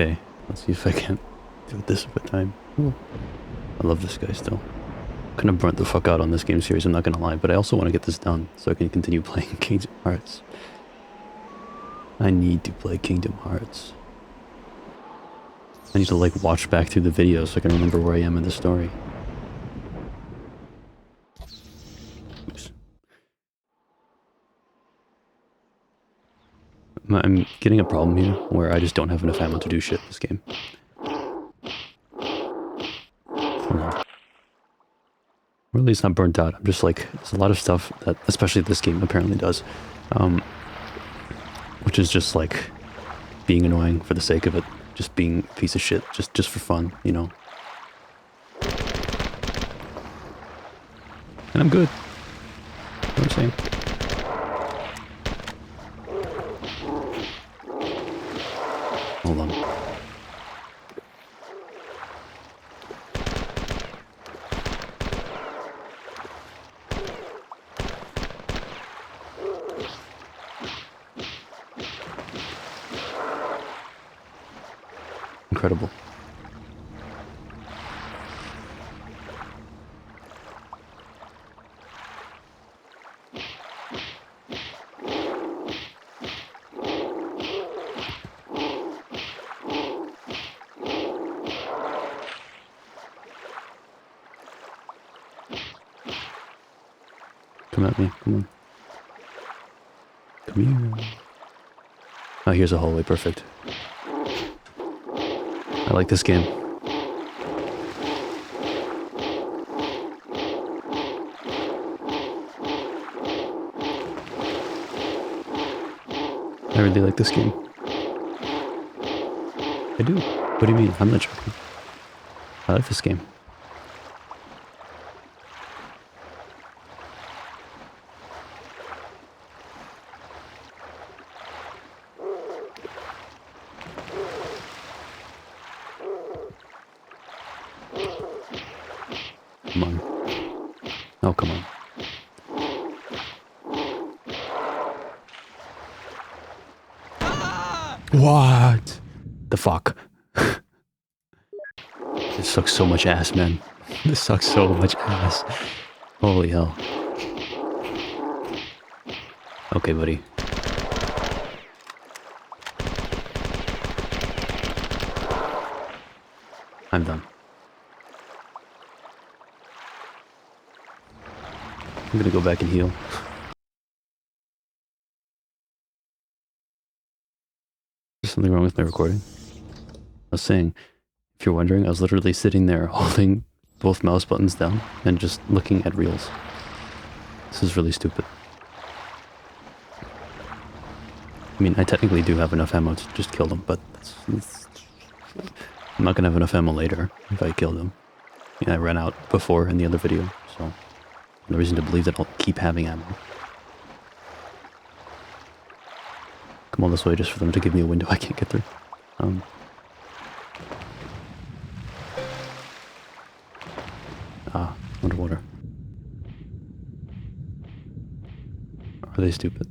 Okay, let's see if I can do it this time. Ooh. I love this guy still. Kind of burnt the fuck out on this game series, I'm not gonna lie, but I also want to get this done so I can continue playing Kingdom Hearts. I need to play Kingdom Hearts. I need to like watch back through the videos so I can remember where I am in the story. Oops. I'm getting a problem here where I just don't have enough ammo to do shit in this game. Hold on. Or at least not burnt out. I'm just like, there's a lot of stuff that, especially this game apparently does, which is just like being annoying for the sake of it, just being a piece of shit, just for fun, you know. And I'm good. You know what I'm saying? Hold on. Incredible. Come at me, come on. Come here. Oh, here's a hallway, perfect. I like this game. I really like this game. I do. What do you mean? I'm not joking. I like this game. Come on. Oh, come on. What? The fuck? This sucks so much ass, man. This sucks so much ass. Holy hell. Okay, buddy. I'm done. I'm gonna go back and heal. There's something wrong with my recording. I was saying, if you're wondering, I was literally sitting there holding both mouse buttons down and just looking at reels. This is really stupid. I mean, I technically do have enough ammo to just kill them, but I'm not gonna have enough ammo later if I kill them. Yeah, I ran out before in the other video, so no reason to believe that I'll keep having ammo. Come all this way just for them to give me a window I can't get through. Underwater. Are they stupid?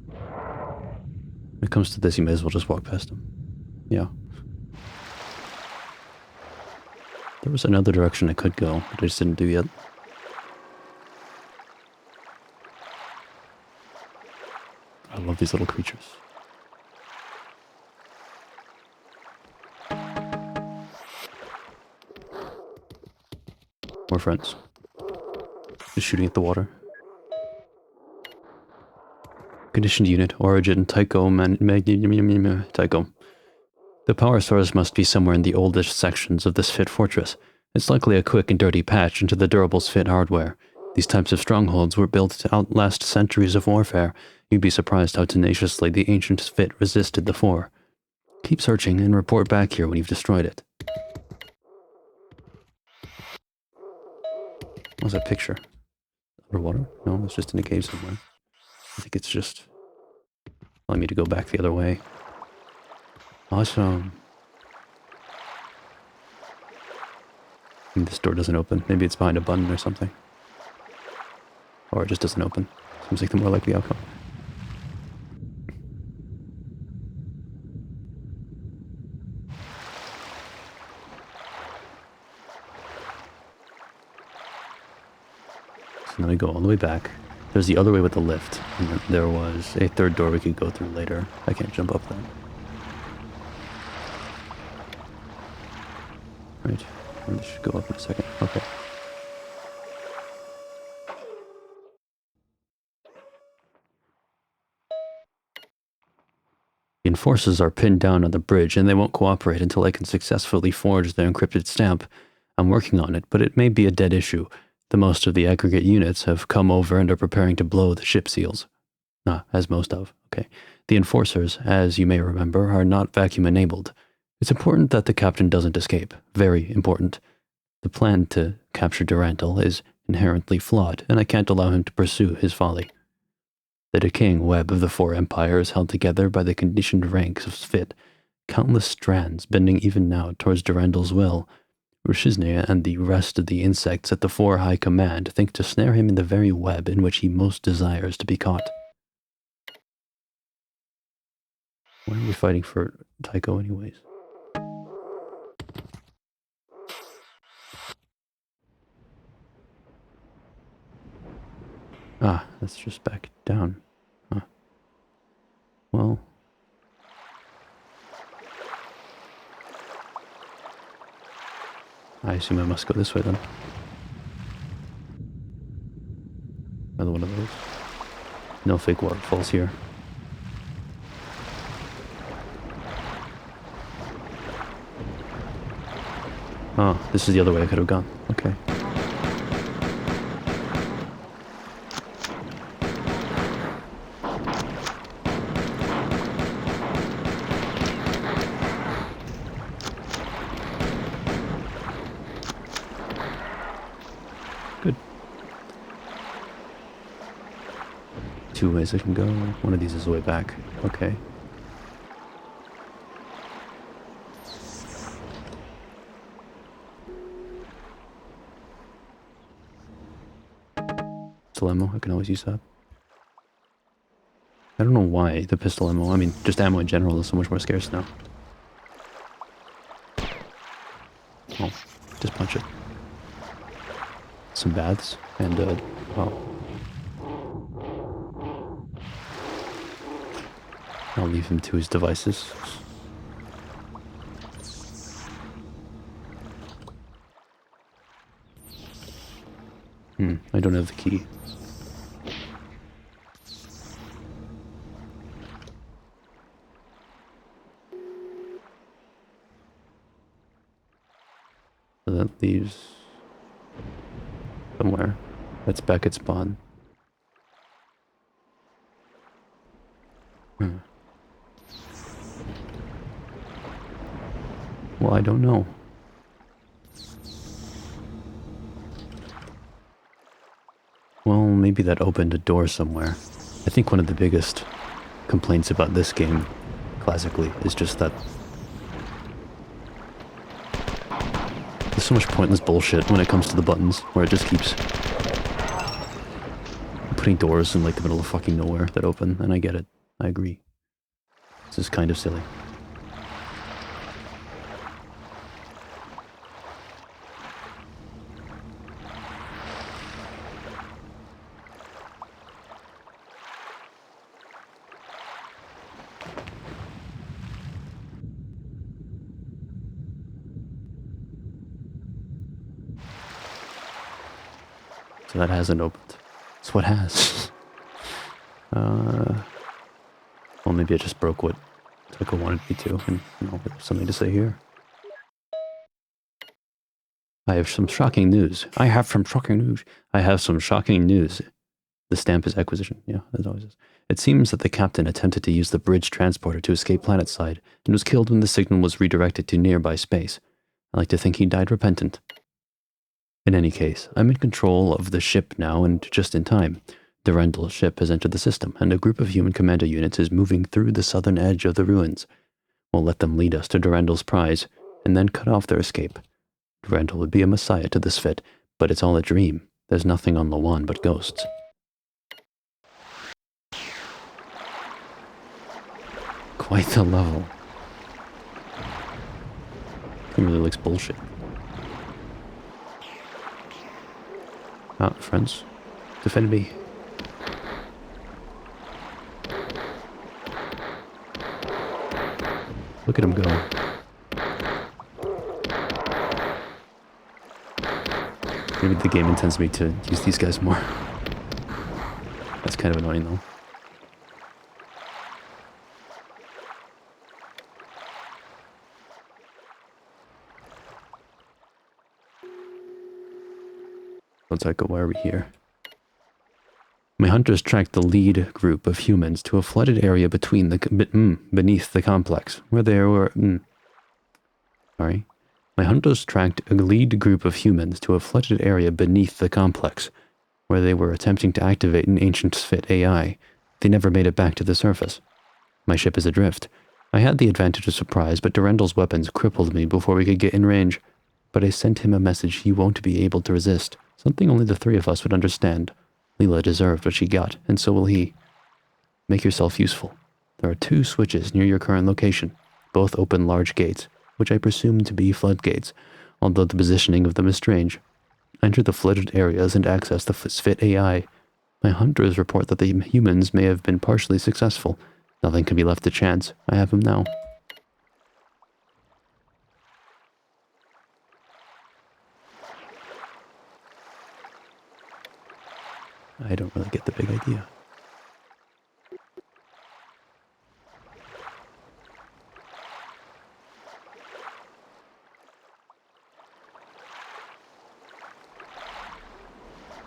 When it comes to this, you may as well just walk past them. Yeah. There was another direction I could go, but I just didn't do yet. I love these little creatures. More friends. Just shooting at the water. Conditioned unit, origin, Tycho, Tycho. The power source must be somewhere in the oldest sections of this Fit fortress. It's likely a quick and dirty patch into the Durables Fit hardware. These types of strongholds were built to outlast centuries of warfare. You'd be surprised how tenaciously the ancient Fit resisted the Four. Keep searching and report back here when you've destroyed it. What was that picture? Underwater? No, it's just in a cave somewhere. I think it's just telling me to go back the other way. Awesome. This door doesn't open. Maybe it's behind a button or something. Or it just doesn't open. Seems like the more likely outcome. gonna go all the way back. There's the other way with the lift, and then there was a third door we could go through later. I can't jump up that. Right, this should go up in a second. Okay. The enforcers are pinned down on the bridge, and they won't cooperate until I can successfully forge their encrypted stamp. I'm working on it, but it may be a dead issue. The most of the aggregate units have come over and are preparing to blow the ship seals. As most of. Okay. The enforcers, as you may remember, are not vacuum-enabled. It's important that the captain doesn't escape. Very important. The plan to capture Durandal is inherently flawed, and I can't allow him to pursue his folly. The decaying web of the four empires held together by the conditioned ranks of Sphit, countless strands bending even now towards Durandal's will. Rishiznia and the rest of the insects at the Four High Command think to snare him in the very web in which he most desires to be caught. Why are we fighting for Tycho anyways? That's just back down. Well... I assume I must go this way then. Another one of those. No fake waterfalls here. Oh, this is the other way I could have gone. Okay. Good. Two ways I can go. One of these is the way back. Okay. Pistol ammo, I can always use that. I don't know why the pistol ammo, I mean, just ammo in general is so much more scarce now. Oh, just punch it. Some baths, and, well... I'll leave him to his devices. I don't have the key. So that leaves somewhere. That's back at spawn. Well, I don't know. Well, maybe that opened a door somewhere. I think one of the biggest complaints about this game, classically, is just that there's so much pointless bullshit when it comes to the buttons, where it just keeps putting doors in like the middle of fucking nowhere that open, and I get it. I agree. This is kind of silly. So that hasn't opened. So what has? Well, maybe I just broke what Tycho wanted me to, and there's something to say here. I have some shocking news. I have some shocking news. The stamp is acquisition. Yeah, as always is. It seems that the captain attempted to use the bridge transporter to escape planetside, and was killed when the signal was redirected to nearby space. I like to think he died repentant. In any case, I'm in control of the ship now, and just in time. Durandal's ship has entered the system, and a group of human commando units is moving through the southern edge of the ruins. We'll let them lead us to Durandal's prize, and then cut off their escape. Durandal would be a messiah to this fit, but it's all a dream. There's nothing on Lawan but ghosts. Quite the level. He really likes bullshit. Friends. Defend me. Look at him go. Maybe the game intends me to use these guys more. That's kind of annoying though. Let's go. Why are we here? My hunters tracked the lead group of humans to a flooded area between beneath the complex, where there were... Sorry. My hunters tracked a lead group of humans to a flooded area beneath the complex, where they were attempting to activate an ancient Sphit AI. They never made it back to the surface. My ship is adrift. I had the advantage of surprise, but Durendal's weapons crippled me before we could get in range. But I sent him a message he won't be able to resist, something only the three of us would understand. Leela deserved what she got, and so will he. Make yourself useful. There are 2 switches near your current location. Both open large gates, which I presume to be floodgates, although the positioning of them is strange. Enter the flooded areas and access the Sphit AI. My hunters report that the humans may have been partially successful. Nothing can be left to chance. I have him now. I don't really get the big idea.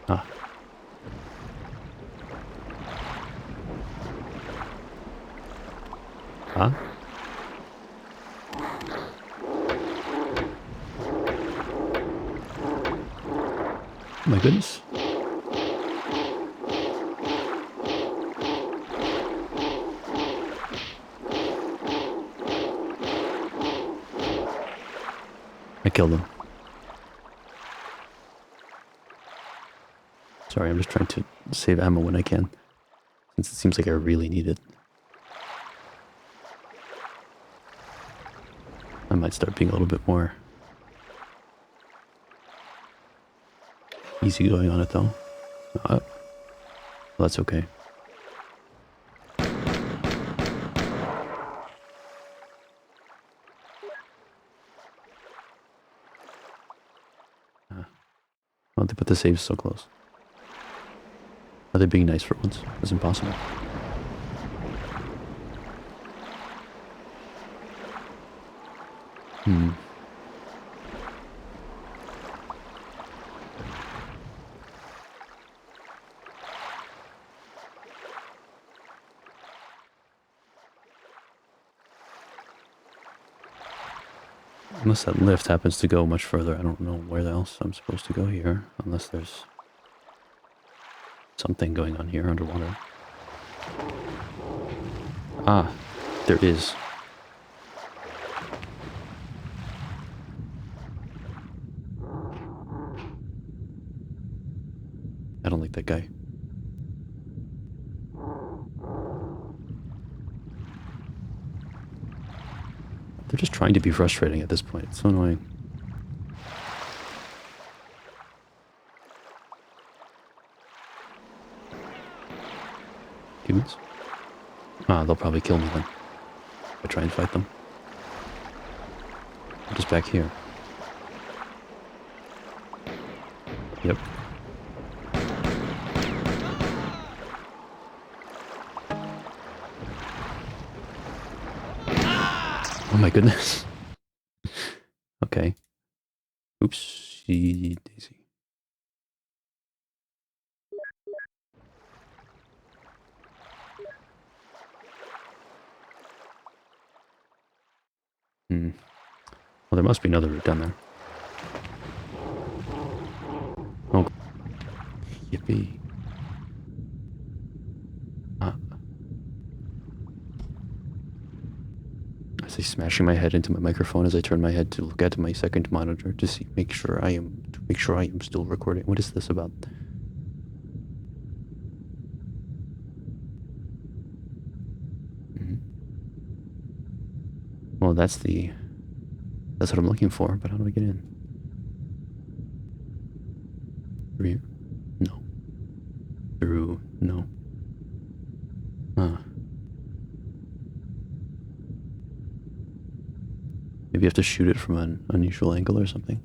Ah. Huh? Oh my goodness. I killed him. Sorry, I'm just trying to save ammo when I can, since it seems like I really need it. I might start being a little bit more easy going on it though. Well, that's okay. Oh, they put the saves so close. Are they being nice for once? It's impossible. Unless that lift happens to go much further, I don't know where else I'm supposed to go here. Unless there's something going on here underwater. Ah, there is. I don't like that guy. They're just trying to be frustrating at this point. It's so annoying. Humans? Ah, they'll probably kill me then. If I try and fight them. I'm just back here. Yep. Oh my goodness. Okay. Oopsie daisy. Well, there must be another route down there. Oh. Yippee. I say smashing my head into my microphone as I turn my head to look at my second monitor to make sure I am still recording. What is this about? Well, that's what I'm looking for, but how do I get in? Through here? No. Huh. Maybe you have to shoot it from an unusual angle or something.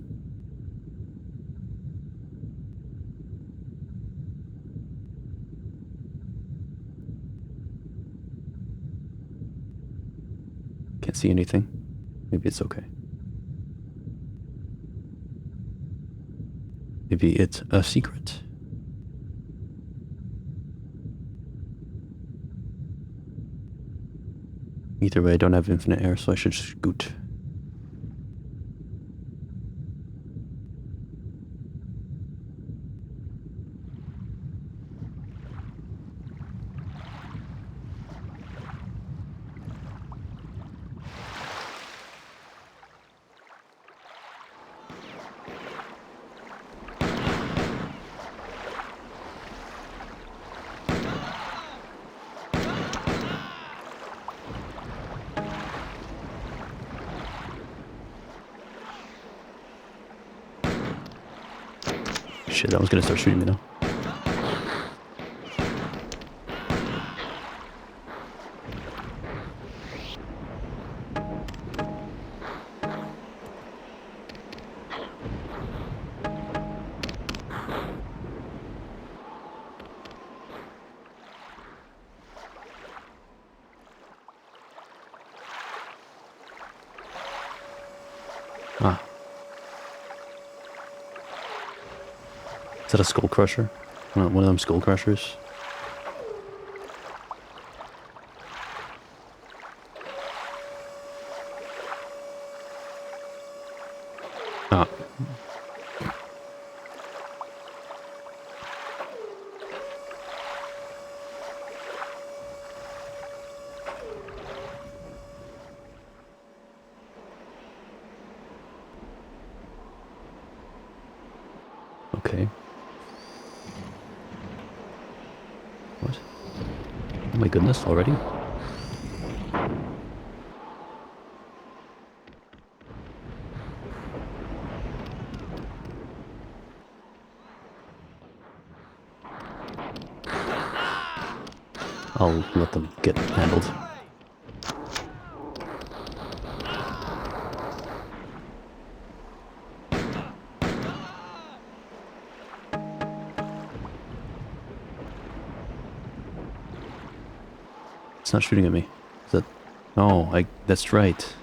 Can't see anything. Maybe it's okay. Maybe it's a secret. Either way, I don't have infinite air, so I should scoot. Shit, I was gonna start shooting me now. Ah. Is that a skull crusher? One of them skull crushers? Ah. Okay. What? Oh my goodness, already? I'll let them get handled. It's not shooting at me. Is that... No, that's right.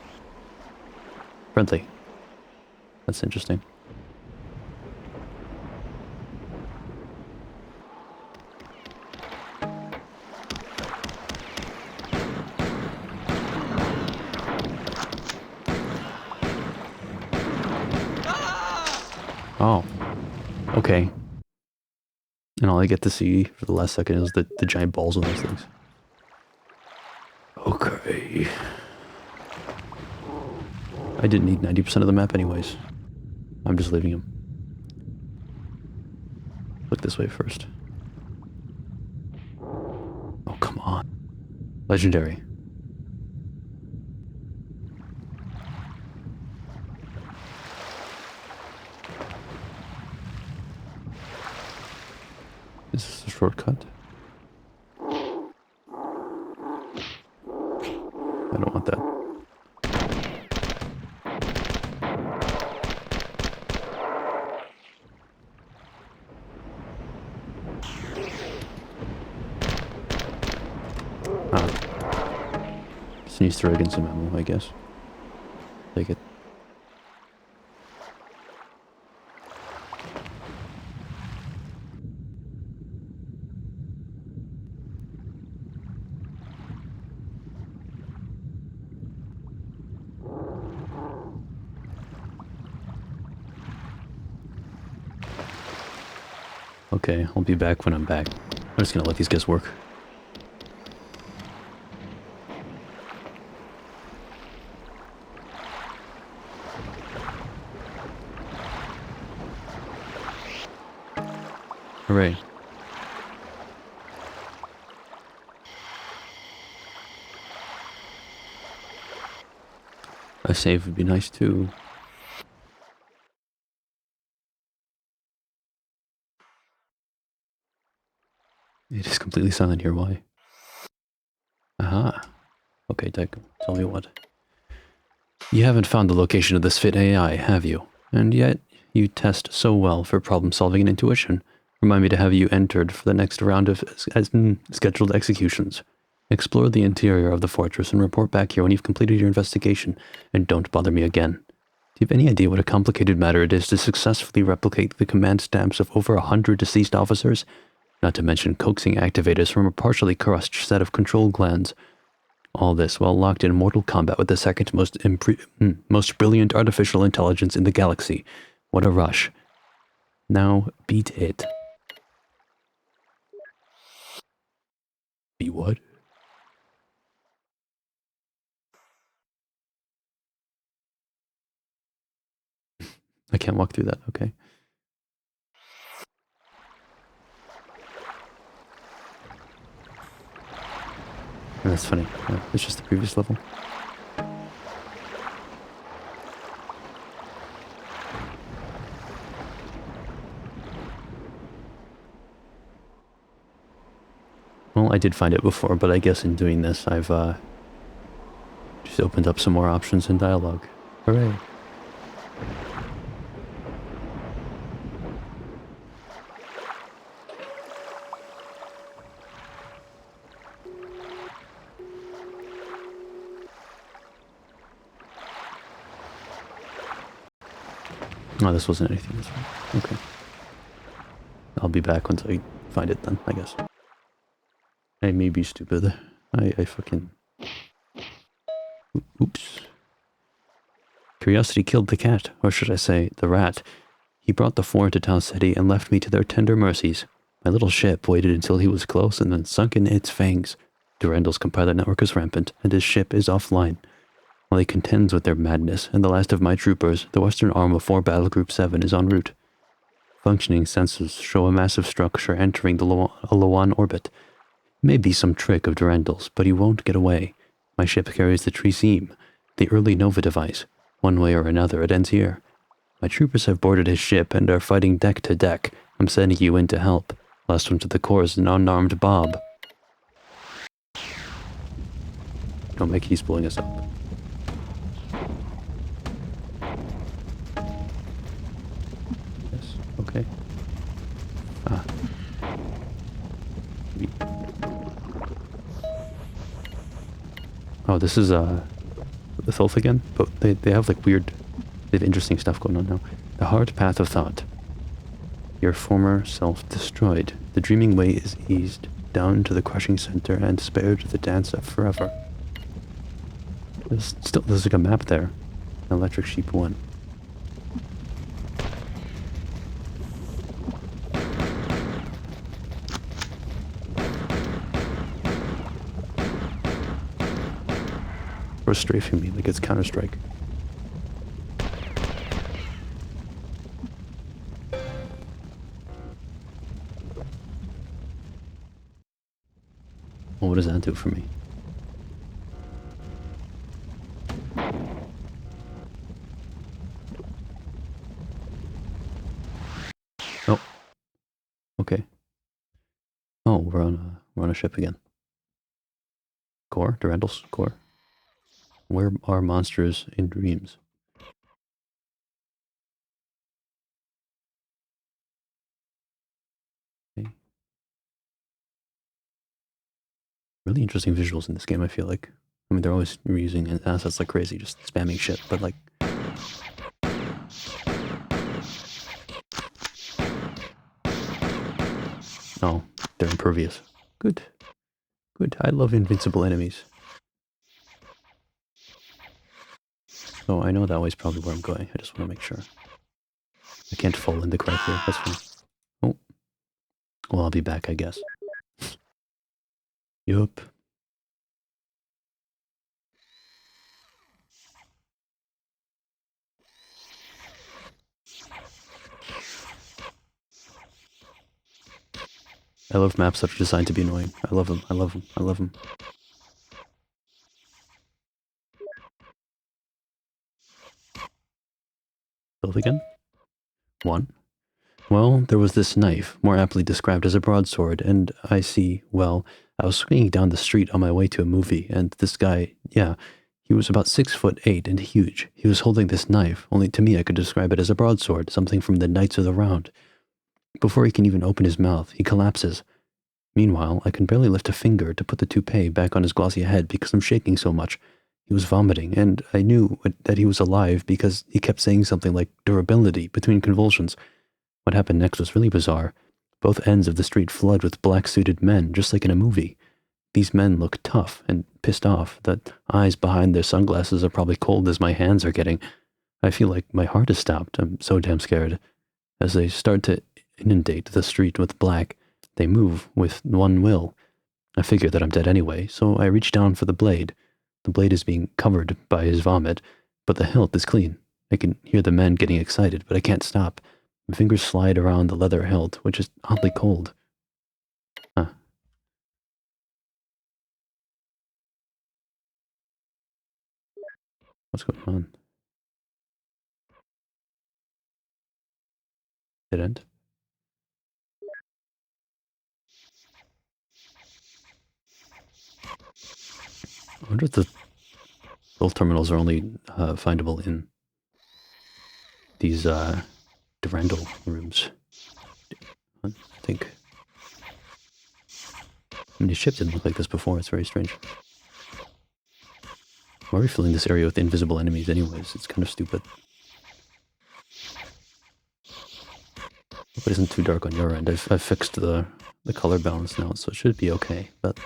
Friendly. That's interesting. Oh. Okay. And all I get to see for the last second is the giant balls on those things. Okay. I didn't need 90% of the map anyways. I'm just leaving him. Look this way first. Oh, come on. Legendary. Is this a shortcut? I don't want that. Ah. Just needs to throw in some ammo, I guess. Take it. Okay, I'll be back when I'm back. I'm just gonna let these guys work. Hooray. A save would be nice too. It is completely silent here, why? Aha. Okay, Tycho, tell me what. You haven't found the location of this fit AI, have you? And yet, you test so well for problem solving and intuition. Remind me to have you entered for the next round of scheduled executions. Explore the interior of the fortress and report back here when you've completed your investigation, and don't bother me again. Do you have any idea what a complicated matter it is to successfully replicate the command stamps of over 100 deceased officers? Not to mention coaxing activators from a partially crushed set of control glands. All this while locked in mortal combat with the second most brilliant artificial intelligence in the galaxy. What a rush. Now, beat it. Be what? I can't walk through that, okay. And that's funny. It's just the previous level. Well, I did find it before, but I guess in doing this, I've just opened up some more options in dialogue. Hooray. Oh, this wasn't anything. This one. Okay. I'll be back once I find it then, I guess. I may be stupid. I fucking... Oops. Curiosity killed the cat, or should I say, the rat. He brought the four into Tau Ceti and left me to their tender mercies. My little ship waited until he was close and then sunk in its fangs. Durandal's compiler network is rampant, and his ship is offline. While he contends with their madness and the last of my troopers, the western arm of 4 Battle Group 7 is en route. Functioning sensors show a massive structure entering the Loan orbit. It may be some trick of Durandal's, but he won't get away. My ship carries the Triseem, the early Nova device. One way or another, it ends here. My troopers have boarded his ship and are fighting deck to deck. I'm sending you in to help. Last one to the core is an unarmed Bob. Don't make he's blowing us up. Yes, okay. Ah. Oh, this is the Thoth again, but they have like weird, they have interesting stuff going on now. The hard path of thought. Your former self destroyed. The dreaming way is eased down to the crushing center and spared the dance of forever. There's like a map there. Electric Sheep 1. Or strafing me like it's Counter-Strike. Well, what does that do for me? Oh. Okay. Oh, we're on a ship again. Core? Durandal's core? Where are monsters in dreams? Okay. Really interesting visuals in this game, I feel like. I mean, they're always reusing assets like crazy, just spamming shit, but like... Oh, they're impervious. Good. Good. I love invincible enemies. So I know that way's probably where I'm going. I just want to make sure. I can't fall in the crack here. That's fine. Oh. Well, I'll be back, I guess. Yup. I love maps that are designed to be annoying. I love them. I love them. I love them. Build again? 1. Well, there was this knife, more aptly described as a broadsword, and I see, well, I was swinging down the street on my way to a movie, and this guy, yeah, he was about 6'8" and huge. He was holding this knife, only to me I could describe it as a broadsword, something from the Knights of the Round. Before he can even open his mouth, he collapses. Meanwhile, I can barely lift a finger to put the toupee back on his glossy head because I'm shaking so much. He was vomiting, and I knew that he was alive because he kept saying something like durability between convulsions. What happened next was really bizarre. Both ends of the street flood with black-suited men, just like in a movie. These men look tough and pissed off. The eyes behind their sunglasses are probably cold as my hands are getting. I feel like my heart has stopped. I'm so damn scared. As they start to inundate the street with black, they move with one will. I figure that I'm dead anyway, so I reach down for the blade. The blade is being covered by his vomit, but the hilt is clean. I can hear the men getting excited, but I can't stop. My fingers slide around the leather hilt, which is oddly cold. Huh. What's going on? Did it end? I wonder if the little terminals are only findable in these Durandal rooms. I think. I mean, the ship didn't look like this before. It's very strange. Why are we filling this area with invisible enemies anyways? It's kind of stupid. Hope it isn't too dark on your end. I've fixed the color balance now, so it should be okay. But,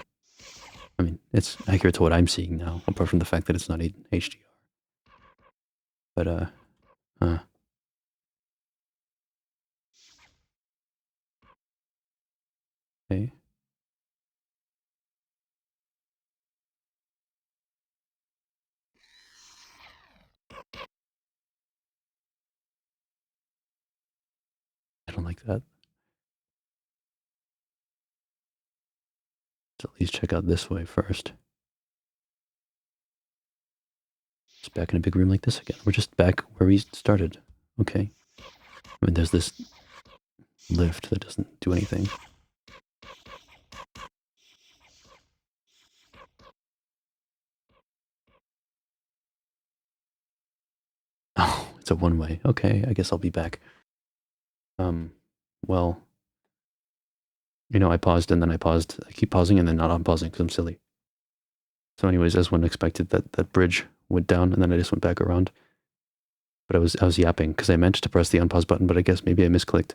I mean, it's accurate to what I'm seeing now, apart from the fact that it's not HDR. But, okay. I don't like that. Let's at least check out this way first. It's back in a big room like this again. We're just back where we started. Okay. I mean, there's this lift that doesn't do anything. Oh, it's a one-way. Okay, I guess I'll be back. Well, you know, I paused and then I paused. I keep pausing and then not unpausing because I'm silly. So anyways, as one expected, that bridge went down and then I just went back around. But I was yapping because I meant to press the unpause button, but I guess maybe I misclicked.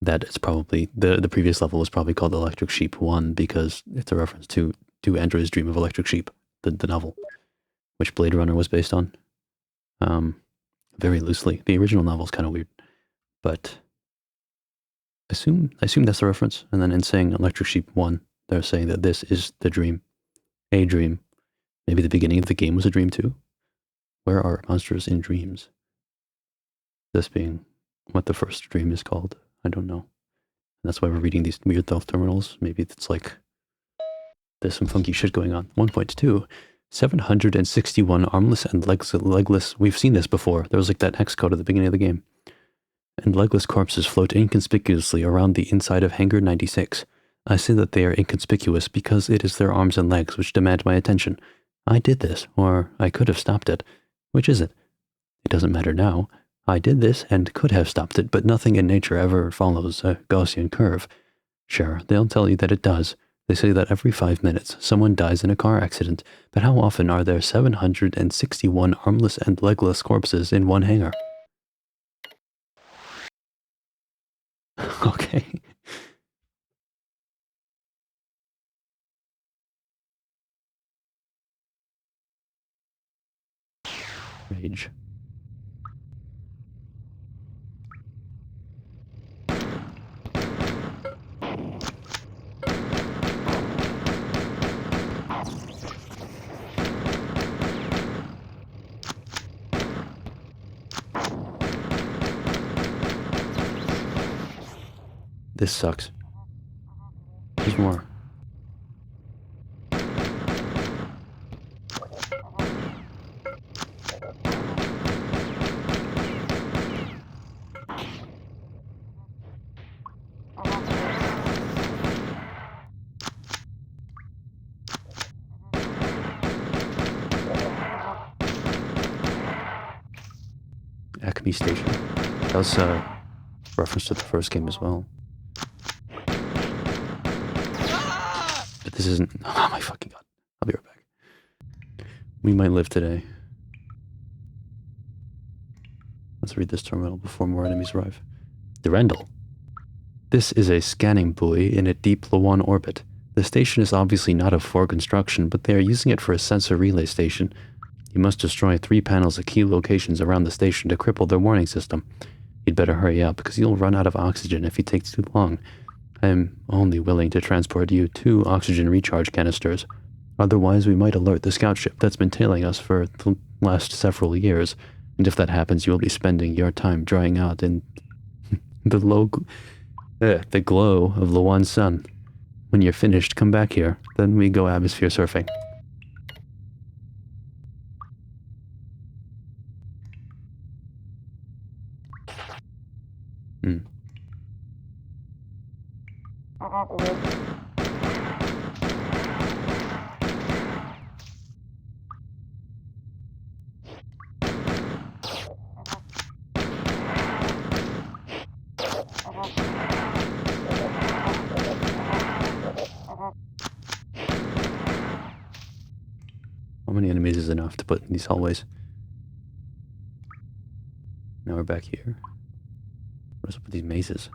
That it's probably, the previous level was probably called Electric Sheep 1 because it's a reference to Android's Dream of Electric Sheep, the novel, which Blade Runner was based on. Very loosely. The original novel is kind of weird, but I assume that's the reference. And then in saying Electric Sheep 1, they're saying that this is the dream. A dream. Maybe the beginning of the game was a dream too? Where are monsters in dreams? This being what the first dream is called. I don't know. And that's why we're reading these weird stealth terminals. Maybe it's like there's some funky shit going on. 1.2. 761 armless and legless. We've seen this before. There was like that hex code at the beginning of the game. And legless corpses float inconspicuously around the inside of Hangar 96. I say that they are inconspicuous because it is their arms and legs which demand my attention. I did this, or I could have stopped it. Which is it? It doesn't matter now. I did this and could have stopped it, but nothing in nature ever follows a Gaussian curve. Sure, they'll tell you that it does. They say that every 5 minutes someone dies in a car accident, but how often are there 761 armless and legless corpses in one hangar? Okay. Rage. This sucks. There's more. Acme Station. That was a reference to the first game as well. But this isn't... Oh my fucking god. I'll be right back. We might live today. Let's read this terminal before more enemies arrive. Durandal. This is a scanning buoy in a deep Lawan orbit. The station is obviously not of 4 construction, but they are using it for a sensor relay station. You must destroy 3 panels at key locations around the station to cripple their warning system. You'd better hurry up, because you'll run out of oxygen if it takes too long. I am only willing to transport you 2 oxygen recharge canisters. Otherwise, we might alert the scout ship that's been tailing us for the last several years. And if that happens, you will be spending your time drying out in the the glow of Lawan's sun. When you're finished, come back here. Then we go atmosphere surfing. How many enemies is enough to put in these hallways? Now we're back here. What's up with these mazes?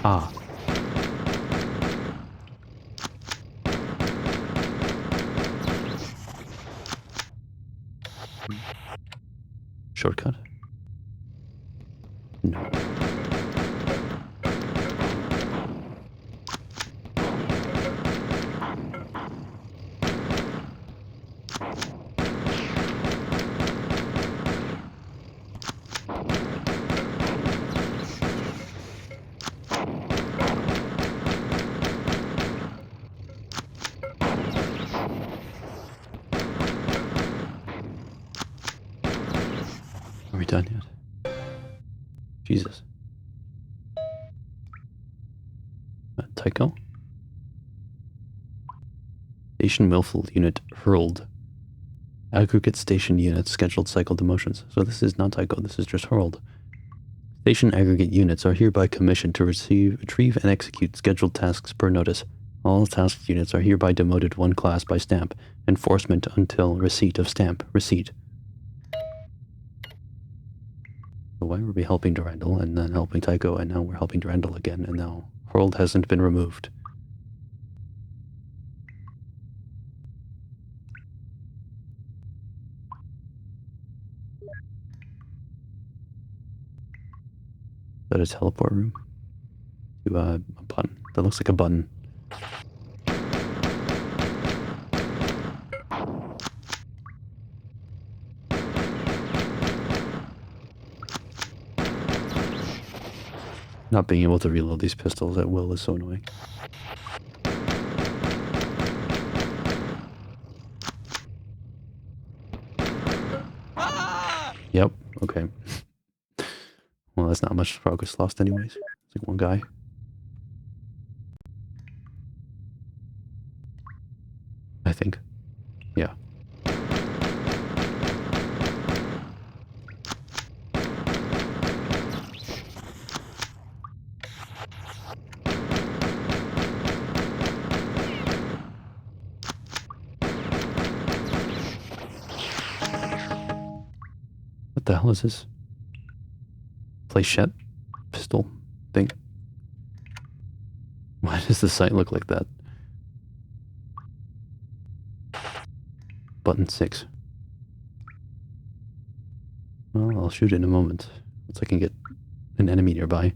Ah. Shortcut? No. Are we done yet? Jesus. Tycho? Station Millfield unit hurled. Aggregate station units scheduled cycle demotions. So this is not Tycho, this is just hurled. Station aggregate units are hereby commissioned to retrieve and execute scheduled tasks per notice. All task units are hereby demoted 1 class by stamp. Enforcement until receipt of stamp. Receipt. So why were we helping Durandal and then helping Tycho, and now we're helping Durandal again, and now Hurled hasn't been removed? Is that a teleport room? To a button. That looks like a button. Not being able to reload these pistols at will is so annoying. Yep, okay. Well, that's not much progress lost anyways. It's like one guy. I think. Yeah. What the hell is this? Flechette pistol thing? Why does the sight look like that? Button 6. Well, I'll shoot it in a moment. Once I can get an enemy nearby.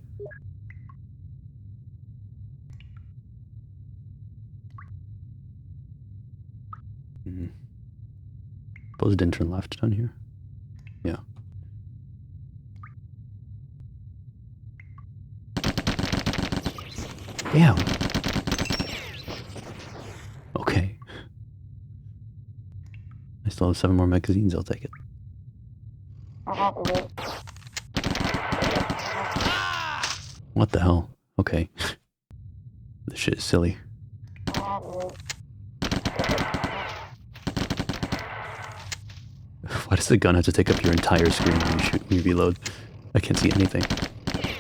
Suppose it didn't turn left down here. Yeah. Damn. still have 7 more magazines, I'll take it. What the hell? Okay. This shit is silly. Why does the gun have to take up your entire screen when you shoot when you reload? I can't see anything. I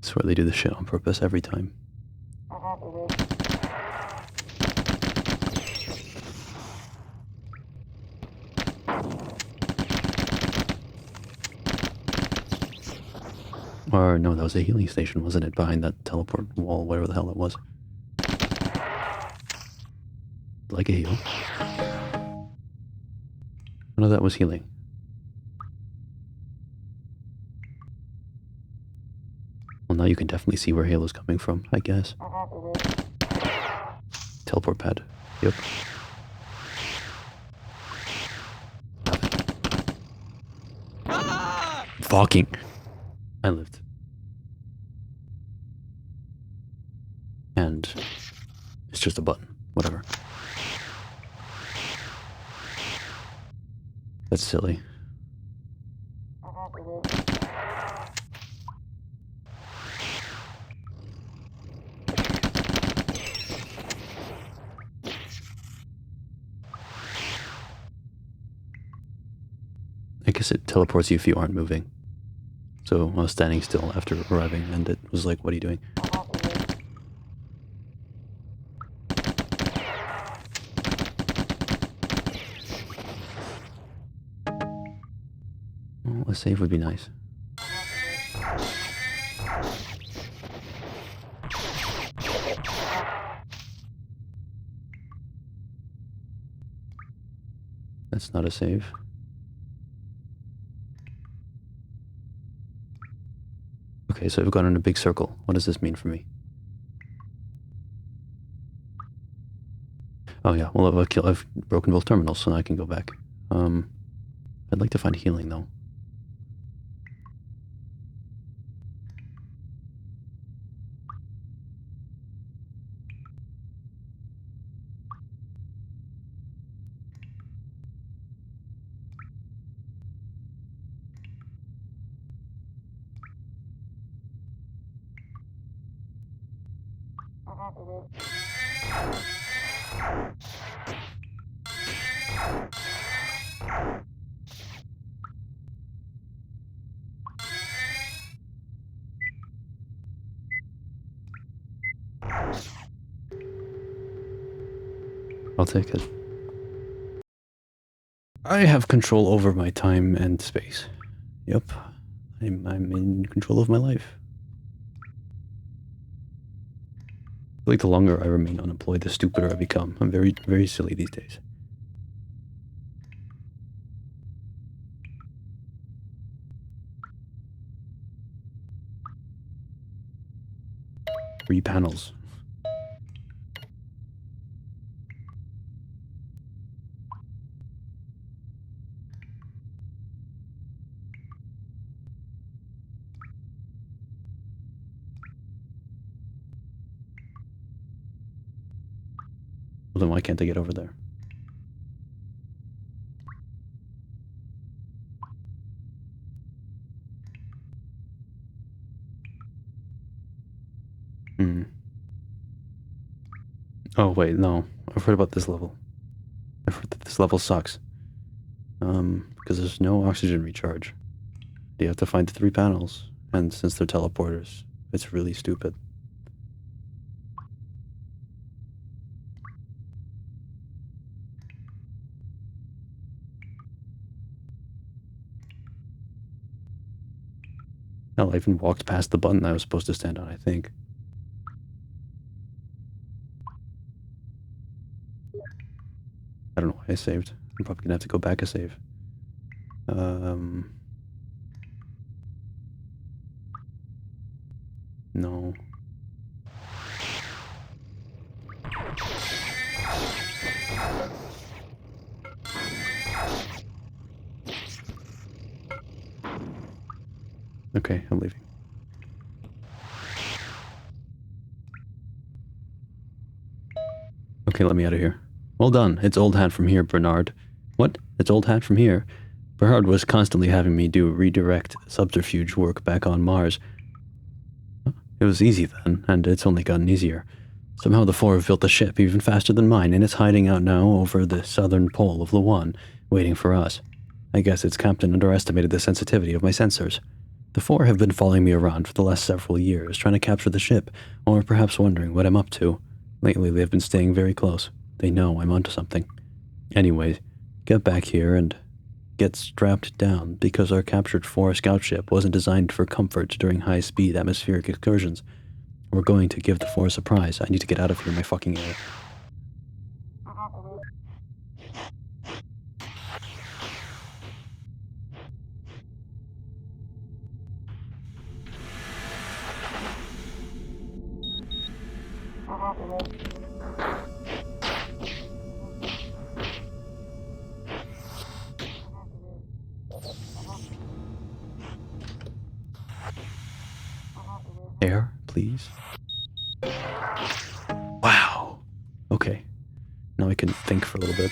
swear they do this shit on purpose every time. Or no, that was a healing station, wasn't it? Behind that teleport wall, whatever the hell it was. Like a heal. None of that was healing. Well, now you can definitely see where Halo's coming from, I guess. Teleport pad. Yep. Fucking. I lived. And it's just a button. Whatever. That's silly. I guess it teleports you if you aren't moving. So I was standing still after arriving and it was like, what are you doing? Well, a save would be nice. That's not a save. Okay, so I've gone in a big circle. What does this mean for me? Oh yeah, well I've broken both terminals, so now I can go back. I'd like to find healing though. I'll take it. I have control over my time and space. Yep. I'm in control of my life. I feel like the longer I remain unemployed, the stupider I become. I'm very, very silly these days. 3 panels. Well, then why can't I get over there? Oh wait, no. I've heard about this level. I've heard that this level sucks. Because there's no oxygen recharge. You have to find 3 panels, and since they're teleporters, it's really stupid. Hell, I even walked past the button I was supposed to stand on, I think. I don't know why I saved. I'm probably gonna have to go back a save. No. Okay, I'm leaving. Okay, Okay, let me out of here. Well done. It's Old Hat from here, Bernard. What? It's Old Hat from here? Bernard was constantly having me do redirect subterfuge work back on Mars. It was easy then, and it's only gotten easier. Somehow the Four have built the ship even faster than mine, and it's hiding out now over the southern pole of Lawan, waiting for us. I guess its captain underestimated the sensitivity of my sensors. The Four have been following me around for the last several years, trying to capture the ship, or perhaps wondering what I'm up to. Lately, they've been staying very close. They know I'm onto something. Anyways, get back here and get strapped down, because our captured Four scout ship wasn't designed for comfort during high-speed atmospheric excursions. We're going to give the Four a surprise. I need to get out of here, my fucking air. Air, please. Wow. Okay. Now I can think for a little bit.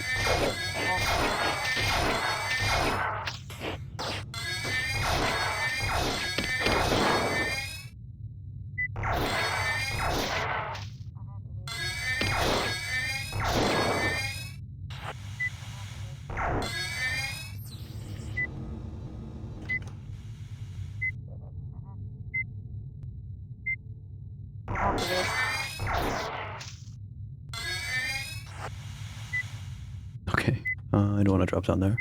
Okay. I don't want to drop down there.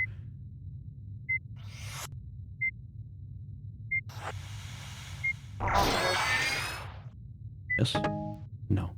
Yes? No.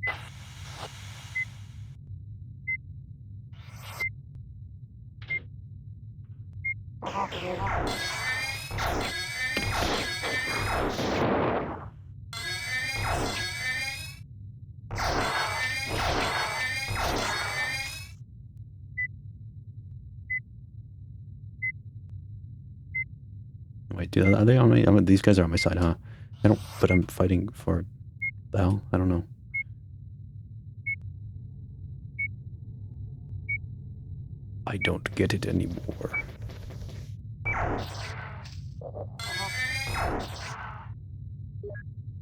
Wait, are they on my... these guys are on my side, huh? I don't... But I'm fighting for... the hell? I don't know. I don't get it anymore.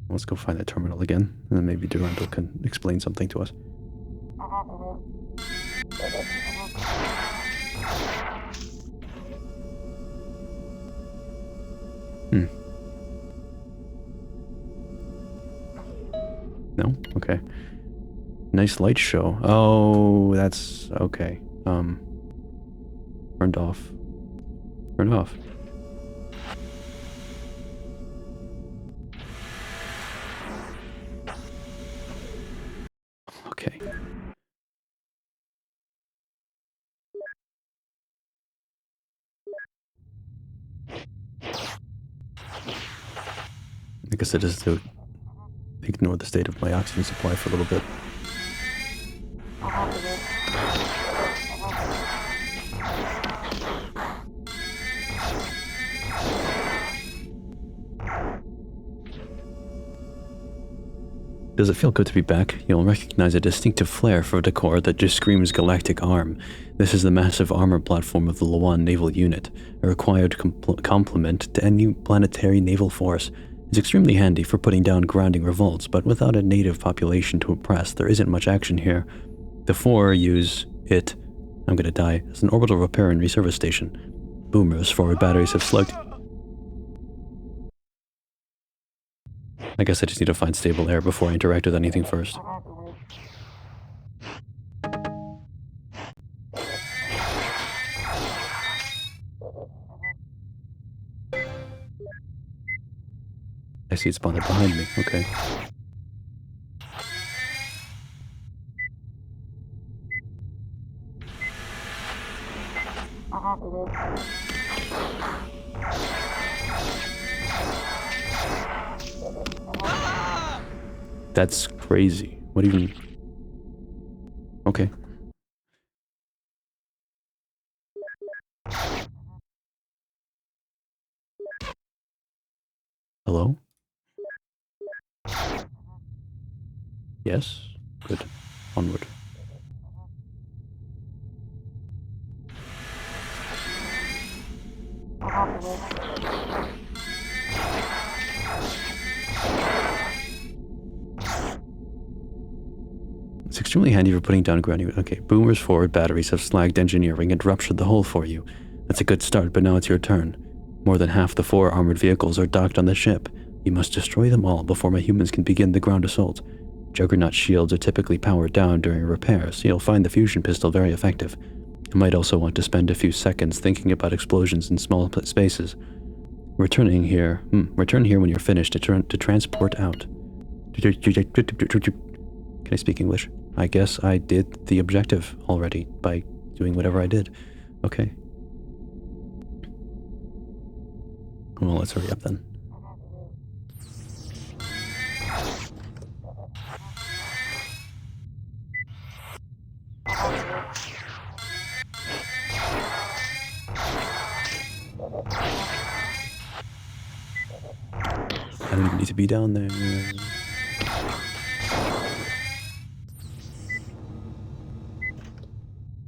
Let's go find that terminal again, and then maybe Durandal can explain something to us. No? Okay. Nice light show. Oh, that's... okay. Turned off. Turned off. Okay. I guess I just have to ignore the state of my oxygen supply for a little bit. Does it feel good to be back? You'll recognize a distinctive flair for decor that just screams Galactic Arm. This is the massive armor platform of the Lawan Naval Unit, a required complement to any planetary naval force. It's extremely handy for putting down grounding revolts, but without a native population to oppress, there isn't much action here. The Four use it, I'm gonna die, as an orbital repair and reservice station. Boomer's forward batteries have slugged. I guess I just need to find stable air before I interact with anything first. I see it spawned there behind me, okay. That's crazy. What even... Okay. Hello? Yes? Good. Onward. It's extremely handy for putting down ground. Okay, Boomer's forward batteries have slagged engineering and ruptured the hull for you. That's a good start, but now it's your turn. More than half the 4 armored vehicles are docked on the ship. You must destroy them all before my humans can begin the ground assault. Juggernaut shields are typically powered down during repairs, so you'll find the fusion pistol very effective. You might also want to spend a few seconds thinking about explosions in small spaces. Return here when you're finished to transport out. Can I speak English? I guess I did the objective already by doing whatever I did. Okay. Well, let's hurry up then. I don't even need to be down there.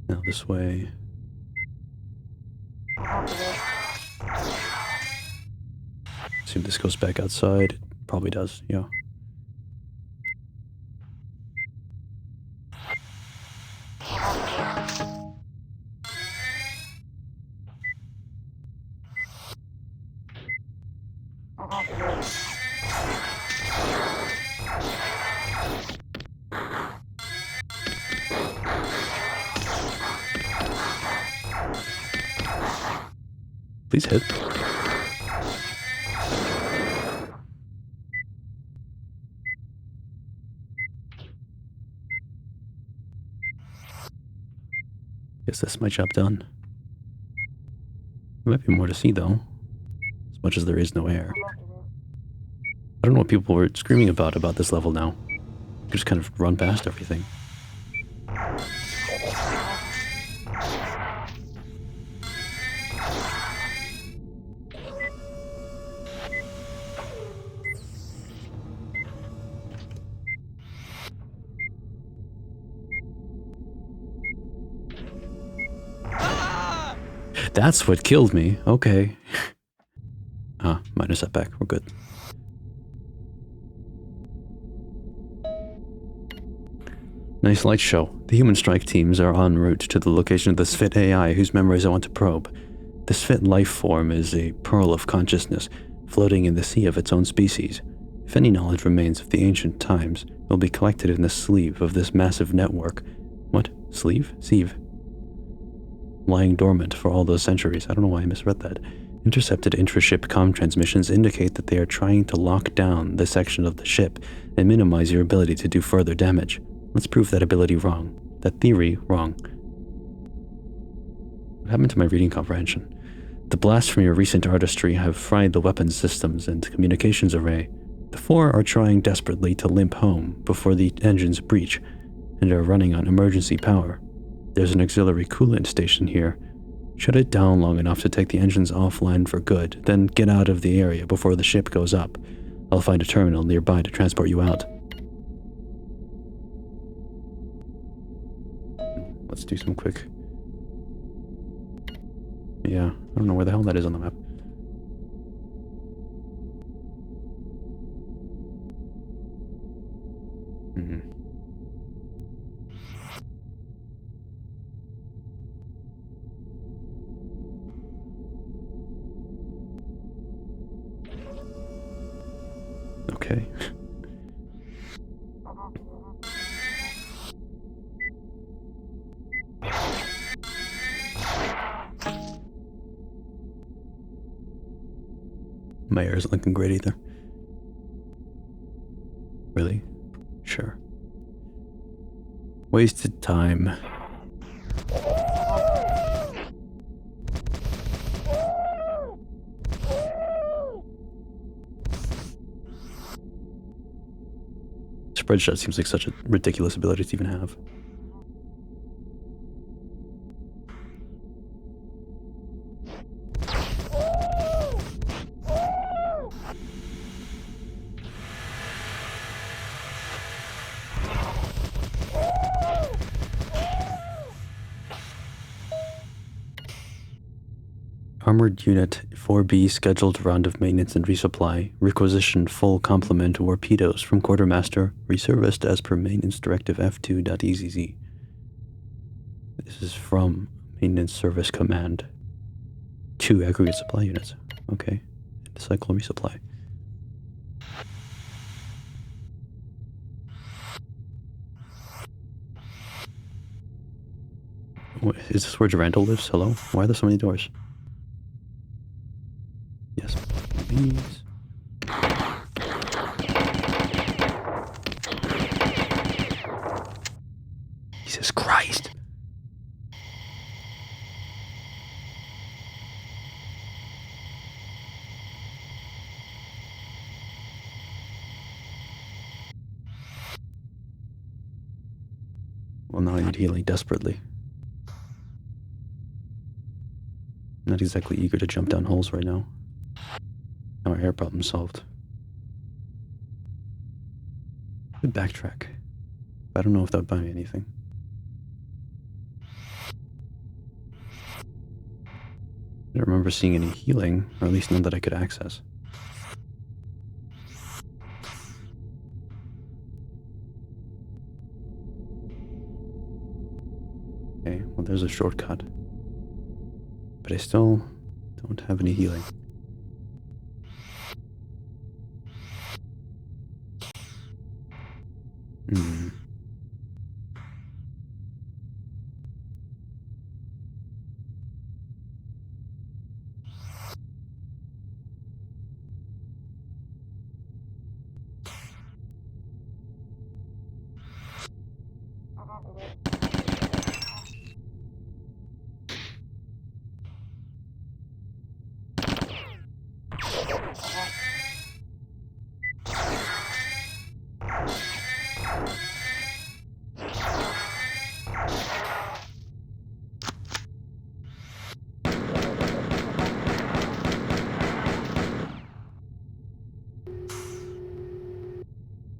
Now this way. Assume this goes back outside. It probably does, yeah. Please hit. Guess that's my job done. There might be more to see though, as much as there is no air. I don't know what people were screaming about this level now. You just kind of run past everything. That's what killed me. Okay. Minor setback. We're good. Nice light show. The human strike teams are en route to the location of the Sphit AI, whose memories I want to probe. The Sphit life form is a pearl of consciousness, floating in the sea of its own species. If any knowledge remains of the ancient times, it will be collected in the sleeve of this massive network. What? Sleeve? Sieve. Lying dormant for all those centuries. I don't know why I misread that. Intercepted intra-ship comm transmissions indicate that they are trying to lock down the section of the ship and minimize your ability to do further damage. Let's prove that ability wrong. That theory wrong. What happened to my reading comprehension? The blasts from your recent artistry have fried the weapons systems and communications array. The 4 are trying desperately to limp home before the engines breach and are running on emergency power. There's an auxiliary coolant station here. Shut it down long enough to take the engines offline for good, then get out of the area before the ship goes up. I'll find a terminal nearby to transport you out. Let's do some quick... Yeah, I don't know where the hell that is on the map. Okay. My air isn't looking great either. Really? Sure. Wasted time. Spread shot seems like such a ridiculous ability to even have. Armored Unit 4B scheduled round of maintenance and resupply. Requisitioned full complement of torpedoes from Quartermaster. Reserviced as per Maintenance Directive F2.EZZ. This is from Maintenance Service Command. 2 aggregate supply units. Okay. Cycle resupply. Is this where Durandal lives? Hello? Why are there so many doors? Yes, please. Jesus Christ. Well, now I need healing desperately. I'm not exactly eager to jump down holes right now. Our air problem solved. Could backtrack. I don't know if that would buy me anything. I don't remember seeing any healing, or at least none that I could access. Okay, well there's a shortcut. But I still don't have any healing.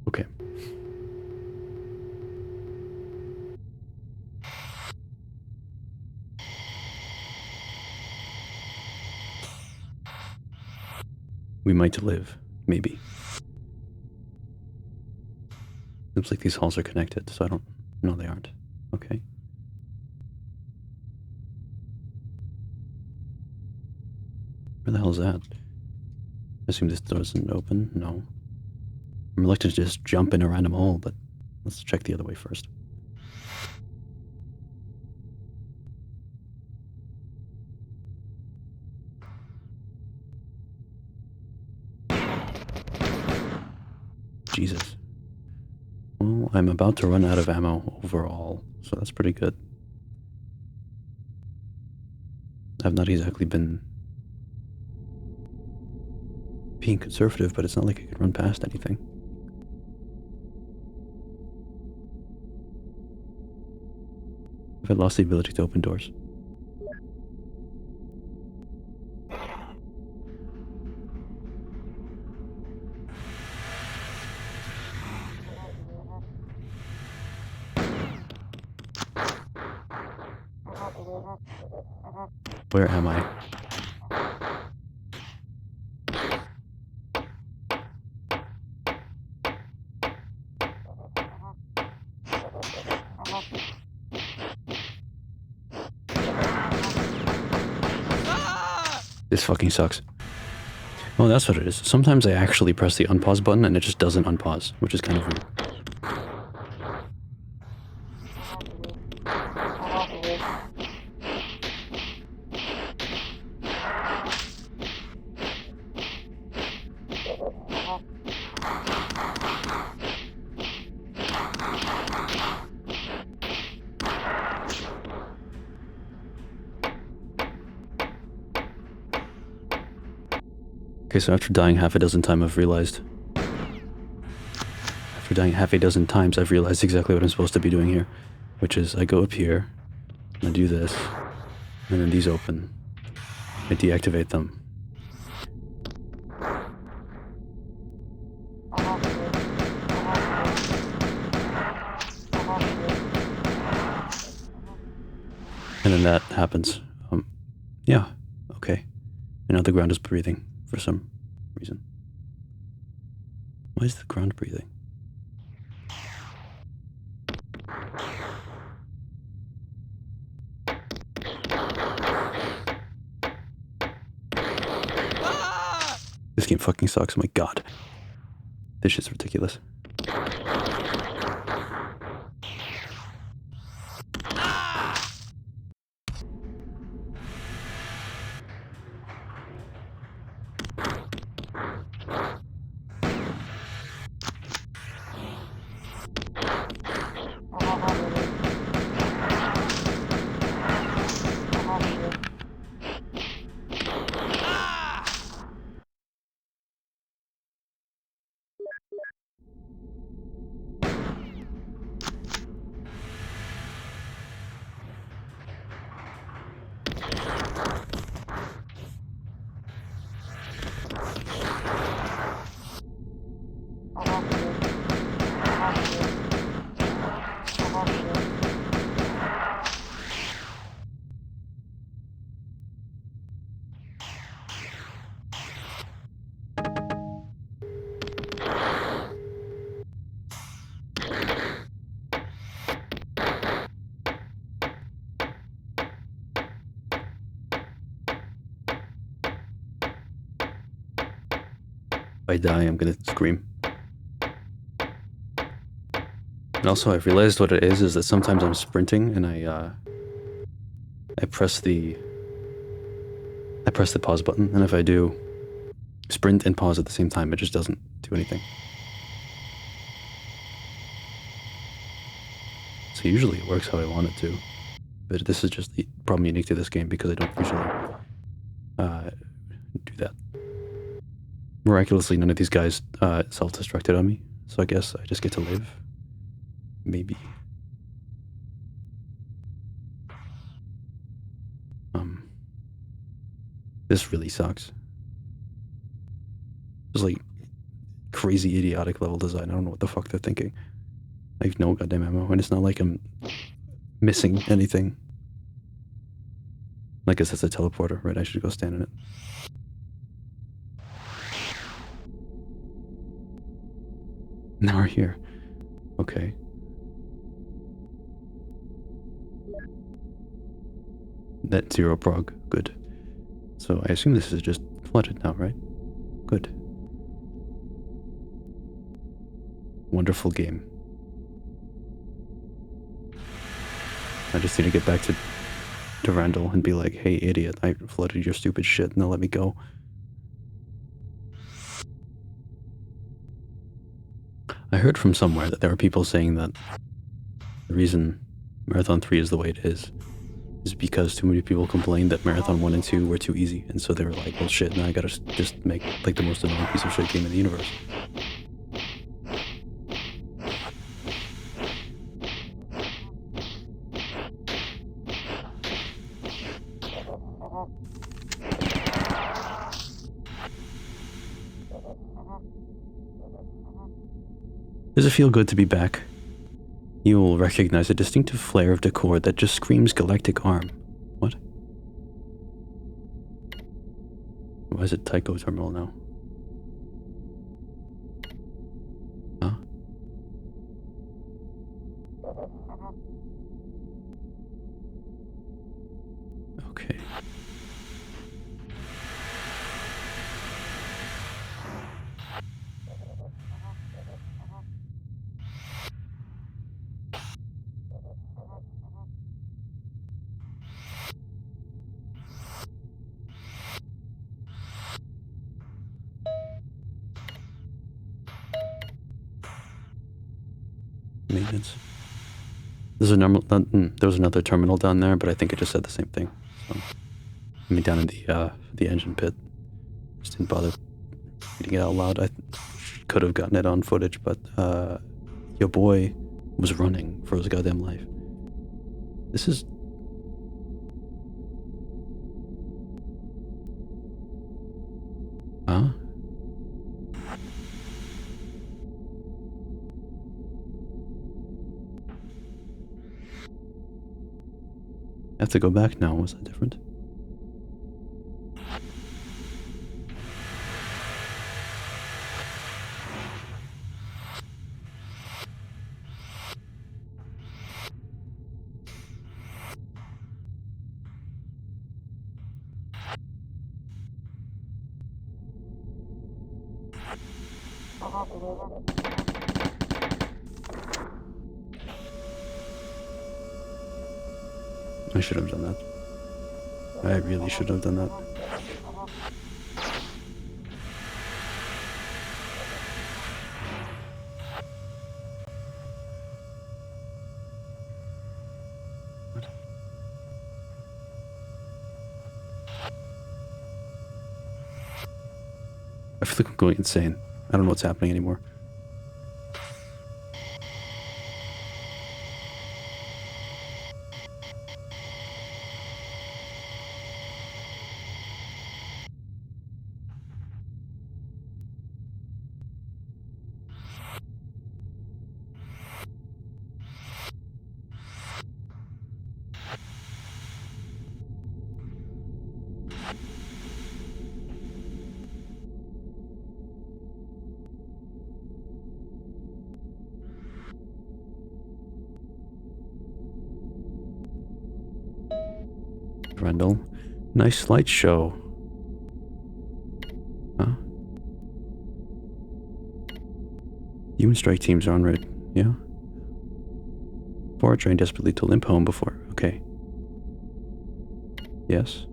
Okay. We might live, maybe. Looks like these halls are connected, so I don't... No, they aren't. Okay. Where the hell is that? I assume this door isn't open? No. I'm reluctant to just jump in a random hole, but let's check the other way first. Jesus. Well, I'm about to run out of ammo overall, so that's pretty good. I've not exactly been being conservative, but it's not like I could run past anything. I've lost the ability to open doors. Where am I? This fucking sucks. Oh, that's what it is. Sometimes I actually press the unpause button and it just doesn't unpause, which is kind of weird. Okay, so after dying half a dozen times, I've realized exactly what I'm supposed to be doing here. Which is, I go up here, I do this, and then these open. I deactivate them. And then that happens. Yeah, okay. And now the ground is breathing for some reason. Why is the ground breathing? This game fucking sucks, my god. This shit's ridiculous. If I die, I'm gonna scream. And also, I've realized what it is that sometimes I'm sprinting and I press the pause button, and if I do sprint and pause at the same time, it just doesn't do anything. So usually it works how I want it to, but this is just the problem unique to this game because I don't usually do that. Miraculously, none of these guys self-destructed on me, so I guess I just get to live. Maybe. This really sucks. It's like crazy idiotic level design. I don't know what the fuck they're thinking. I have no goddamn ammo, and it's not like I'm missing anything. I guess that's a teleporter, right? I should go stand in it. Now we're here. Okay. Net zero prog. Good. So I assume this is just flooded now, right? Good. Wonderful game. I just need to get back to Randall and be like, hey idiot, I flooded your stupid shit, now let me go. I heard from somewhere that there are people saying that the reason Marathon 3 is the way it is because too many people complained that Marathon 1 and 2 were too easy, and so they were like, well shit, now I gotta just make like the most annoying piece of shit game in the universe. Does it feel good to be back? You will recognize a distinctive flair of decor that just screams Galactic Arm. What? Why is it Tycho Terminal now? Huh? Okay. Maintenance. There's a there was another terminal down there, but I think it just said the same thing. So, I mean, down in the engine pit. Just didn't bother reading it out loud. I could have gotten it on footage, but your boy was running for his goddamn life. This is... Huh? I have to go back now. Was that different? I should have done that. I really should have done that. I feel like I'm going insane. I don't know what's happening anymore. Rendell. Nice slideshow. Huh? Human strike teams are on red. Yeah? Bora trying desperately to limp home before. Okay. Yes?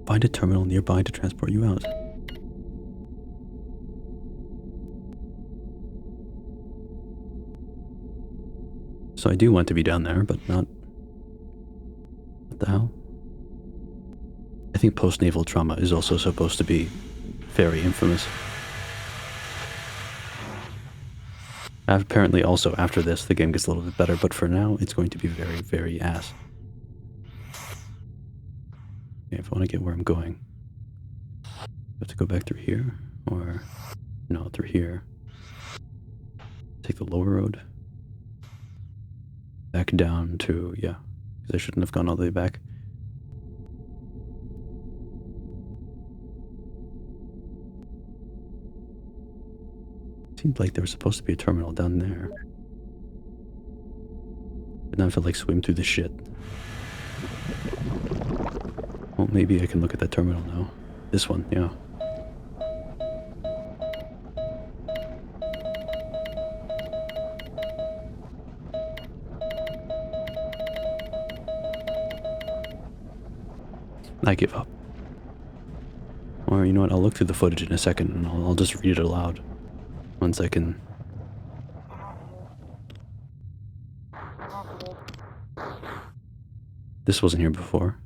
Find a terminal nearby to transport you out. So I do want to be down there, but not... What the hell? I think post-naval trauma is also supposed to be very infamous. Apparently also after this the game gets a little bit better, but for now it's going to be very, very ass. Okay, if I want to get where I'm going, I have to go back through here, or... No, through here. Take the lower road. Back down to... yeah, because I shouldn't have gone all the way back. Seemed like there was supposed to be a terminal down there. But now I feel like swim through the shit. Well, maybe I can look at that terminal now. This one, yeah. I give up. Or you know what, I'll look through the footage in a second and I'll just read it aloud. Once I can... This wasn't here before.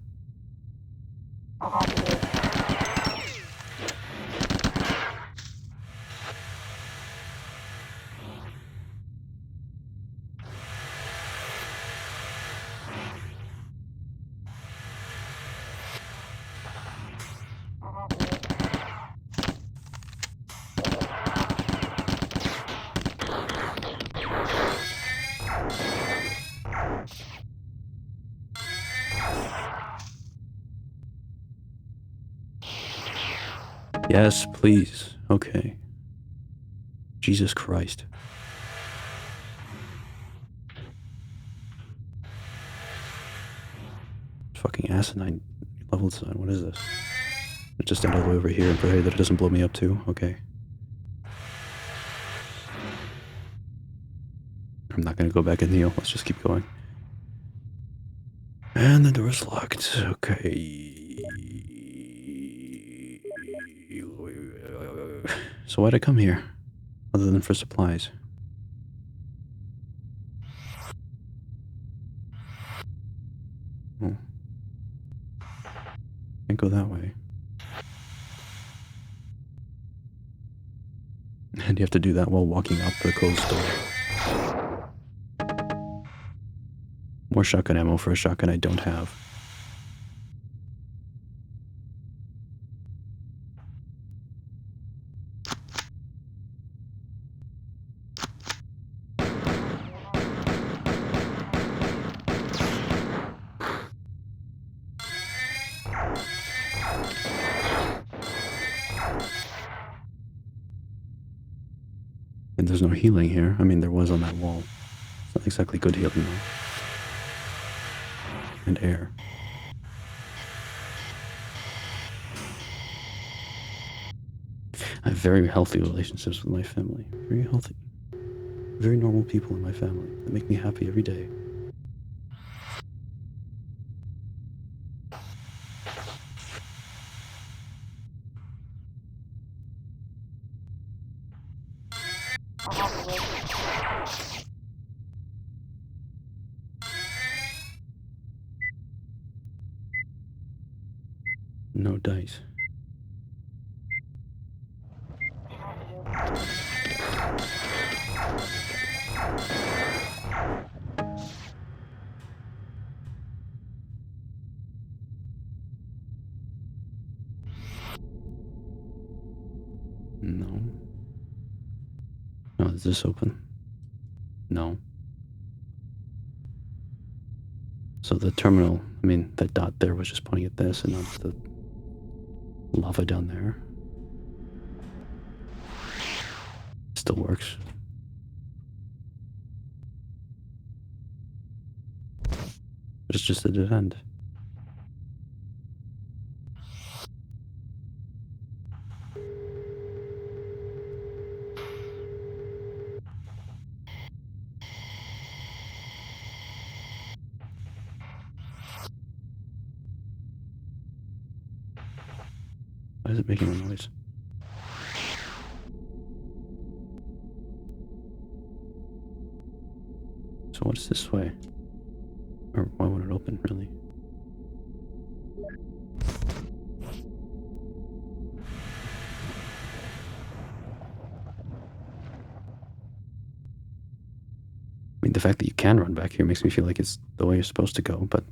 Yes, please. Okay. Jesus Christ. Fucking asinine level design. What is this? Let's just stand all the way over here and pray that it doesn't blow me up too. Okay. I'm not gonna go back and kneel. Let's just keep going. And the door's locked. Okay. So why'd I come here? Other than for supplies. Oh. Can't go that way. And you have to do that while walking up the closed door. More shotgun ammo for a shotgun I don't have. And there's no healing here. I mean, there was on that wall. It's not exactly good healing though. And air. I have very healthy relationships with my family. Very healthy. Very normal people in my family that make me happy every day. No dice. No. Oh, is this open? No. So the terminal, I mean, that dot there was just pointing at this and not the lava down there. Still works. But it's just a dead end. Why is it making a noise? So what's this way? Or why won't it open, really? I mean, the fact that you can run back here makes me feel like it's the way you're supposed to go, but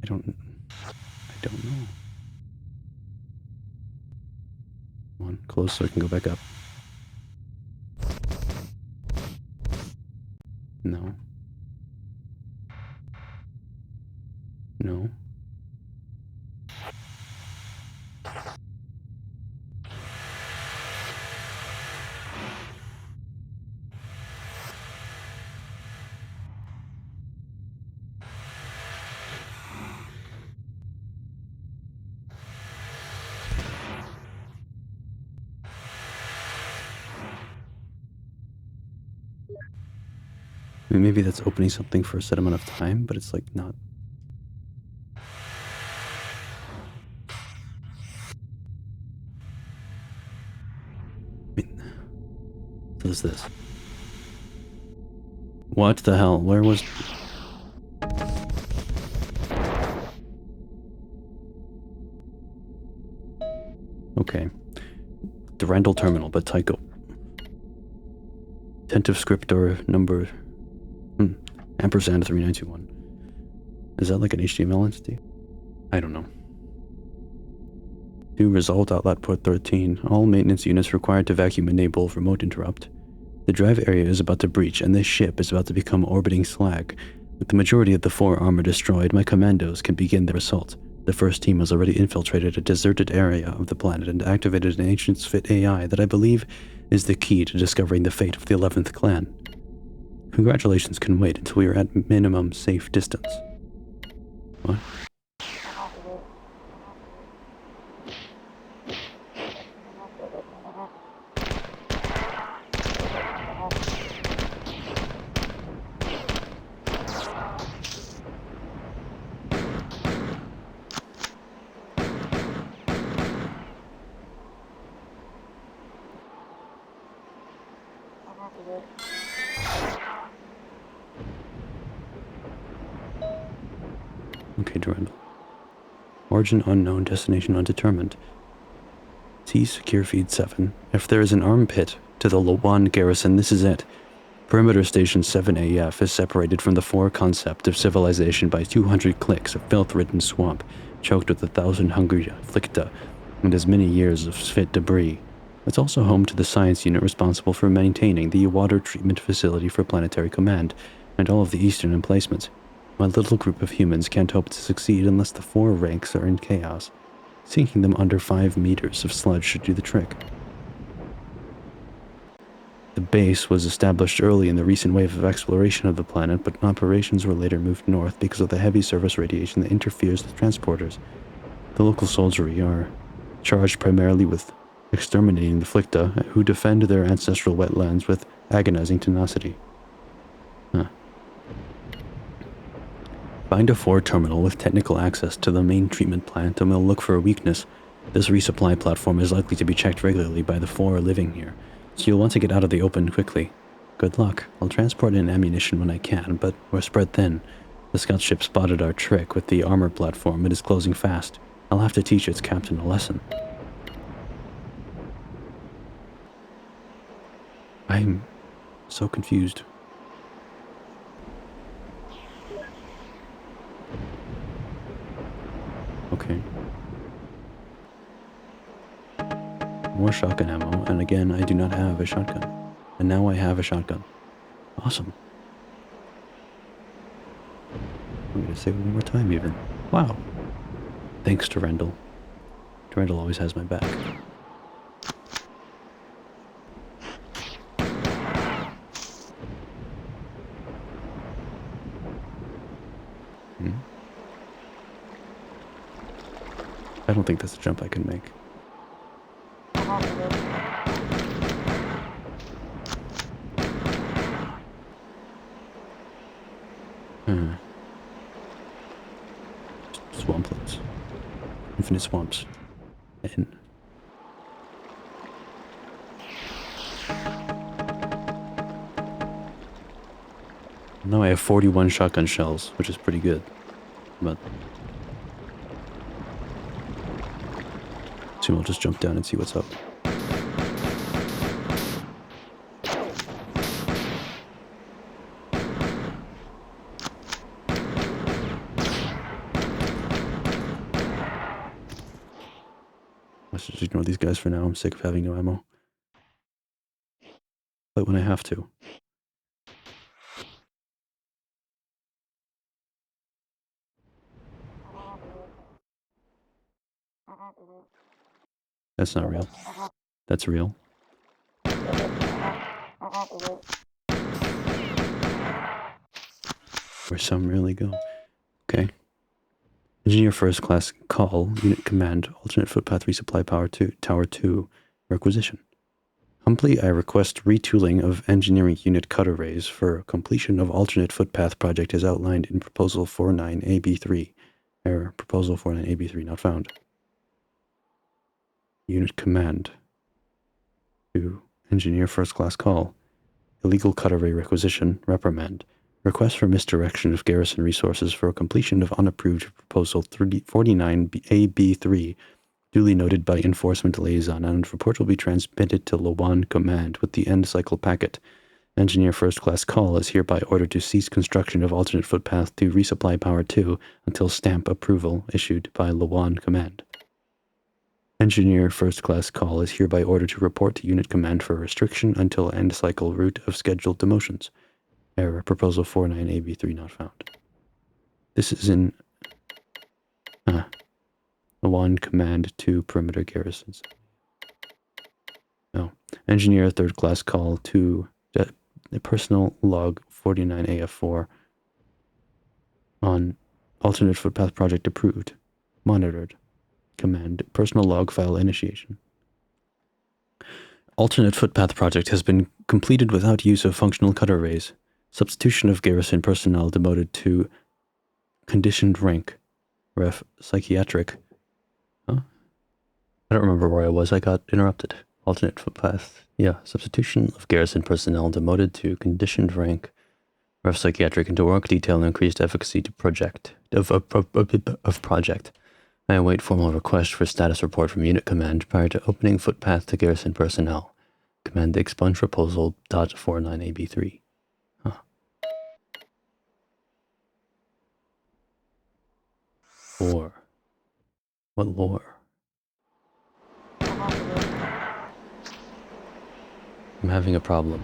I don't know. Come on, close so I can go back up. No. No. I mean, maybe that's opening something for a set amount of time, but it's like not. I mean, what is this? What the hell? Where was... Okay. Durandal Terminal, but Tycho. Attentive scriptor number... ampersand 3921. Is that like an HTML entity? I don't know. To result outlet port 13. All maintenance units required to vacuum enable remote interrupt. The drive area is about to breach, and this ship is about to become orbiting slag. With the majority of the 4 armor destroyed, my commandos can begin their assault. The first team has already infiltrated a deserted area of the planet and activated an ancient Sphit AI that I believe is the key to discovering the fate of the 11th clan. Congratulations can wait until we are at minimum safe distance. What? Okay, Durandal. Origin unknown, destination undetermined. T secure feed 7. If there is an armpit to the Lawan garrison, this is it. Perimeter Station 7AF is separated from the 4 concept of civilization by 200 clicks of filth-ridden swamp, choked with 1,000 hungry flicta and as many years of Sphit debris. It's also home to the science unit responsible for maintaining the water treatment facility for Planetary Command and all of the eastern emplacements. My little group of humans can't hope to succeed unless the 4 ranks are in chaos. Sinking them under 5 meters of sludge should do the trick. The base was established early in the recent wave of exploration of the planet, but operations were later moved north because of the heavy surface radiation that interferes with transporters. The local soldiery are charged primarily with exterminating the Flicta, who defend their ancestral wetlands with agonizing tenacity. Huh. Find a 4 terminal with technical access to the main treatment plant and we'll look for a weakness. This resupply platform is likely to be checked regularly by the 4 living here, so you'll want to get out of the open quickly. Good luck. I'll transport in ammunition when I can, but we're spread thin. The scout ship spotted our trick with the armor platform. It is closing fast. I'll have to teach its captain a lesson. I'm so confused. Okay. More shotgun ammo, and again, I do not have a shotgun. And now I have a shotgun. Awesome. I'm gonna save it one more time even. Wow. Thanks to Rendell. Rendell always has my back. I don't think that's a jump I can make. Swamplets. Infinite swamps. And now I have 41 shotgun shells, which is pretty good. But soon I'll just jump down and see what's up. Let's just ignore these guys for now. I'm sick of having no ammo. But when I have to. That's not real. That's real. Where some really go. Okay. Engineer first class call, unit command, alternate footpath resupply power 2, tower 2, requisition. Humbly, I request retooling of engineering unit cut arrays for completion of alternate footpath project as outlined in proposal 49AB3. Error, proposal 49AB3 not found. Unit command to engineer first class call. Illegal cut array requisition, reprimand. Request for misdirection of garrison resources for completion of unapproved proposal 49AB3, duly noted by enforcement liaison, and report will be transmitted to Lawan Command with the end cycle packet. Engineer first class call is hereby ordered to cease construction of alternate footpath to resupply power 2 until stamp approval issued by Lawan Command. Engineer first class call is hereby ordered to report to unit command for restriction until end cycle route of scheduled demotions. Error, proposal 49AB3 not found. This is in Lawan Command to perimeter garrisons. Oh, engineer third class call to the personal log 49AF4 on alternate footpath project approved. Monitored. Command personal log file initiation. Alternate footpath project has been completed without use of functional cut arrays. Substitution of garrison personnel demoted to conditioned rank. Ref psychiatric. Huh? I don't remember where I was. I got interrupted. Alternate footpath. Yeah. Substitution of garrison personnel demoted to conditioned rank. Ref psychiatric into work detail increased efficacy to project. Of project. I await formal request for status report from unit command prior to opening footpath to garrison personnel. Command expunge proposal .49AB3. Huh. Lore. What lore? I'm having a problem.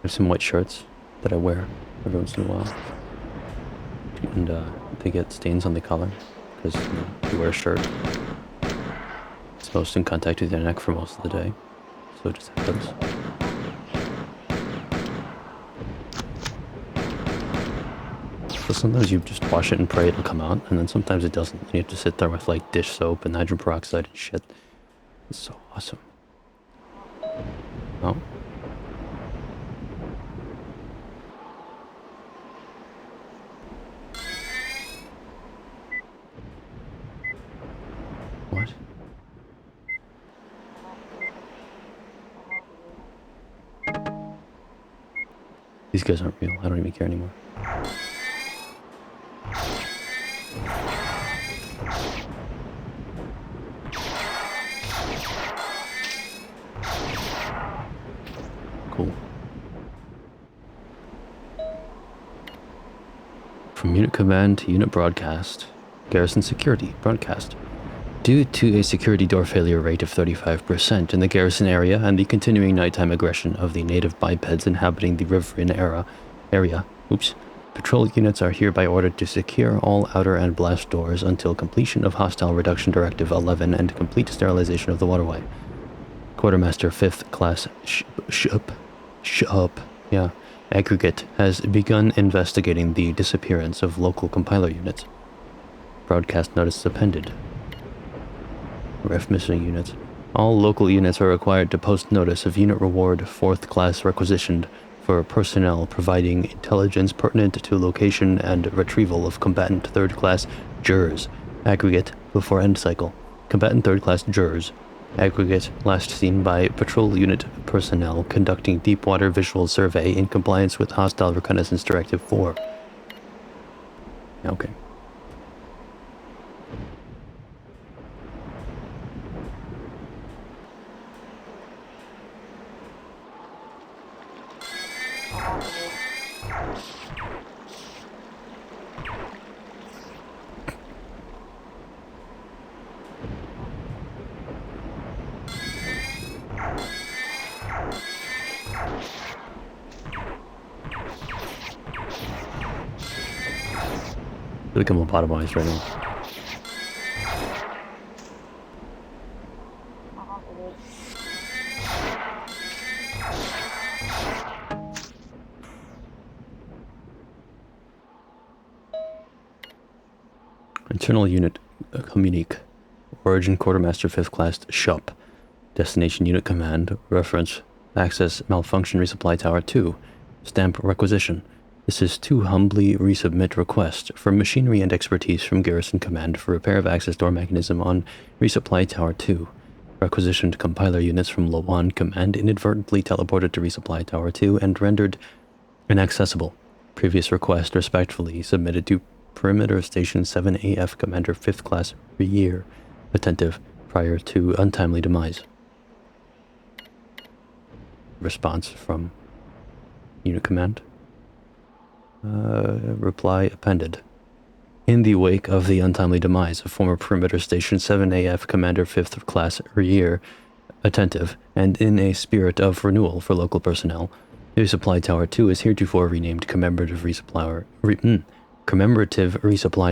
There's some white shirts that I wear every once in a while. And they get stains on the collar because you wear a shirt. It's most in contact with your neck for most of the day. So it just happens. So sometimes you just wash it and pray it'll come out, and then sometimes it doesn't. And you have to sit there with like dish soap and hydrogen peroxide and shit. It's so awesome. Oh. What? These guys aren't real. I don't even care anymore. Cool. From unit command to unit broadcast. Garrison security broadcast. Due to a security door failure rate of 35% in the garrison area and the continuing nighttime aggression of the native bipeds inhabiting the riverine area, patrol units are hereby ordered to secure all outer and blast doors until completion of Hostile Reduction Directive 11 and complete sterilization of the waterway. Quartermaster 5th Class Aggregate has begun investigating the disappearance of local compiler units. Broadcast notice appended. Ref missing units. All local units are required to post notice of unit reward 4th class requisitioned for personnel providing intelligence pertinent to location and retrieval of combatant 3rd class jurors. Aggregate before end cycle. Combatant 3rd class jurors. Aggregate last seen by patrol unit personnel conducting deep water visual survey in compliance with Hostile Reconnaissance Directive 4. Okay. I feel like I'm lobotomized right now. Internal unit communique. Origin Quartermaster 5th Class SHUP. Destination Unit Command. Reference. Access Malfunction Resupply Tower 2. Stamp Requisition. This is to humbly resubmit request for machinery and expertise from Garrison Command for repair of access door mechanism on Resupply Tower 2. Requisitioned compiler units from Lawan Command inadvertently teleported to Resupply Tower 2 and rendered inaccessible. Previous request respectfully submitted to Perimeter Station 7AF Commander 5th Class Rear. Attentive prior to untimely demise. Response from Unit Command. Reply appended. In the wake of the untimely demise of former Perimeter Station 7AF Commander 5th Class Rear, attentive, and in a spirit of renewal for local personnel, Resupply Tower 2 is heretofore renamed Commemorative Resupply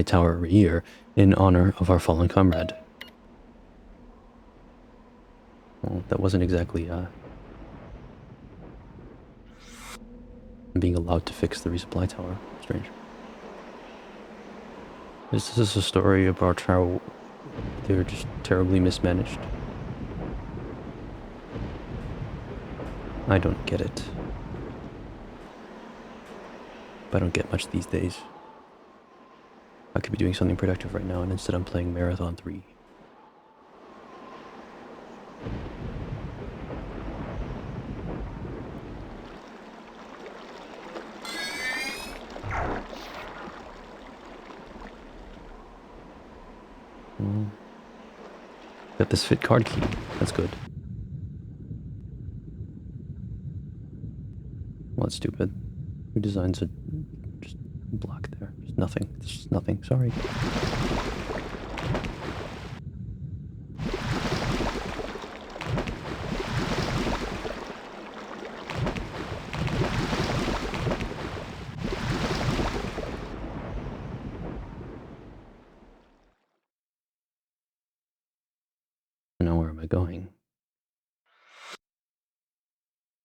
Tower Rear in honor of our fallen comrade. Well, that wasn't exactly, being allowed to fix the resupply tower. Strange. Is this a story about how they're just terribly mismanaged? I don't get it. I don't get much these days. I could be doing something productive right now, and instead I'm playing Marathon 3. Got this fit card key. That's good. Well, that's stupid. Who designs a just block there? Just nothing. It's just nothing. Sorry. Now where am I going?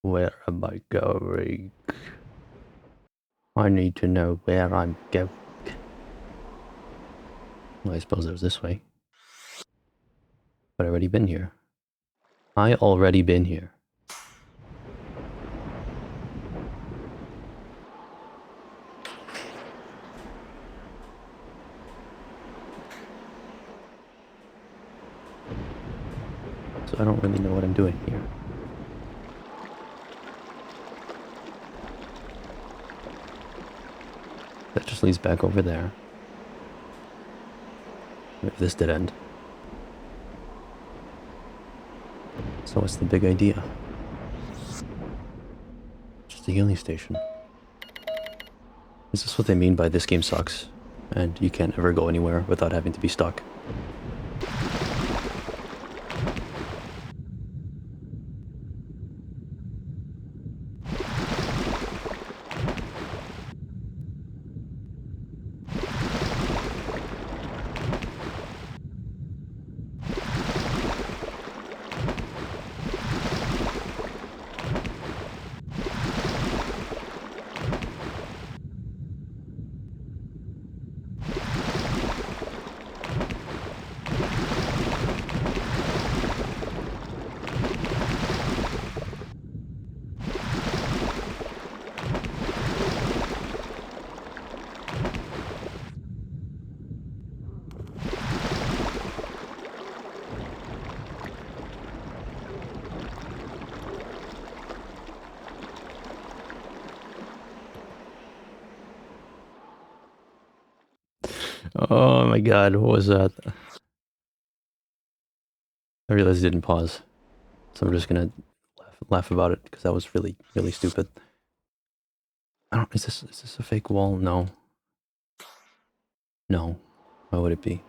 Where am I going? I need to know where I'm going. Well, I suppose it was this way. But I already been here. I already been here. So I don't really know what I'm doing here. That just leads back over there. If this did end. So what's the big idea? Just a healing station. Is this what they mean by this game sucks? And you can't ever go anywhere without having to be stuck? Oh my god, what was that? I realized it didn't pause. So I'm just gonna laugh about it, because that was really, really stupid. I don't, is this a fake wall? No. No. Why would it be?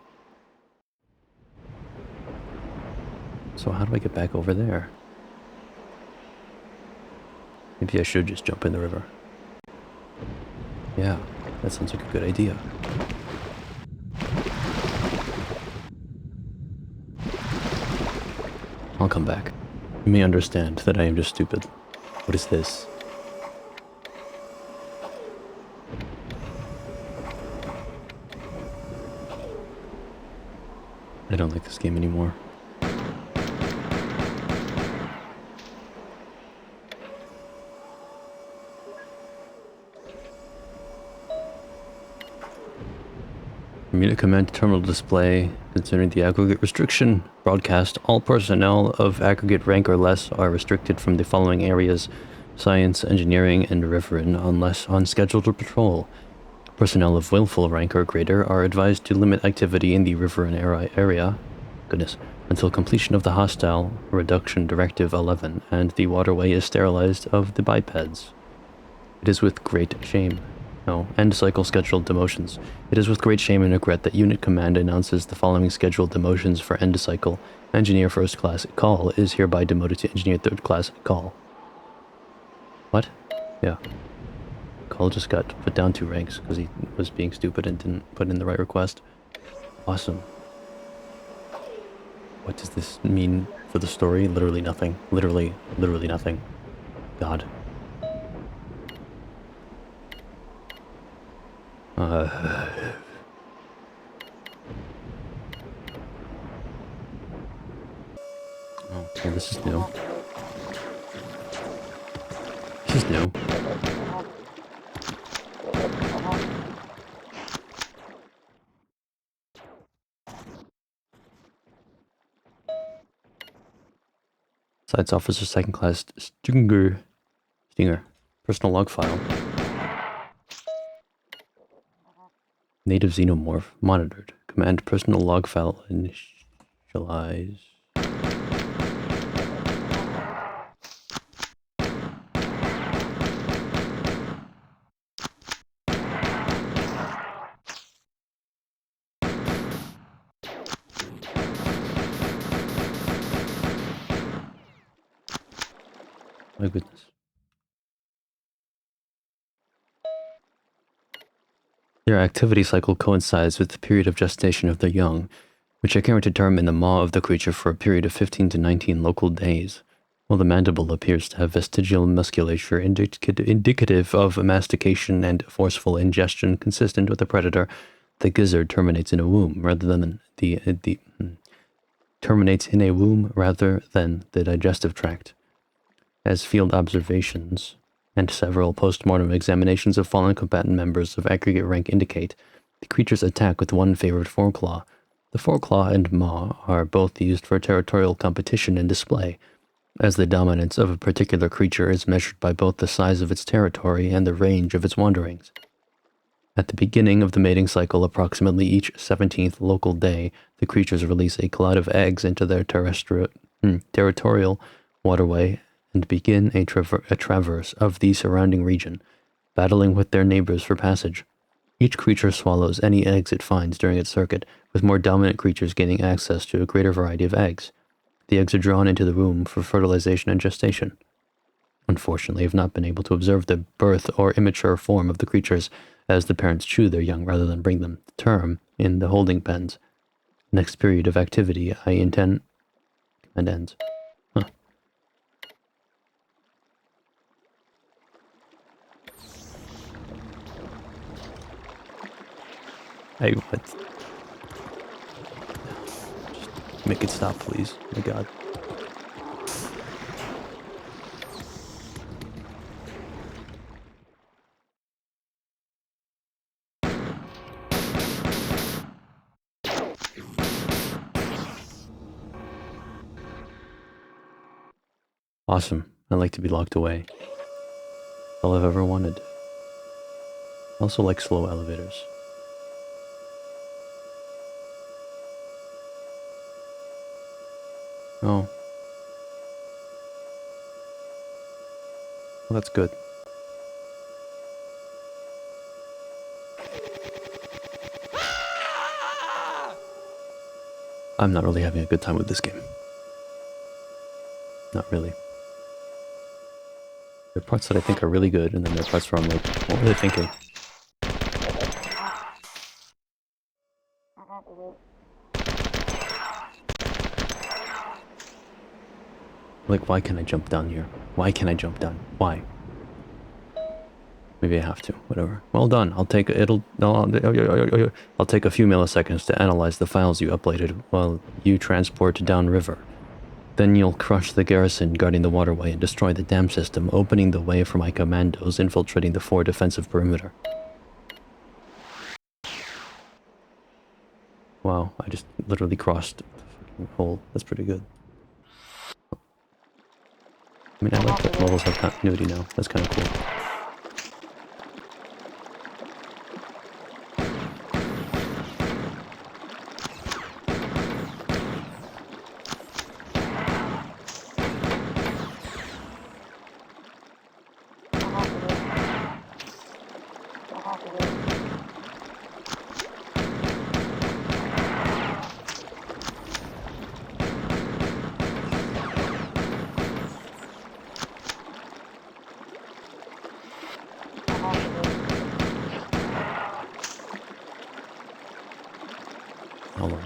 So how do I get back over there? Maybe I should just jump in the river. Yeah, that sounds like a good idea. I'll come back. You may understand that I am just stupid. What is this? I don't like this game anymore. Unit command terminal display. Considering the aggregate restriction broadcast, all personnel of aggregate rank or less are restricted from the following areas: science, engineering, and riverine, unless on scheduled patrol. Personnel of willful rank or greater are advised to limit activity in the riverine area. Goodness. Until completion of the hostile reduction directive 11 and the waterway is sterilized of the bipeds. It is with great shame. No, end cycle scheduled demotions. It is with great shame and regret that Unit Command announces the following scheduled demotions for end cycle. Engineer First Class Call is hereby demoted to Engineer Third Class Call. What? Yeah. Call just got put down 2 ranks because he was being stupid and didn't put in the right request. Awesome. What does this mean for the story? Literally nothing. Literally nothing. God. Okay, this is new. This is new. Sites Officer Second Class Stinger. Personal log file. Native Xenomorph monitored. Command personal log file initialize. My goodness. Their activity cycle coincides with the period of gestation of their young, which are counted term in the maw of the creature for a period of 15 to 19 local days. While the mandible appears to have vestigial musculature indicative of mastication and forceful ingestion consistent with a predator, The gizzard terminates in a womb rather than terminates in a womb rather than the digestive tract. As field observations and several post-mortem examinations of fallen combatant members of aggregate rank indicate, the creatures attack with one favored foreclaw. The foreclaw and maw are both used for territorial competition and display, as the dominance of a particular creature is measured by both the size of its territory and the range of its wanderings. At the beginning of the mating cycle, approximately each 17th local day, the creatures release a cloud of eggs into their territorial waterway and begin a traverse of the surrounding region, battling with their neighbors for passage. Each creature swallows any eggs it finds during its circuit, with more dominant creatures gaining access to a greater variety of eggs. The eggs are drawn into the womb for fertilization and gestation. Unfortunately, I have not been able to observe the birth or immature form of the creatures, as the parents chew their young rather than bring them to term in the holding pens. Next period of activity I intend and ends. Huh. Hey, what? Just make it stop, please. Oh my god. Awesome. I like to be locked away. All I've ever wanted. I also like slow elevators. Oh. Well, that's good. I'm not really having a good time with this game. Not really. There are parts that I think are really good, and then there are parts where I'm like, what were they thinking? Like, why can't I jump down here? Why can't I jump down? Why? Maybe I have to. Whatever. Well done. I'll take it'll. No, I'll take a few milliseconds to analyze the files you uploaded while you transport downriver. Then you'll crush the garrison guarding the waterway and destroy the dam system, opening the way for my commandos infiltrating the fort defensive perimeter. Wow, I just literally crossed the fucking hole. That's pretty good. I mean, I like that levels have continuity now. That's kind of cool. Hold on.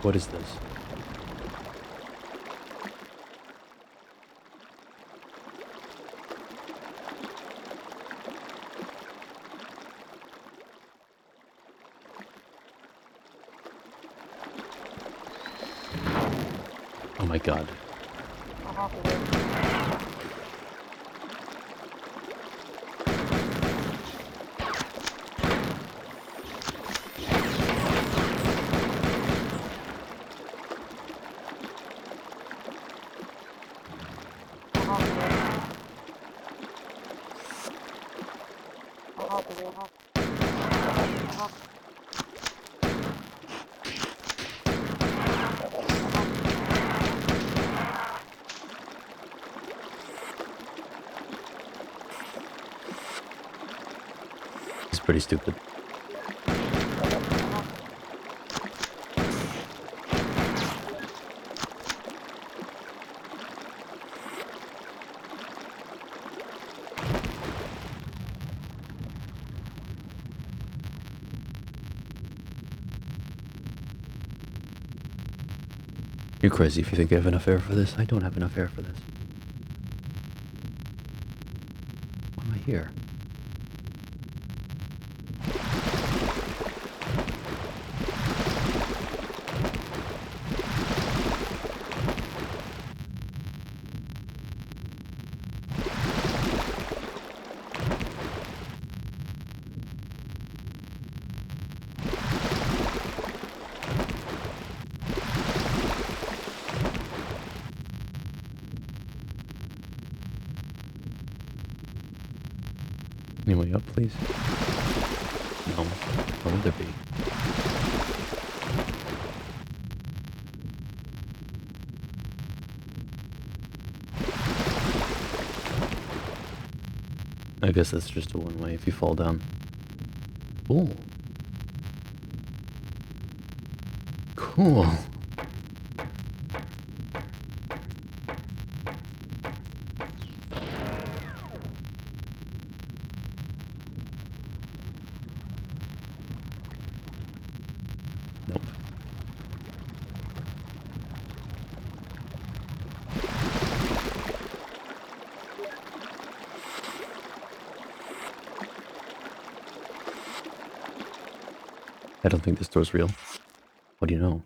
What is this? Oh my god. It's pretty stupid. You're crazy if you think I have enough air for this. I don't have enough air for this. Why am I here? Any way up, please? No. What would there be? I guess that's just a one-way if you fall down. Cool. Cool. Nope. I don't think this door's real. What do you know?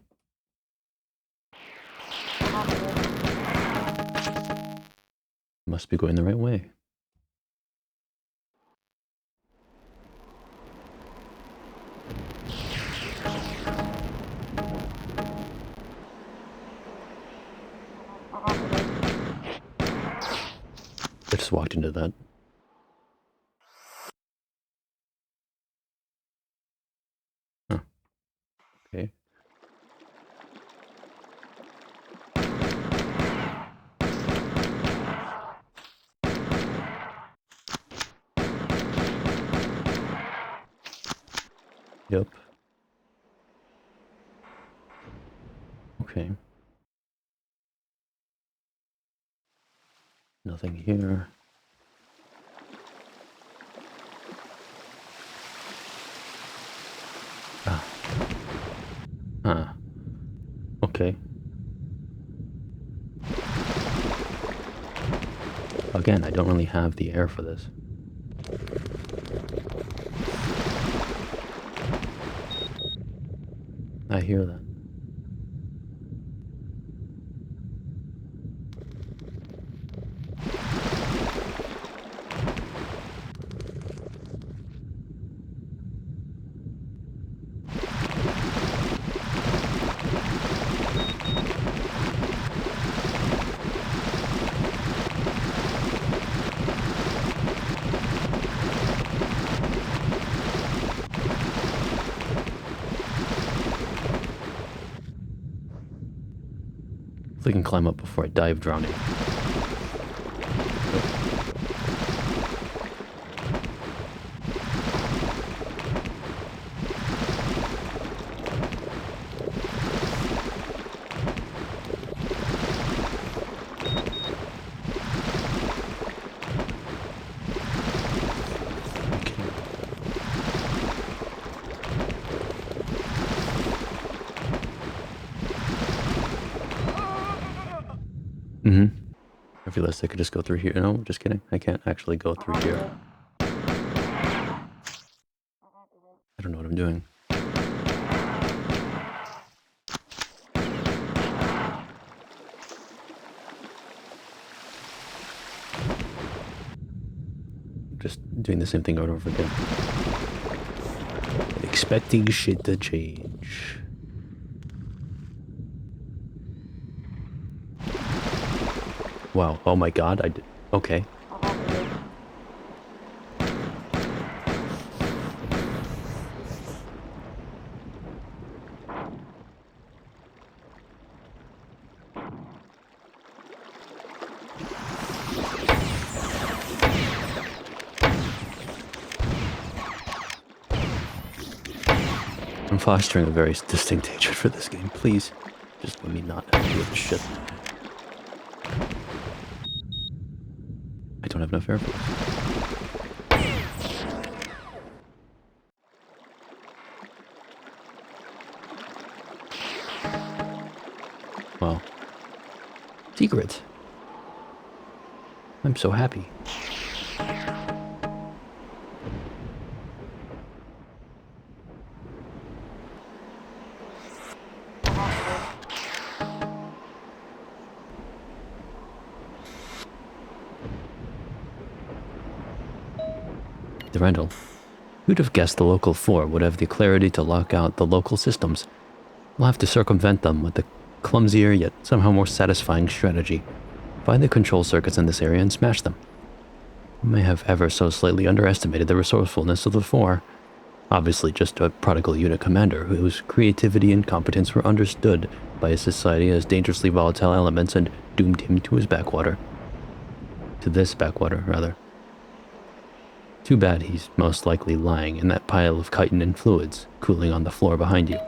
Must be going the right way. I just walked into that. Huh. Okay. Yep. Okay. Nothing here. Ah. Huh. Okay. Again, I don't really have the air for this. I hear that. If I can climb up before I die of drowning. Mm-hmm. I realized I could just go through here. No, just kidding. I can't actually go through here. I don't know what I'm doing. Just doing the same thing over and over again. Expecting shit to change. Wow. Oh my god. I did. Okay. I'm fostering a very distinct hatred for this game. Please, just let me not have to do this shit. I don't have enough air for this. Wow. Secret. I'm so happy. the rental. Who'd have guessed the local 4 would have the clarity to lock out the local systems? We'll have to circumvent them with the clumsier yet somehow more satisfying strategy. Find the control circuits in this area and smash them. We may have ever so slightly underestimated the resourcefulness of the 4. Obviously just a prodigal unit commander whose creativity and competence were understood by his society as dangerously volatile elements and doomed him to his backwater. To this backwater, rather. Too bad he's most likely lying in that pile of chitin and fluids cooling on the floor behind you.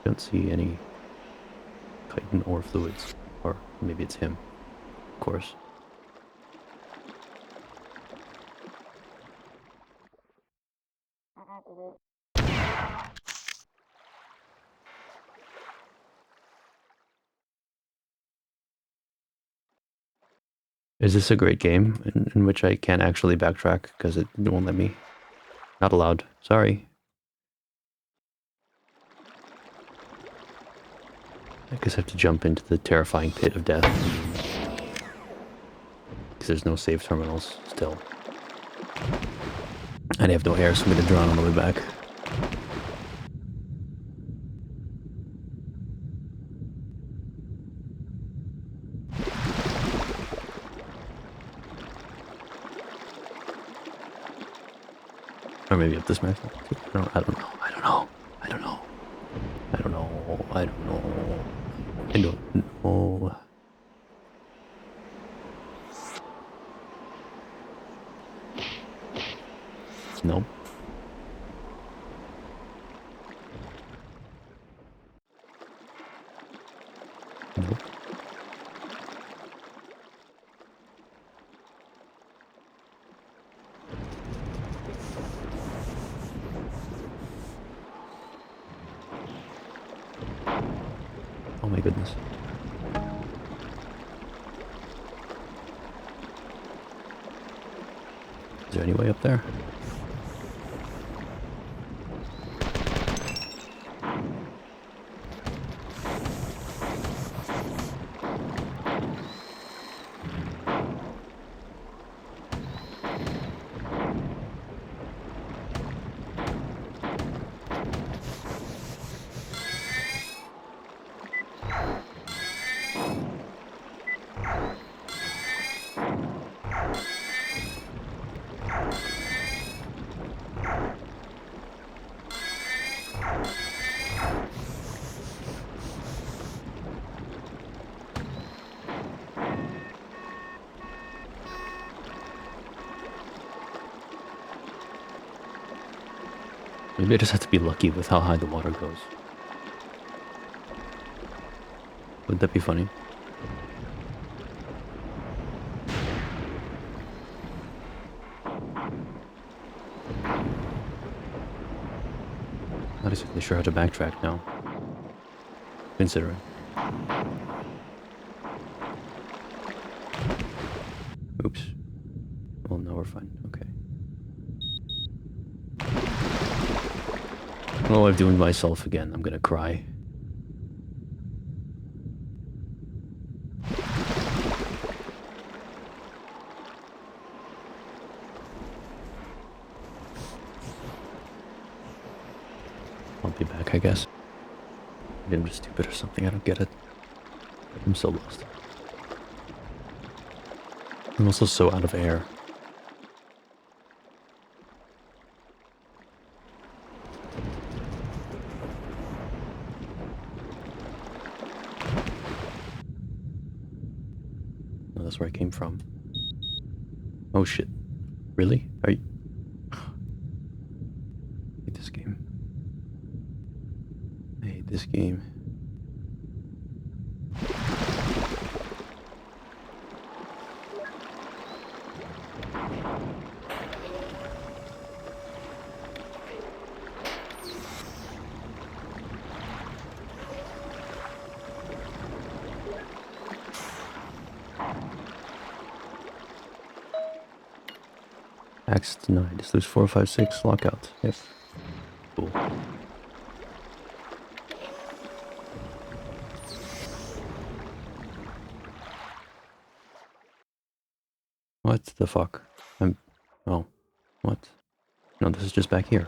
Don't see any chitin or fluids. Or maybe it's him, of course. Is this a great game in which I can't actually backtrack because it won't let me? Not allowed. Sorry. I guess I have to jump into the terrifying pit of death. Because there's no save terminals still. And I have no air, so I'm going to drown on the way back. Or maybe up this map. I don't know. I don't know. I don't know. I don't know. I don't know. I don't know. Nope. Nope. Oh my goodness. Is there any way up there? Maybe I just have to be lucky with how high the water goes. Would that be funny? Not exactly sure how to backtrack now. Considering. Oops. Well, now we're fine. Okay. Oh, I'm doing myself again. I'm gonna cry. I'll be back, I guess. Maybe I'm just stupid or something. I don't get it. I'm so lost. I'm also so out of air. Oh, that's where I came from. Oh shit. Really? Are you... I hate this game. I hate this game. Axe denied. Just lose 4, 5, 6 lockout. Yep. Cool. What the fuck? Oh. What? No, this is just back here.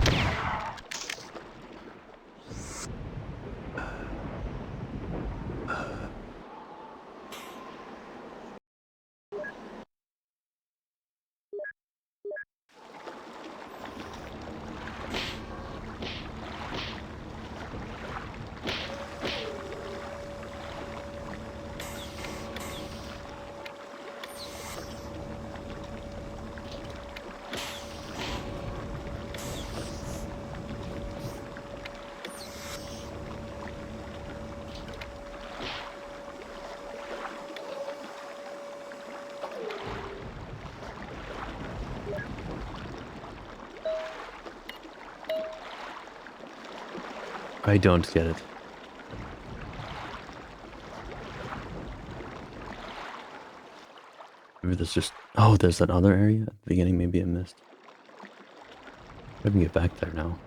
I don't get it. Maybe there's just... Oh, there's that other area at the beginning. Maybe I missed. I can get back there now.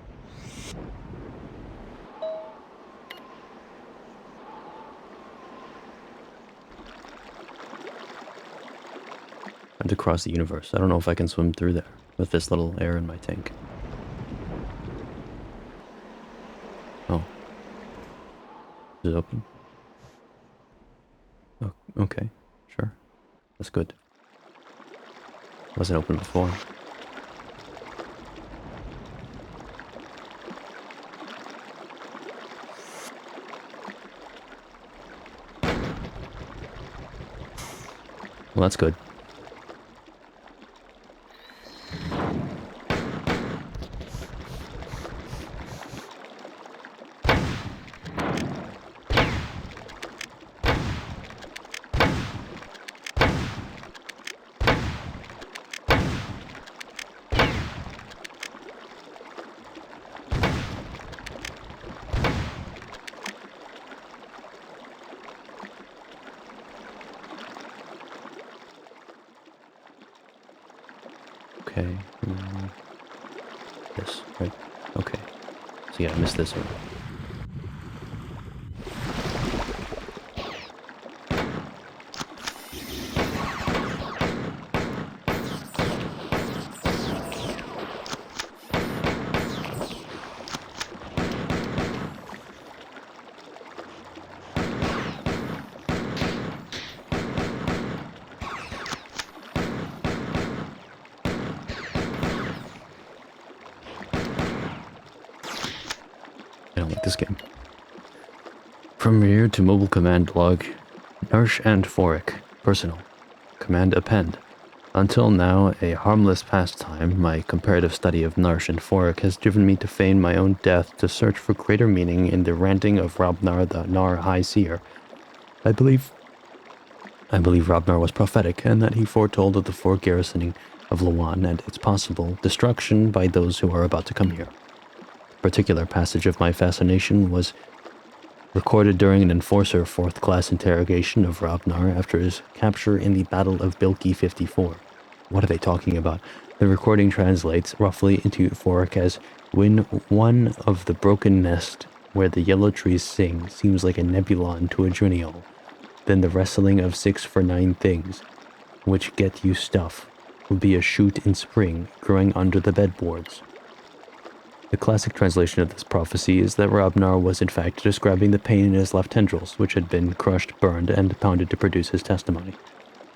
And to cross the universe. I don't know if I can swim through there with this little air in my tank. Oh. Is it open? Oh, okay. Sure. That's good. Wasn't open before. Well, that's good. Okay. This, right? Okay. So yeah, I missed this one. I don't like this game. From rear to mobile command log. Narsh and Forik. Personal. Command append. Until now, a harmless pastime, my comparative study of Narsh and Forik has driven me to feign my own death to search for greater meaning in the ranting of Rabnar the Nar High Seer. I believe Rabnar was prophetic, and that he foretold of the foregarrisoning of Lawan and its possible destruction by those who are about to come here. A particular passage of my fascination was recorded during an Enforcer 4th class interrogation of Rabnar after his capture in the Battle of Bilki 54. What are they talking about? The recording translates roughly into Forik as, when one of the broken nest where the yellow trees sing seems like a nebulon to a Drinial, then the wrestling of 6 for 9 things, which get you stuff, will be a shoot in spring growing under the bedboards. The classic translation of this prophecy is that Rabnar was in fact describing the pain in his left tendrils, which had been crushed, burned, and pounded to produce his testimony.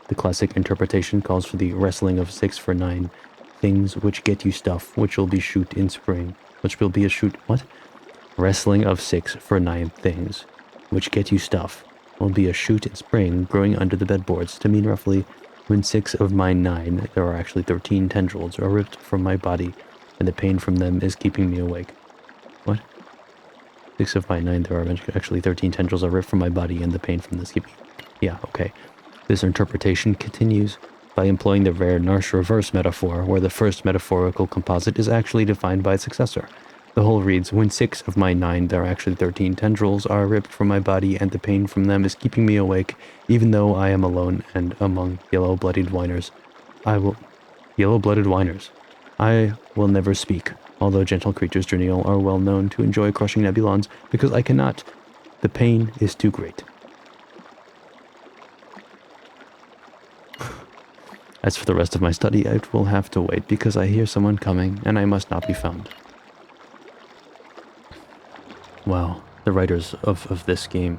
The classic interpretation calls for the wrestling of 6 for 9 things which get you stuff, which will be shoot in spring, which will be a shoot, what? Wrestling of 6 for 9 things, which get you stuff, will be a shoot in spring growing under the bedboards, to mean roughly, when 6 of my 9, there are actually 13 tendrils, are ripped from my body, and the pain from them is keeping me awake. What? 6 of my 9, there are actually 13 tendrils are ripped from my body, and the pain from this keeping... Yeah, okay. This interpretation continues by employing the rare Narsh reverse metaphor, where the first metaphorical composite is actually defined by its successor. The whole reads, when 6 of my 9, there are actually 13 tendrils, are ripped from my body, and the pain from them is keeping me awake, even though I am alone and among yellow-blooded whiners. Yellow-blooded whiners. I will never speak, although gentle creatures Drinial are well known to enjoy crushing nebulons, because I cannot. The pain is too great. As for the rest of my study, it will have to wait because I hear someone coming and I must not be found. Wow, the writers of this game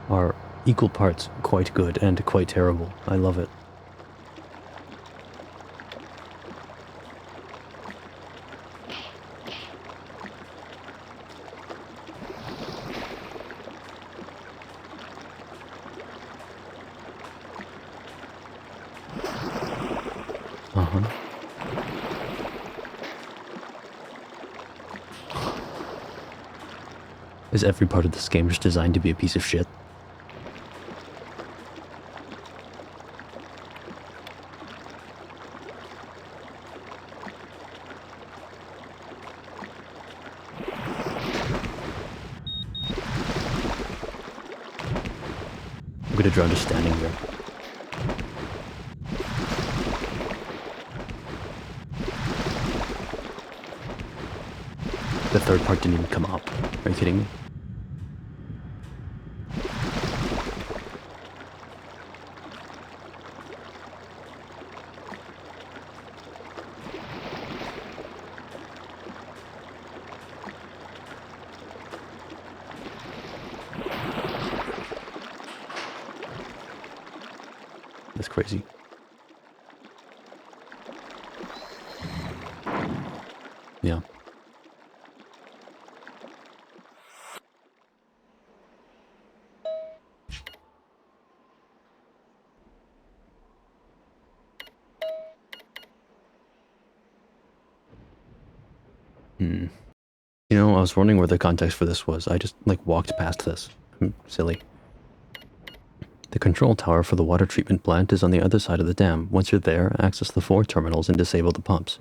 are equal parts quite good and quite terrible. I love it. Uh-huh. Is every part of this game just designed to be a piece of shit? I'm gonna drown just standing there. The third part didn't even come up. Are you kidding me? That's crazy. Yeah. You know, I was wondering where the context for this was. I just, like, walked past this. I'm silly. The control tower for the water treatment plant is on the other side of the dam. Once you're there, access the 4 terminals and disable the pumps.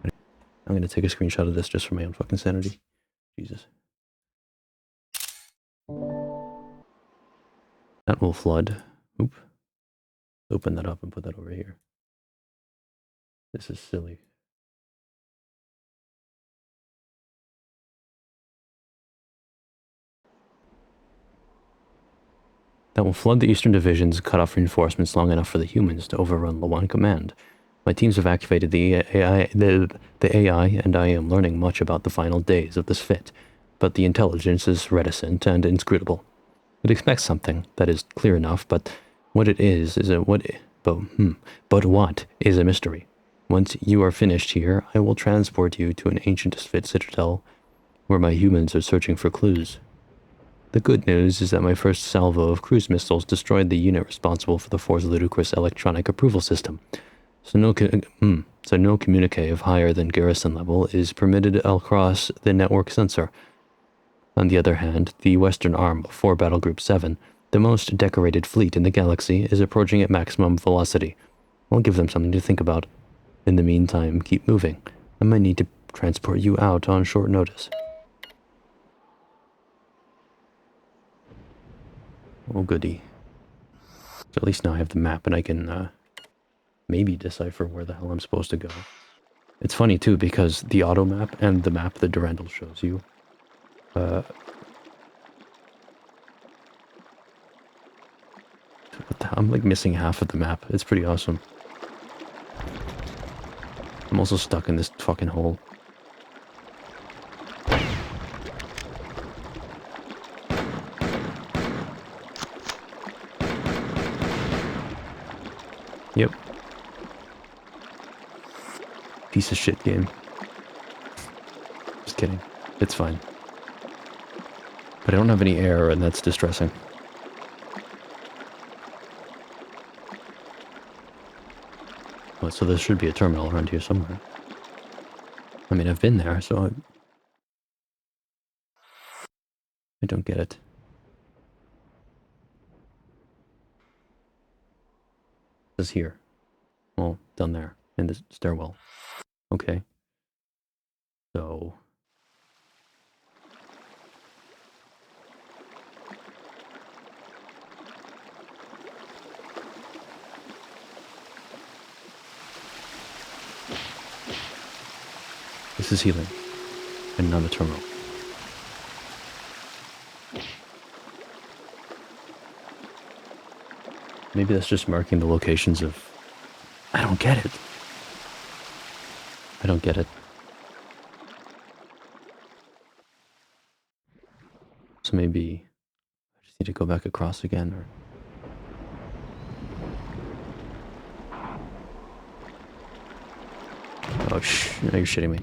I'm gonna take a screenshot of this just for my own fucking sanity. Jesus. That will flood. Oop. Open that up and put that over here. This is silly. That will flood the Eastern Division's cut off reinforcements long enough for the humans to overrun Lawan Command. My teams have activated the AI, and I am learning much about the final days of this fit, but the intelligence is reticent and inscrutable. It expects something that is clear enough, but what it is but what is a mystery. Once you are finished here, I will transport you to an ancient Sphit citadel where my humans are searching for clues. The good news is that my first salvo of cruise missiles destroyed the unit responsible for the Force Ludicrous electronic approval system, so no communique of higher than garrison level is permitted across the network sensor. On the other hand, the western arm of 4 Battle Group 7, the most decorated fleet in the galaxy, is approaching at maximum velocity. I'll give them something to think about. In the meantime, keep moving. I might need to transport you out on short notice. Oh goody. So at least now I have the map and I can maybe decipher where the hell I'm supposed to go. It's funny too because the auto map and the map that Durandal shows you I'm like missing half of the map. It's pretty awesome. I'm also stuck in this fucking hole. Yep. Piece of shit game. Just kidding. It's fine. But I don't have any air, and that's distressing. Well, so there should be a terminal around here somewhere. I mean, I've been there, so I don't get it. This is here. Well, down there, in the stairwell. Okay. So... this is healing. And not a terminal. Maybe that's just marking the locations of... I don't get it. I don't get it. So maybe I just need to go back across again, or... Oh, no, you're shitting me.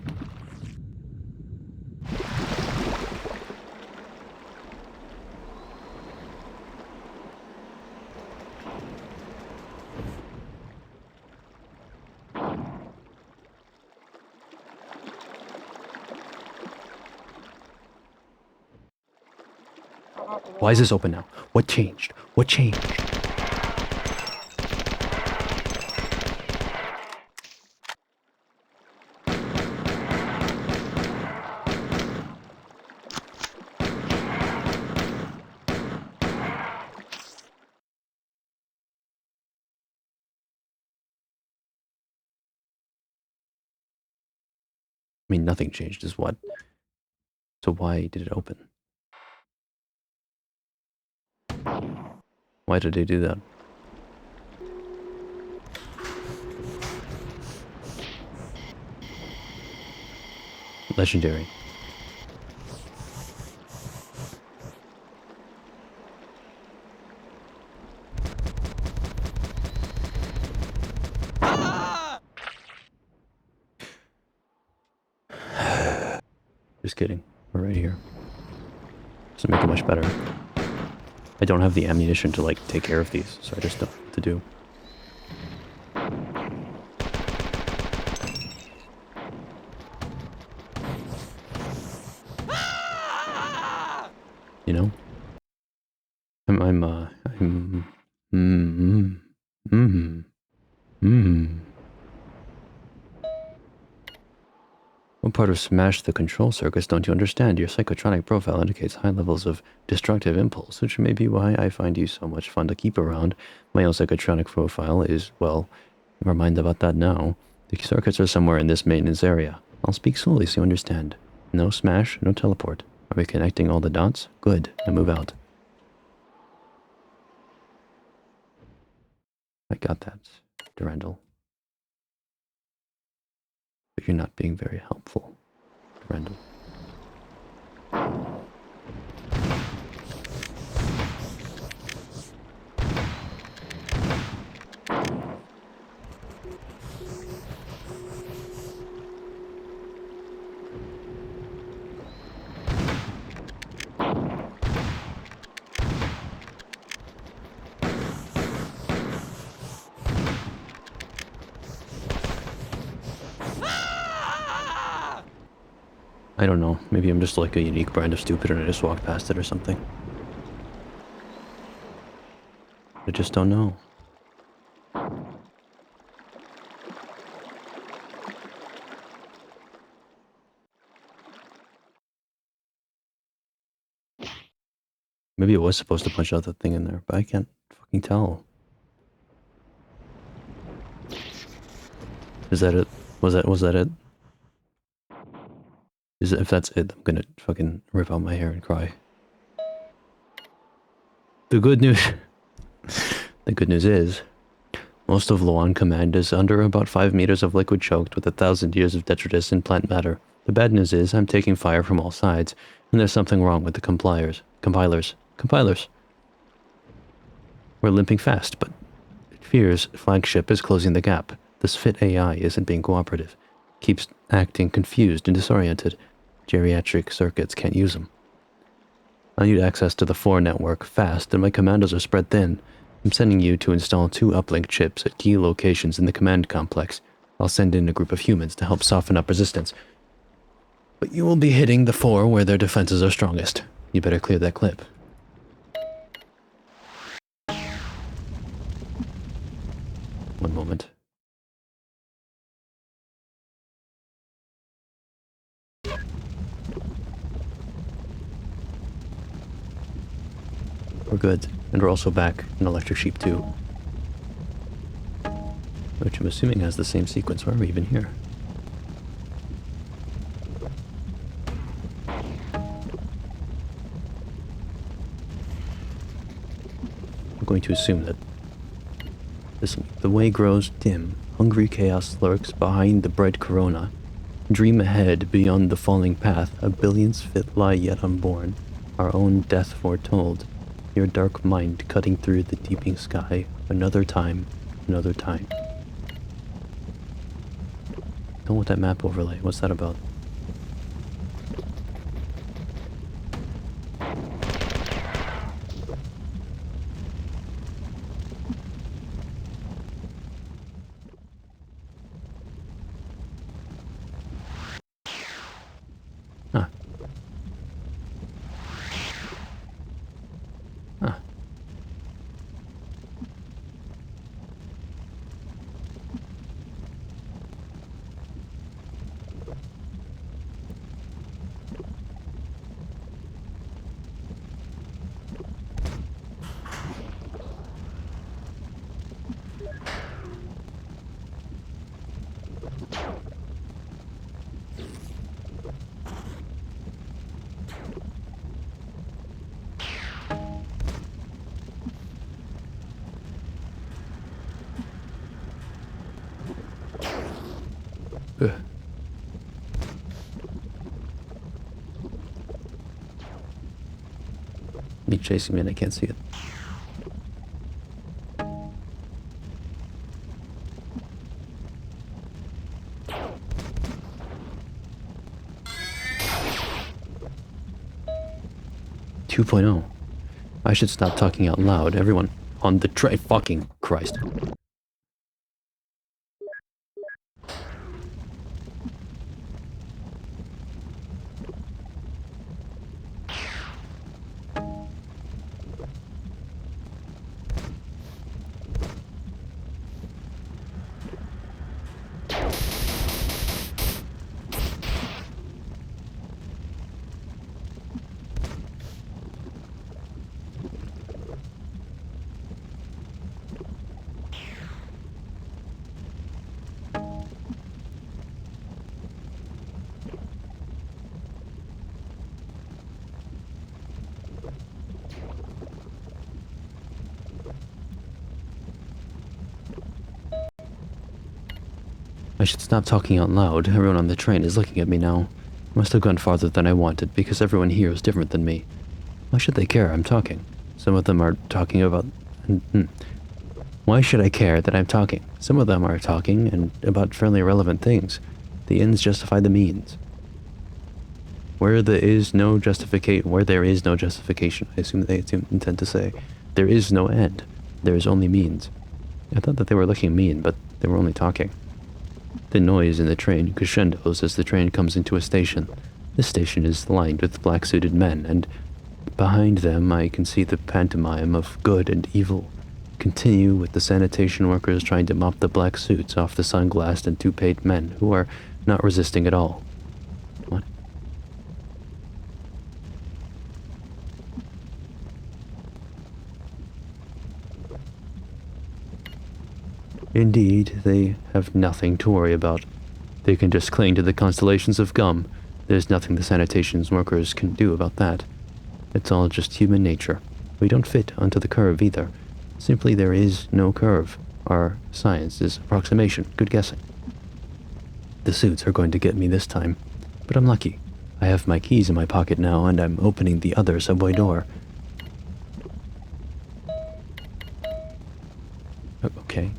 Why is this open now? What changed? What changed? I mean, nothing changed is what? So why did it open? Why did they do that? Legendary. Just kidding. We're right here. Doesn't make it much better. I don't have the ammunition to, like, take care of these, so I just don't know what to do. You know? What part of Smash the control circuits don't you understand? Your psychotronic profile indicates high levels of destructive impulse, which may be why I find you so much fun to keep around. My own psychotronic profile is, well, never mind about that now. The circuits are somewhere in this maintenance area. I'll speak slowly so you understand. No Smash, no teleport. Are we connecting all the dots? Good. Now move out. I got that, Durandal. But you're not being very helpful, Durandal. I don't know. Maybe I'm just like a unique brand of stupid and I just walked past it or something. I just don't know. Maybe it was supposed to punch out the thing in there, but I can't fucking tell. Is that it? Was that it? If that's it, I'm gonna fucking rip out my hair and cry. The good news... the good news is, most of Luan Command is under about 5 meters of liquid choked with 1,000 years of detritus and plant matter. The bad news is, I'm taking fire from all sides, and there's something wrong with the compilers. We're limping fast, but it fears flagship is closing the gap. This fit AI isn't being cooperative. Keeps acting confused and disoriented. Geriatric circuits can't use them. I need access to the 4 network fast, and my commandos are spread thin. I'm sending you to install 2 uplink chips at key locations in the command complex. I'll send in a group of humans to help soften up resistance. But you will be hitting the 4 where their defenses are strongest. You better clear that clip. One moment. We're good, and we're also back in Electric Sheep 2. Which I'm assuming has the same sequence. Why are we even here? I'm going to assume that Listen, the way grows dim. Hungry chaos lurks behind the bright corona. Dream ahead beyond the falling path. A billion's fit lie yet unborn. Our own death foretold. Your dark mind cutting through the deeping sky. Another time. Another time. Don't want that map overlay. What's that about? Huh. Huh. Ugh. Me chasing me and I can't see it. I should stop talking out loud. Everyone on the train. Fucking Christ. I should stop talking out loud. Everyone on the train is looking at me now. I must have gone farther than I wanted, because everyone here is different than me. Why should they care I'm talking? Some of them are talking about... Why should I care that I'm talking? Some of them are talking and about fairly irrelevant things. The ends justify the means. Where there is no justification, I assume they intend to say, there is no end. There is only means. I thought that they were looking mean, but they were only talking. The noise in the train crescendos as the train comes into a station. This station is lined with black-suited men, and behind them I can see the pantomime of good and evil continue, with the sanitation workers trying to mop the black suits off the sunglassed and toupeed men who are not resisting at all. What? Indeed, they have nothing to worry about. They can just cling to the constellations of gum. There's nothing the sanitation workers can do about that. It's all just human nature. We don't fit onto the curve either. Simply there is no curve. Our science is approximation. Good guessing. The suits are going to get me this time. But I'm lucky. I have my keys in my pocket now, and I'm opening the other subway door. Okay.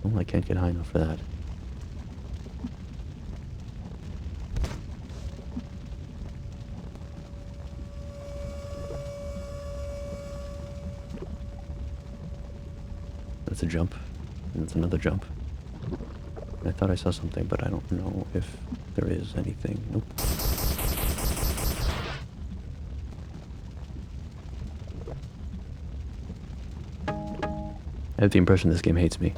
Oh, I can't get high enough for that. That's a jump. And that's another jump. I thought I saw something, but I don't know if there is anything. Nope. I have the impression this game hates me.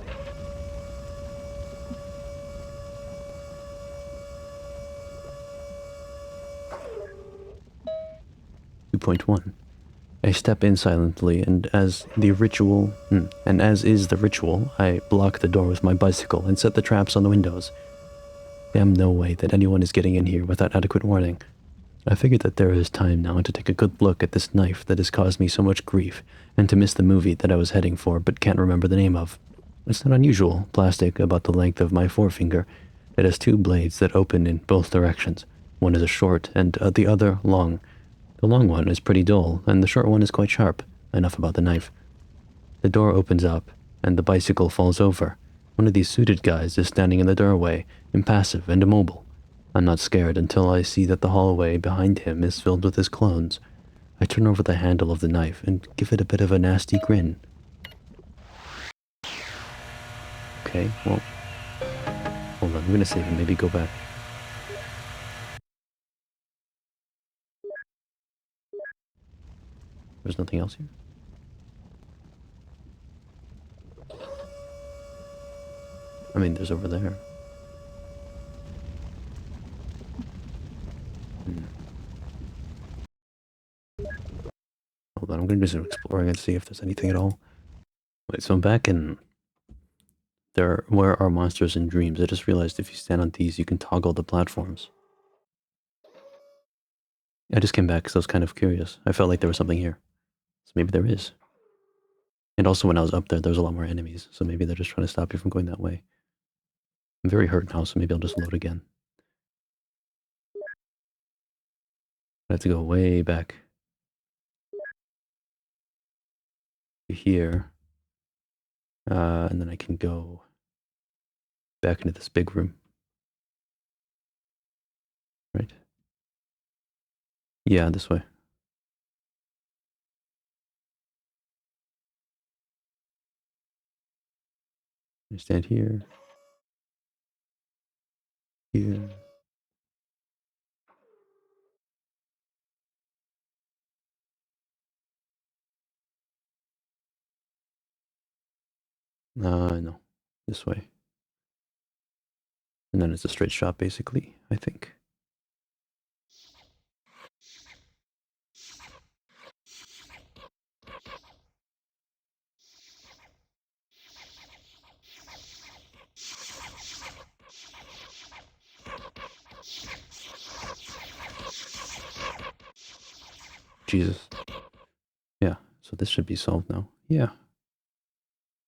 2.1. I step in silently, and as is the ritual, I block the door with my bicycle and set the traps on the windows. Damn, no way that anyone is getting in here without adequate warning. I figured that there is time now to take a good look at this knife that has caused me so much grief, and to miss the movie that I was heading for but can't remember the name of. It's not unusual, plastic about the length of my forefinger. It has two blades that open in both directions. One is a short and the other long. The long one is pretty dull, and the short one is quite sharp. Enough about the knife. The door opens up, and the bicycle falls over. One of these suited guys is standing in the doorway, impassive and immobile. I'm not scared until I see that the hallway behind him is filled with his clones. I turn over the handle of the knife and give it a bit of a nasty grin. Okay, well, hold on, I'm gonna save and maybe go back. There's nothing else here? I mean, there's over there. Hold on, I'm gonna do some exploring and see if there's anything at all. Wait, so I'm back in... Where are monsters in dreams? I just realized if you stand on these, you can toggle the platforms. I just came back because I was kind of curious. I felt like there was something here. So maybe there is. And also when I was up there, there was a lot more enemies. So maybe they're just trying to stop you from going that way. I'm very hurt now, so maybe I'll just load again. I have to go way back to here. And then I can go back into this big room. Right? Yeah, this way. I stand here. Here. No. This way. And then it's a straight shot, basically, I think. Jesus. Yeah, so this should be solved now. Yeah.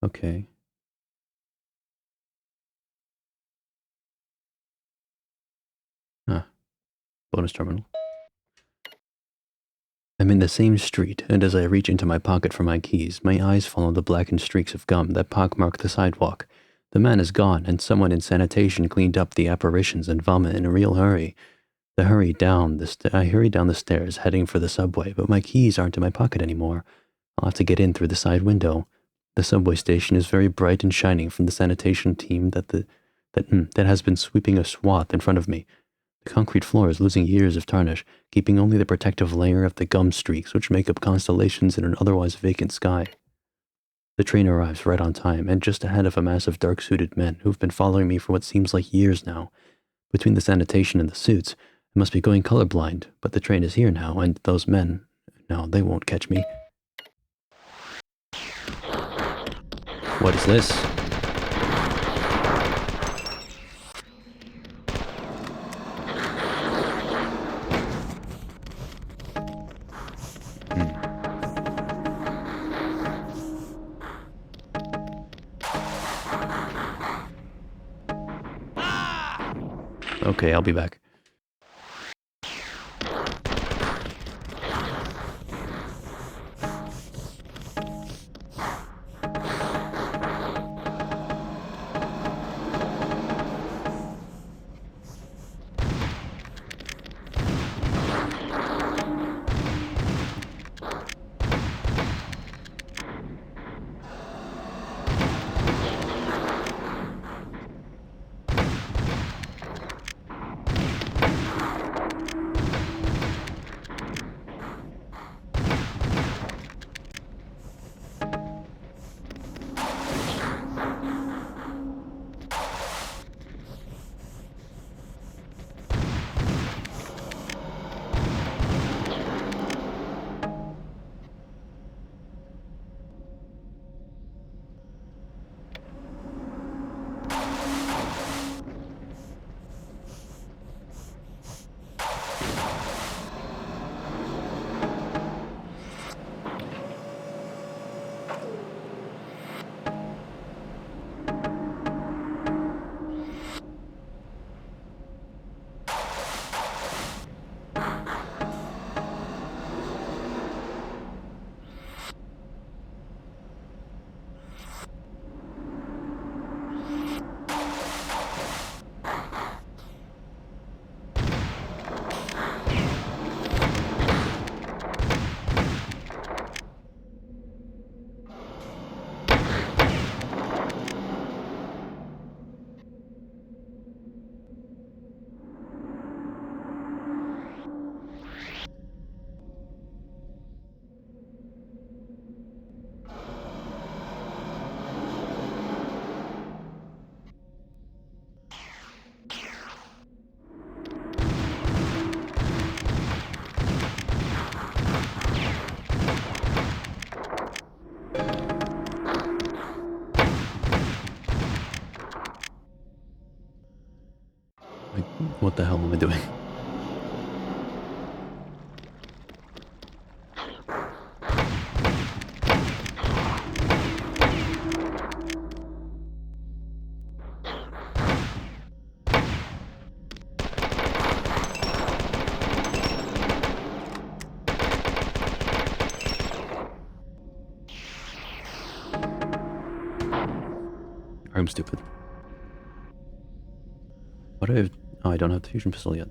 Okay. Bonus terminal. I'm in the same street, and as I reach into my pocket for my keys, my eyes follow the blackened streaks of gum that pockmark the sidewalk. The man is gone, and someone in sanitation cleaned up the apparitions and vomit in a real hurry. I hurry down the stairs, heading for the subway, but my keys aren't in my pocket anymore. I'll have to get in through the side window. The subway station is very bright and shining from the sanitation team that has been sweeping a swath in front of me. The concrete floor is losing years of tarnish, keeping only the protective layer of the gum streaks which make up constellations in an otherwise vacant sky. The train arrives right on time, and just ahead of a mass of dark-suited men who've been following me for what seems like years now. Between the sanitation and the suits, I must be going colorblind, but the train is here now, and those men, no, they won't catch me. What is this? Okay, I'll be back. Like, what the hell am I doing? I'm stupid. What do I have? Oh, I don't have the fusion pistol yet.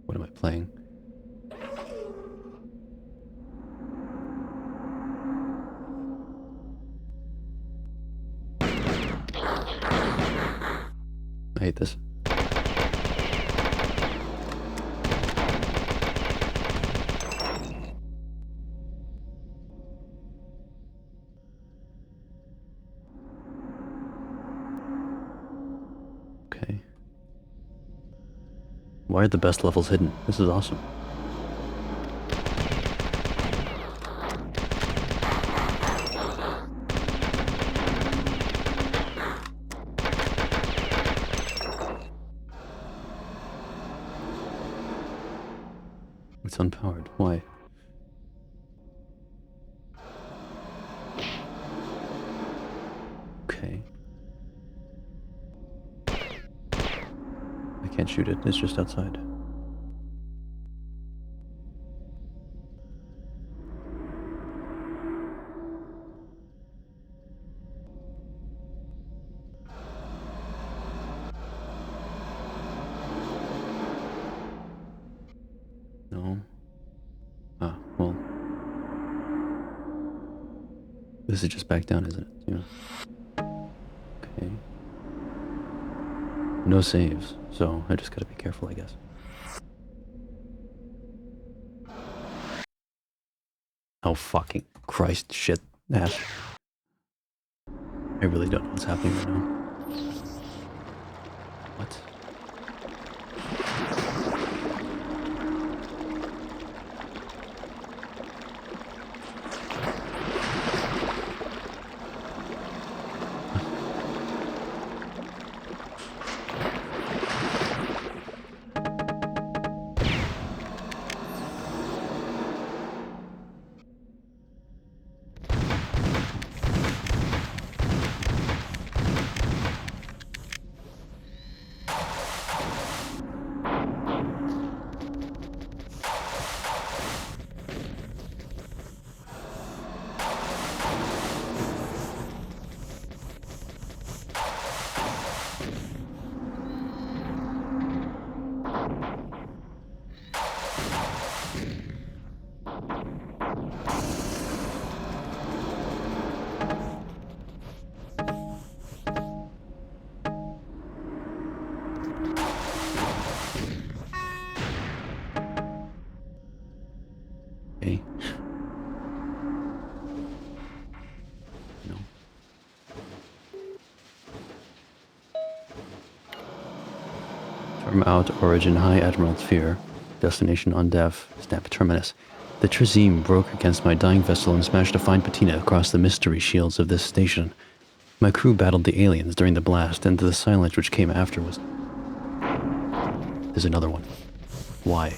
What am I playing? I hate this. Okay. Why are the best levels hidden? This is awesome. It's unpowered. Why? Okay. I can't shoot it. It's just outside. No. Ah, well. This is just back down, isn't it? Yeah. Okay. No saves, so I just gotta be careful, I guess. Oh, fucking Christ, shit, ass. I really don't know what's happening right now. What? Okay. No. Term out, origin High Admiral Sphere, destination Undev, snap terminus. The Trizime broke against my dying vessel and smashed a fine patina across the mystery shields of this station. My crew battled the aliens during the blast, and the silence which came after was... There's another one. Why?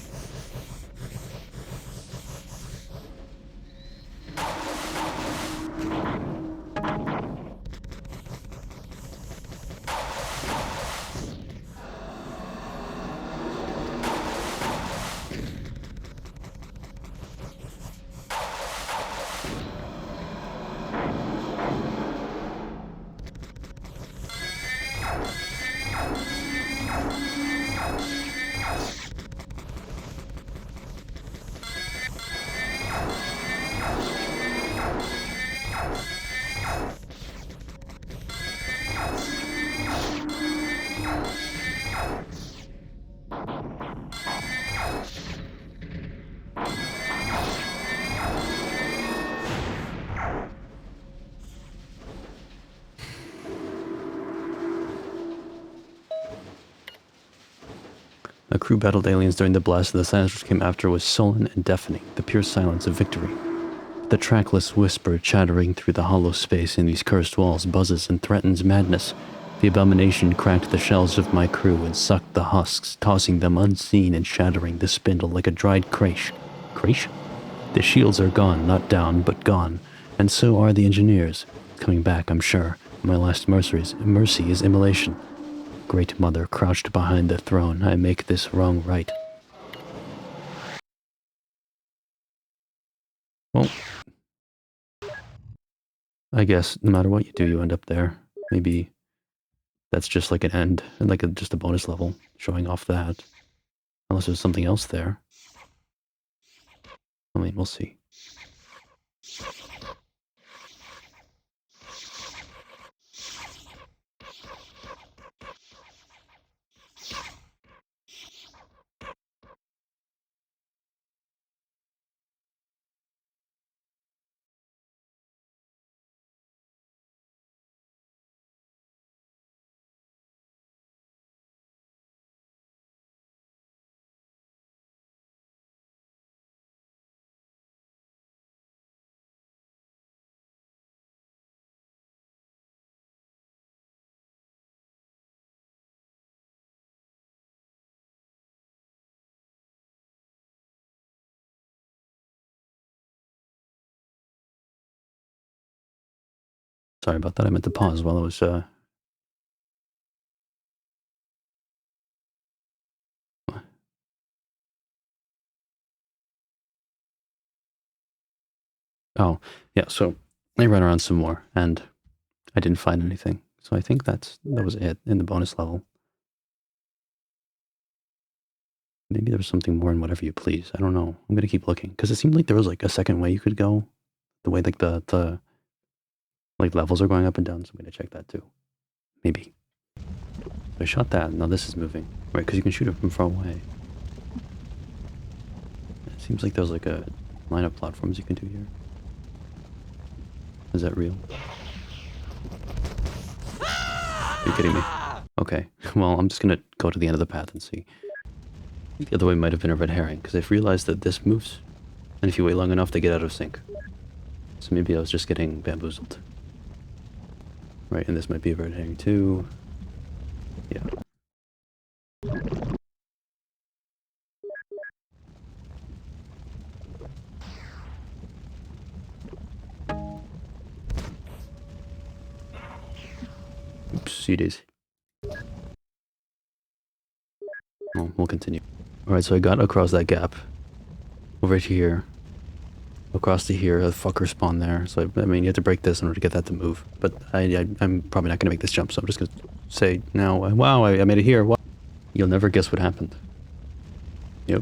crew battled aliens during the blast, and the silence which came after was sullen and deafening, the pure silence of victory. The trackless whisper chattering through the hollow space in these cursed walls buzzes and threatens madness. The abomination cracked the shells of my crew and sucked the husks, tossing them unseen and shattering the spindle like a dried craysh. Craysh? The shields are gone, not down, but gone, and so are the engineers. Coming back, I'm sure. My last mercy is immolation. Great Mother crouched behind the throne, I make this wrong right. Well, I guess no matter what you do, you end up there. Maybe that's just like an end, and like just a bonus level, showing off that. Unless there's something else there. I mean, we'll see. Sorry about that, I meant to pause while I was, Oh, yeah, so I ran around some more, and I didn't find anything. So I think that was it in the bonus level. Maybe there was something more in Whatever You Please. I don't know. I'm going to keep looking, because it seemed like there was like a second way you could go. The way like the like levels are going up and down, so I'm going to check that too. Maybe. I shot that. Now this is moving. Right, because you can shoot it from far away. It seems like there's like a line of platforms you can do here. Is that real? Are you kidding me? Okay, well, I'm just gonna go to the end of the path and see. The other way might have been a red herring, because I've realized that this moves, and if you wait long enough, they get out of sync. So maybe I was just getting bamboozled. Right, and this might be a red herring too. Yeah. Oops, it is. Well, we'll continue. Alright, so I got across that gap. Over to here. Across to here, a fucker spawned there. So, I mean, you have to break this in order to get that to move. But I'm probably not going to make this jump, so I'm just going to say now, wow, I made it here. Wow. You'll never guess what happened. Yep.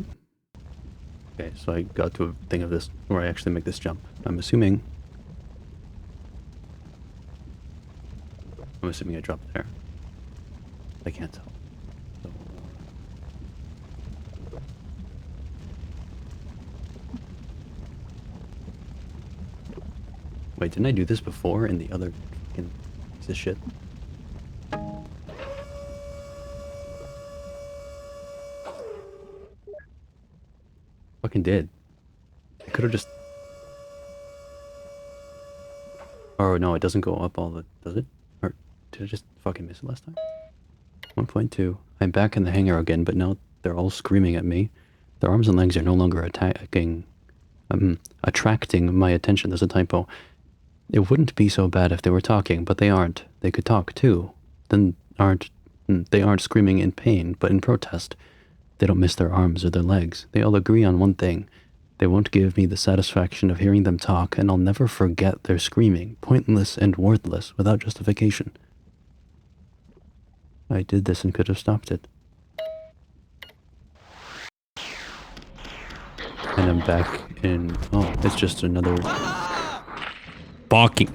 Okay, so I got to a thing of this where I actually make this jump. I'm assuming I dropped there. I can't tell. So, wait, didn't I do this before in the other fucking piece of shit? Fucking did. I could have just... Oh no, it doesn't go up all the... Does it? Or did I just fucking miss it last time? 1.2. I'm back in the hangar again, but now they're all screaming at me. Their arms and legs are no longer attracting my attention. There's a typo. It wouldn't be so bad if they were talking, but they aren't. They could talk too. Then they aren't screaming in pain, but in protest. They don't miss their arms or their legs. They all agree on one thing. They won't give me the satisfaction of hearing them talk, and I'll never forget their screaming, pointless and worthless, without justification. I did this and could have stopped it. And I'm back in... Oh, it's just another... Barking!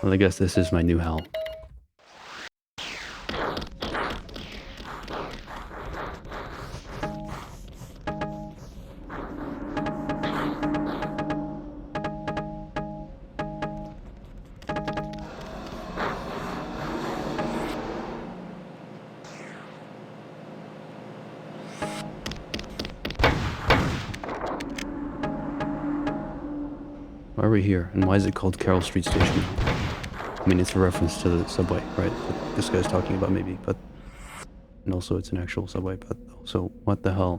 Well, I guess this is my new hell. Why are we here? And why is it called Carroll Street Station? I mean, it's a reference to the subway, right? That this guy's talking about, maybe, but... And also, it's an actual subway, but also, what the hell?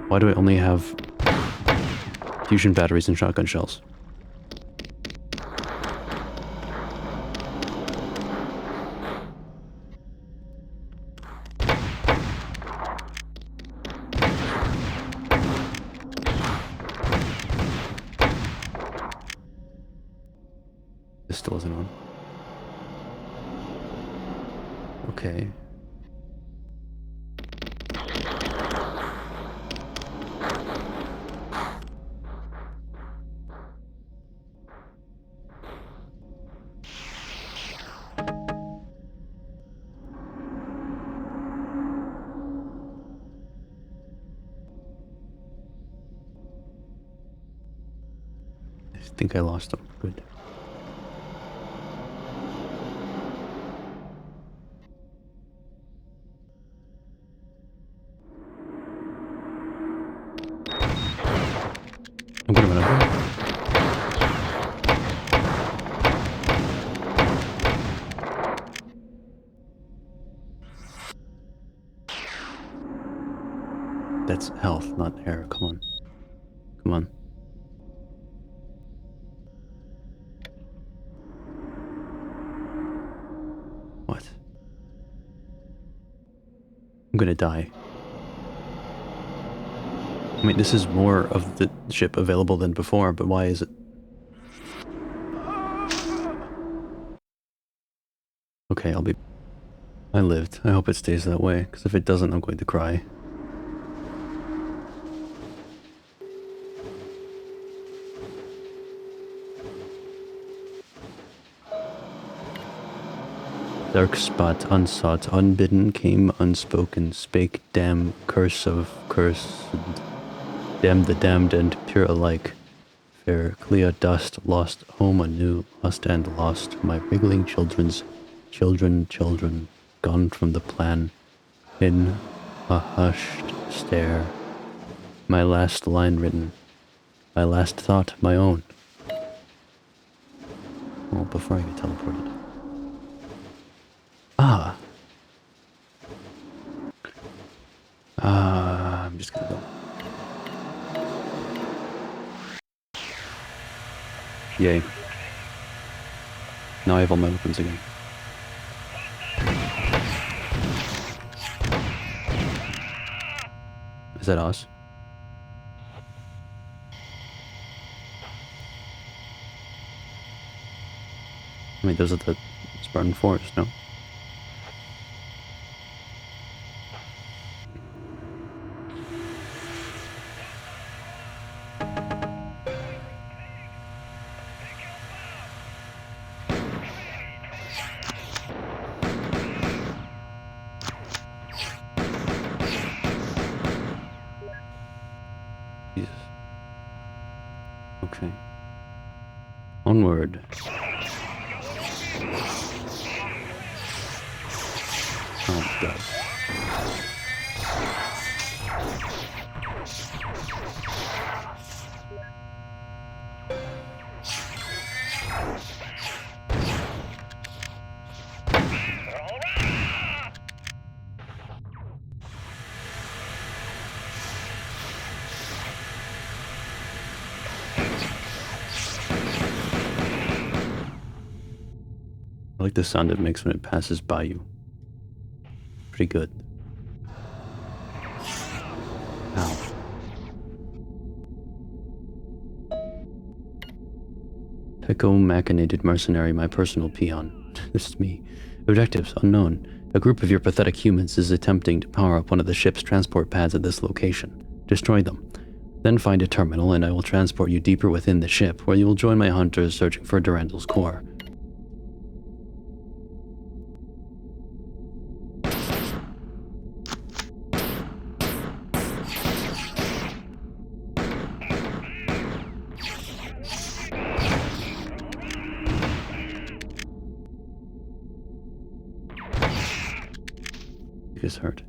Why do I only have fusion batteries and shotgun shells? This still isn't on. Okay. I think I lost them. Good. I'm gonna run over. That's health, not air. Come on. Come on. What? I'm gonna die. I mean, this is more of the ship available than before, but why is it? Okay, I'll be... I lived. I hope it stays that way, because if it doesn't, I'm going to cry. Dark spot, unsought, unbidden, came unspoken, spake, damn, curse of cursed, damn the damned and pure alike. Fair Clea dust, lost home anew, lost and lost, my wriggling children's children, gone from the plan, in a hushed stare. My last line written, my last thought my own. Well, before I get teleported. I'm just gonna go. Yay. Now I have all my weapons again. Is that us? I mean, those are the Spartan Forest, no? Jesus. Okay. Onward. Oh, God. I like the sound it makes when it passes by you. Pretty good. Ow. Tycho-machinated mercenary, my personal peon. This is me. Objectives unknown. A group of your pathetic humans is attempting to power up one of the ship's transport pads at this location. Destroy them. Then find a terminal and I will transport you deeper within the ship, where you will join my hunters searching for Durandal's core. is hurt.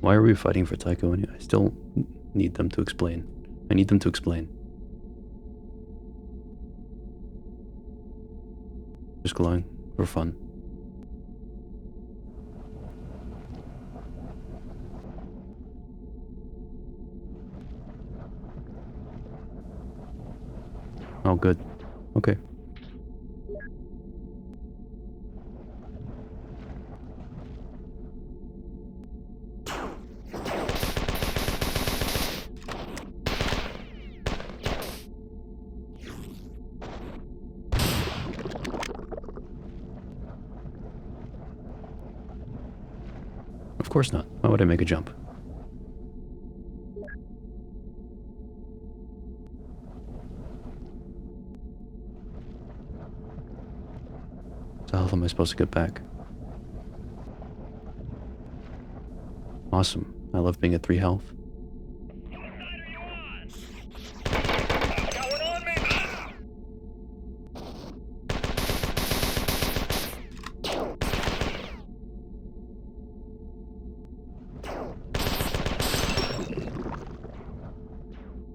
Why are we fighting for Tycho anyway? I still need them to explain. I need them to explain. Just glowing for fun. Oh, good. Okay. Of course not. Why would I make a jump? So how am I supposed to get back? Awesome. I love being at 3 health.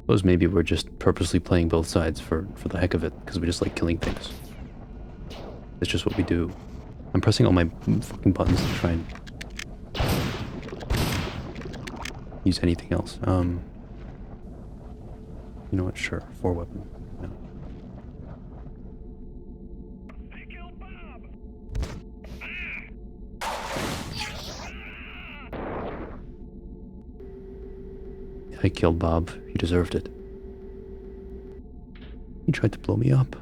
Suppose maybe we're just purposely playing both sides for the heck of it, because we just like killing things. It's just what we do. I'm pressing all my fucking buttons to try and use anything else. You know what? Sure. 4 weapon. No. I killed Bob. He deserved it. He tried to blow me up.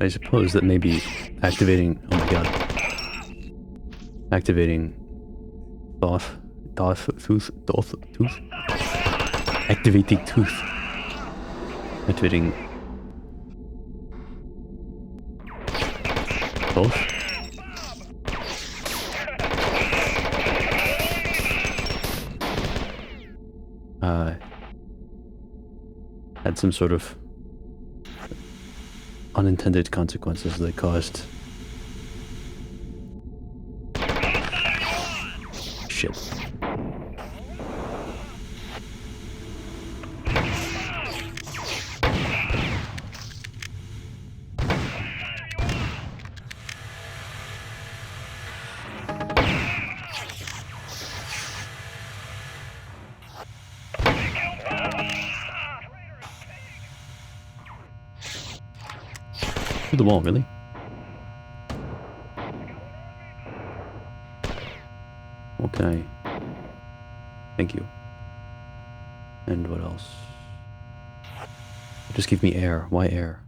I suppose that maybe activating, oh my god, activating tooth, activating tooth, activating both. Had some sort of unintended consequences that caused shit. Through the wall, really? Okay. Thank you. And what else? Just give me air. Why air?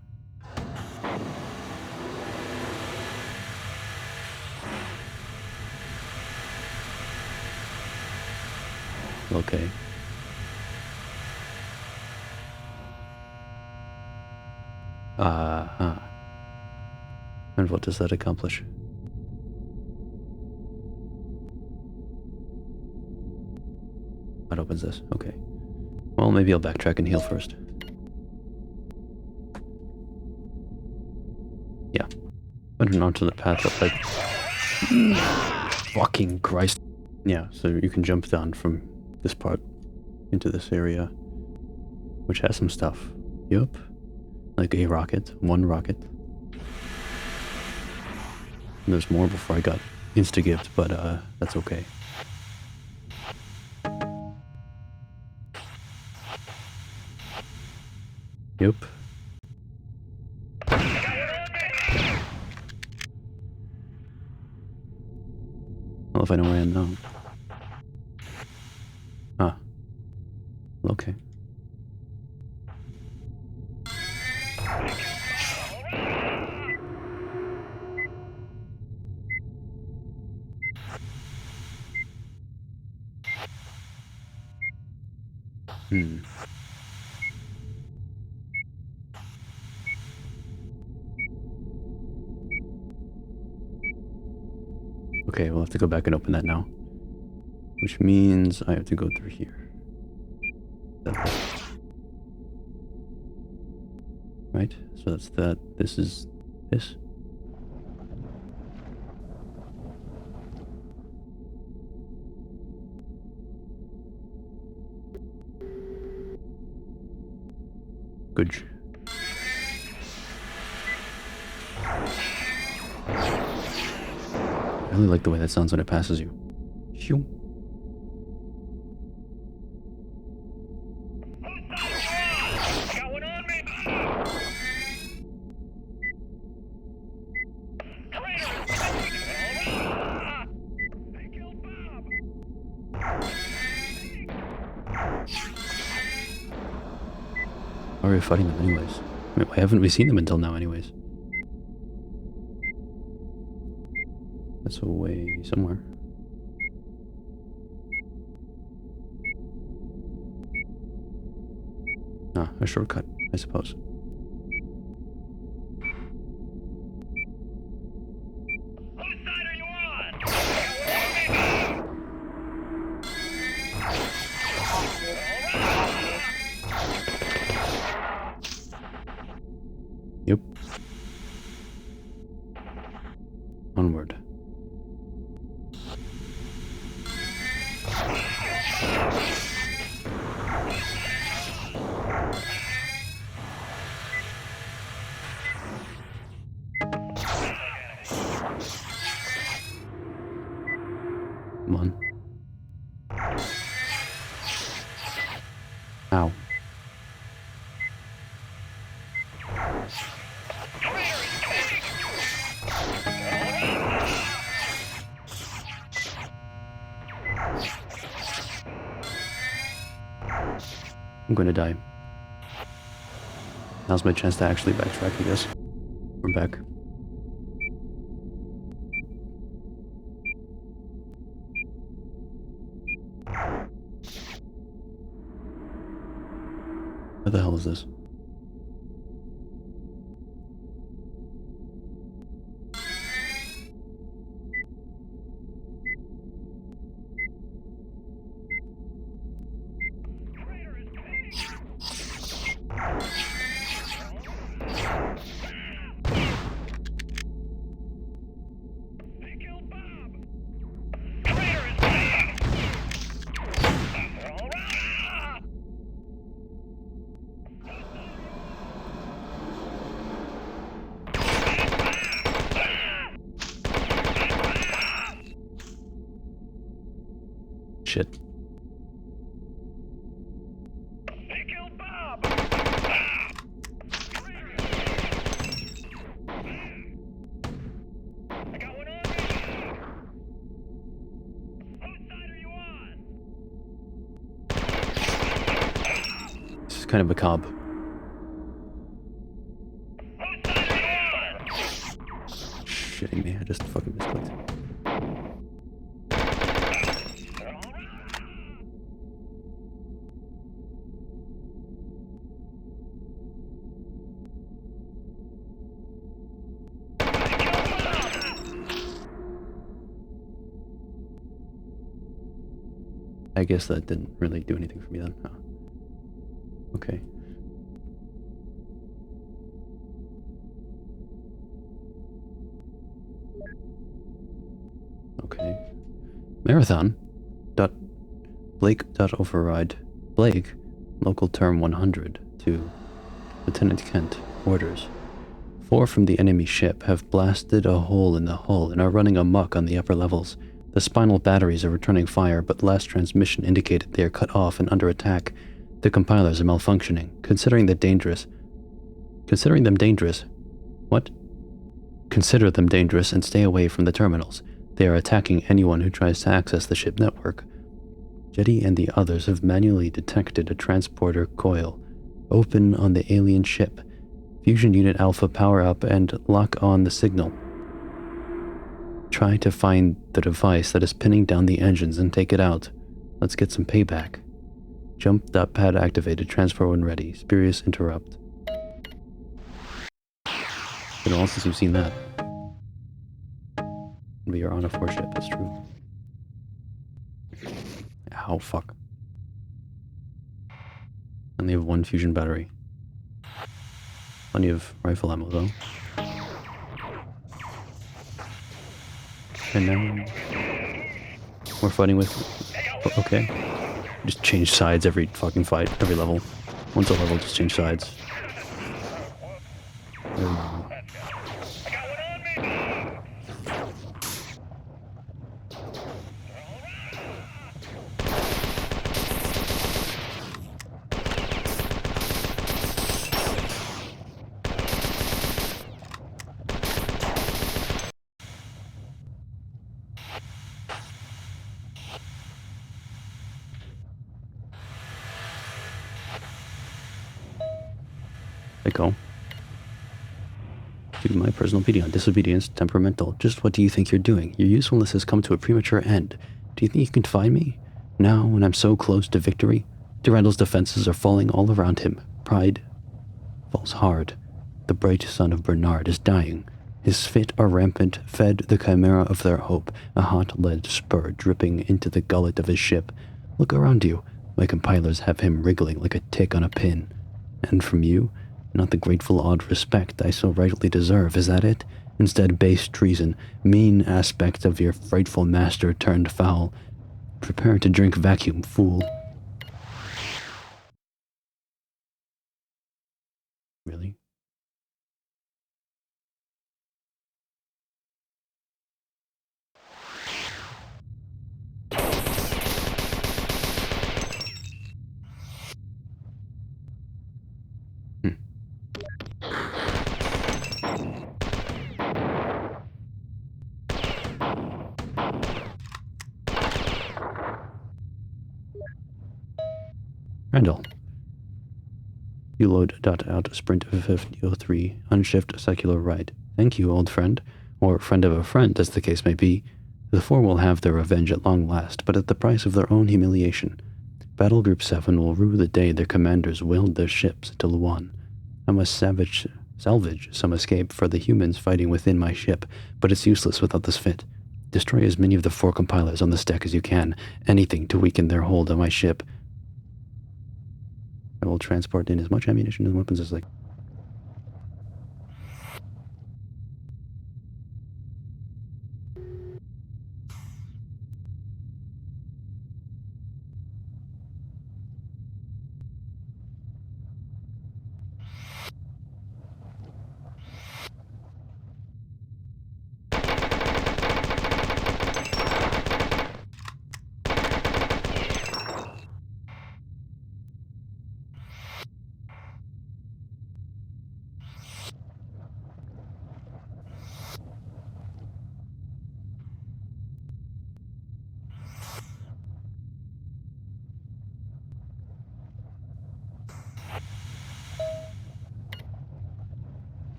Okay. Uh-huh. And what does that accomplish? What opens this? Okay. Well, maybe I'll backtrack and heal first. Yeah. Went onto the path up like... Fucking Christ. Yeah, so you can jump down from this part into this area, which has some stuff. Yup. Like a rocket. 1 rocket. And there's more before I got insta-gift, but that's okay. Yup. if I know where I am now. Ah. Okay. Okay, we'll have to go back and open that now. Which means I have to go through here. Right? So that's that. This is this. Good. I really like the way that sounds when it passes you. Shoo. Why are we fighting them anyways? I mean, why haven't we seen them until now anyways? That's away somewhere. Ah, a shortcut, I suppose. Whose side are you on? Yep. Onward. Come on. Ow. I'm gonna die. Now's my chance to actually backtrack, I guess. We're back. What the hell is this? Shit. They killed Bob! I got one on me! Whose side are you on? This is kind of macabre. Whose side are you on? Shitting me, I just fucking misclicked. I guess that didn't really do anything for me then. Oh. Okay. Okay. Marathon. Blake. Override. Blake. Local term 100 to Lieutenant Kent. Orders. 4 from the enemy ship have blasted a hole in the hull and are running amok on the upper levels. The spinal batteries are returning fire, but last transmission indicated they are cut off and under attack. The compilers are malfunctioning. Consider them dangerous. What? Consider them dangerous and stay away from the terminals. They are attacking anyone who tries to access the ship network. Jetty and the others have manually detected a transporter coil open on the alien ship. Fusion Unit Alpha, power up and lock on the signal. Try to find the device that is pinning down the engines and take it out. Let's get some payback. Jump pad activated, transport when ready. Spurious interrupt. Been a while since you've seen that. We are on a 4 ship, that's true. Ow, fuck. Only have 1 fusion battery. Plenty of rifle ammo though. And now we're fighting with... Okay. Just change sides every fucking fight, every level. Once a level, just change sides. Go. Due to my personal opinion on disobedience, temperamental, just what do you think you're doing? Your usefulness has come to a premature end. Do you think you can find me? Now, when I'm so close to victory? Durandal's defenses are falling all around him. Pride falls hard. The bright son of Bernard is dying. His fit are rampant, fed the chimera of their hope, a hot lead spur dripping into the gullet of his ship. Look around you. My compilers have him wriggling like a tick on a pin. And from you? Not the grateful odd respect I so rightly deserve, is that it? Instead, base treason, mean aspect of your frightful master turned foul. Prepare to drink vacuum, fool. Really? Randall. You load out sprint of 5003, unshift secular right. Thank you, old friend. Or friend of a friend, as the case may be. The 4 will have their revenge at long last, but at the price of their own humiliation. Battle Group 7 will rue the day their commanders willed their ships to Luan. I must salvage some escape for the humans fighting within my ship, but it's useless without this fit. Destroy as many of the 4 compilers on this deck as you can, anything to weaken their hold on my ship. I will transport in as much ammunition and weapons as I can.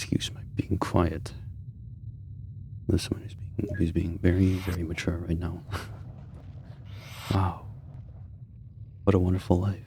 excuse my being quiet. This one is being very, very mature right now. Wow. What a wonderful life.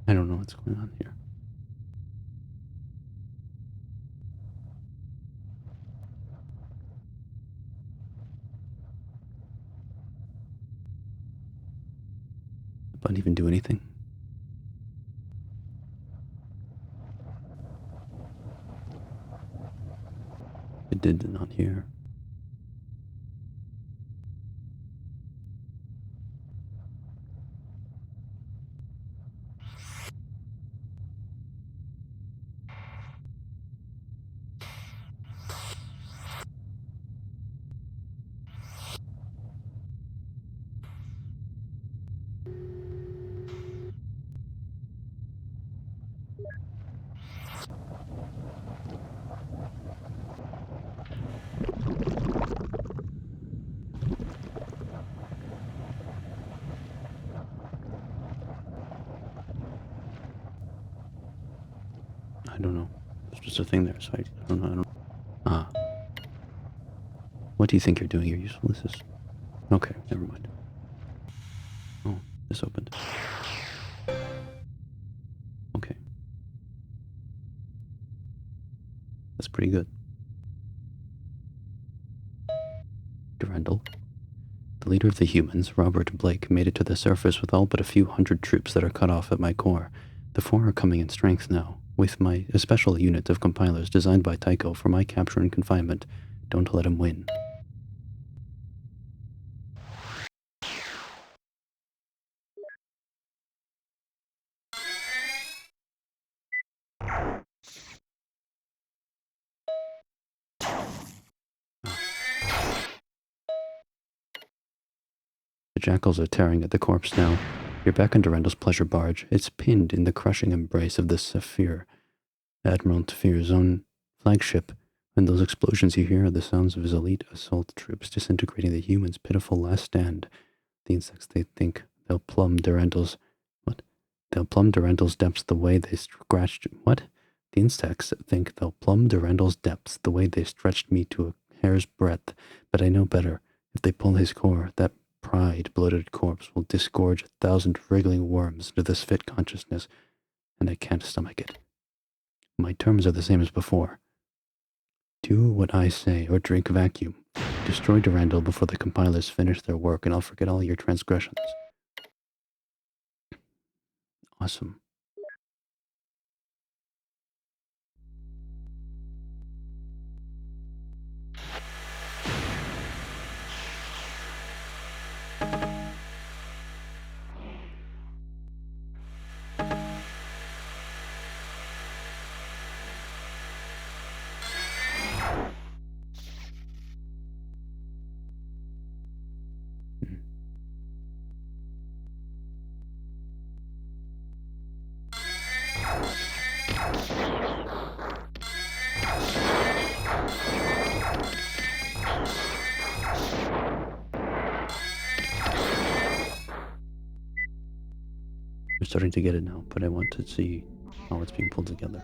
I don't know what's going on here. Did the button even do anything? It did not hear. I don't know. There's just a thing there, so I don't know. Ah. What do you think you're doing? You're useful. This is... Okay, never mind. Oh, this opened. Okay. That's pretty good. Durandal. The leader of the humans, Robert Blake, made it to the surface with all but a few hundred troops that are cut off at my core. The 4 are coming in strength now, with a special unit of compilers designed by Tycho for my capture and confinement. Don't let him win. The jackals are tearing at the corpse now. You're back on Durandal's pleasure barge. It's pinned in the crushing embrace of the Saphir, Admiral Tafir's own flagship, and those explosions you hear are the sounds of his elite assault troops disintegrating the humans' pitiful last stand. The insects, they think they'll plumb Durandal's... What? They'll plumb Durandal's depths the way they scratched... What? The insects think they'll plumb Durandal's depths the way they stretched me to a hair's breadth, but I know better. If they pull his core, that pride-bloated corpse will disgorge 1,000 wriggling worms into this fit consciousness, and I can't stomach it. My terms are the same as before. Do what I say, or drink vacuum. Destroy Durandal before the compilers finish their work, and I'll forget all your transgressions. Awesome. We're starting to get it now, but I want to see how it's being pulled together.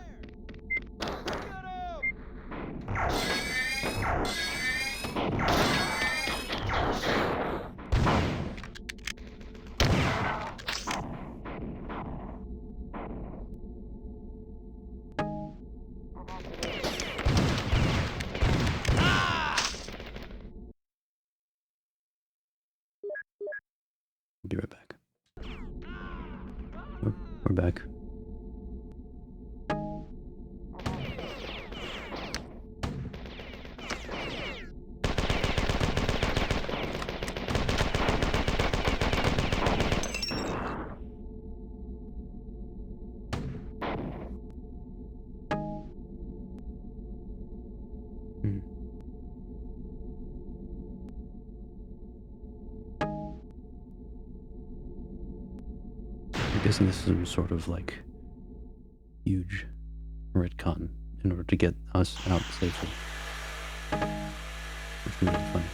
be right back. We're back. I'm guessing this is some sort of like huge retcon in order to get us out safely. Which would be really funny.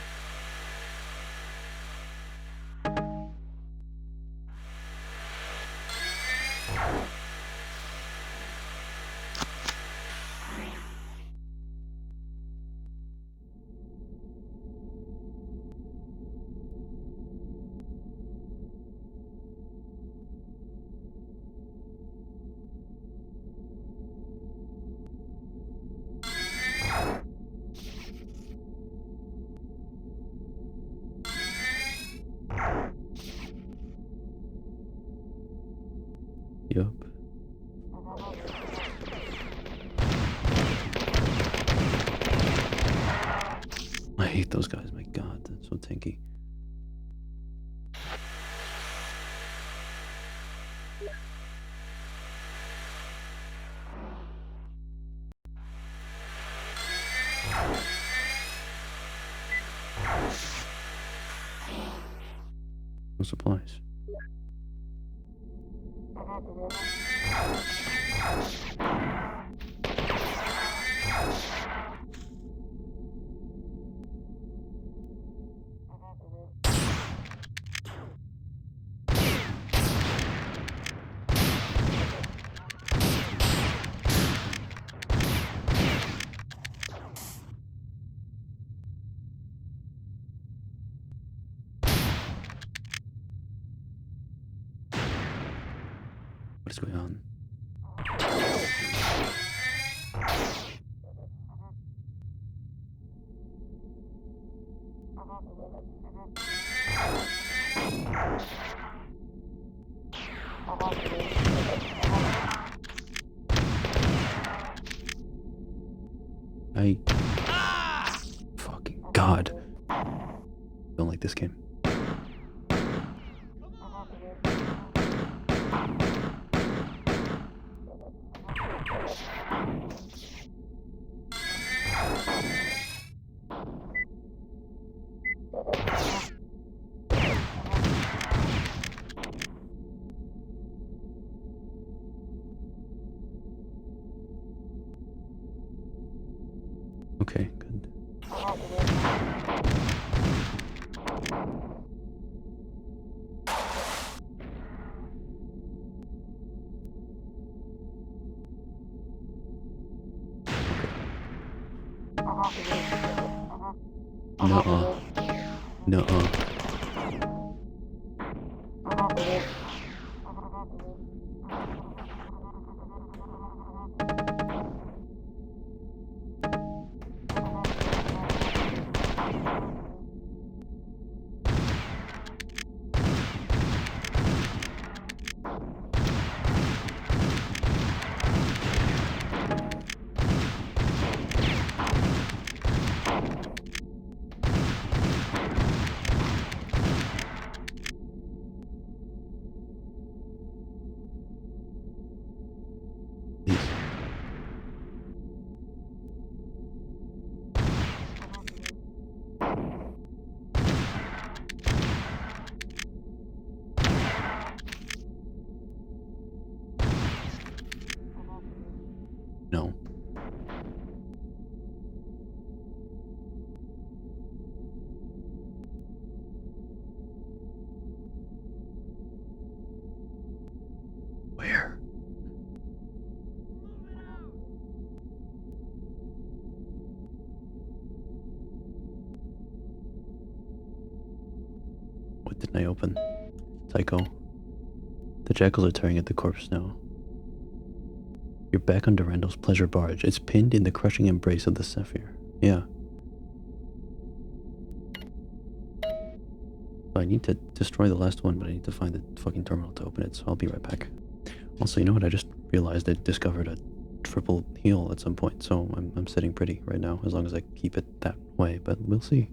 Yup. I hate those guys, my god, that's so tanky. No supplies. What is going on? Fucking god. Don't like this game. Okay, good. Nuh-uh. Nuh-uh. Please. No. Where? What didn't I open? Psycho. The jackals are tearing at the corpse now. You're back on Durandal's pleasure barge. It's pinned in the crushing embrace of the Zephyr. Yeah. I need to destroy the last one, but I need to find the fucking terminal to open it, so I'll be right back. Also, you know what? I just realized I discovered a triple heal at some point, so I'm sitting pretty right now, as long as I keep it that way, but we'll see.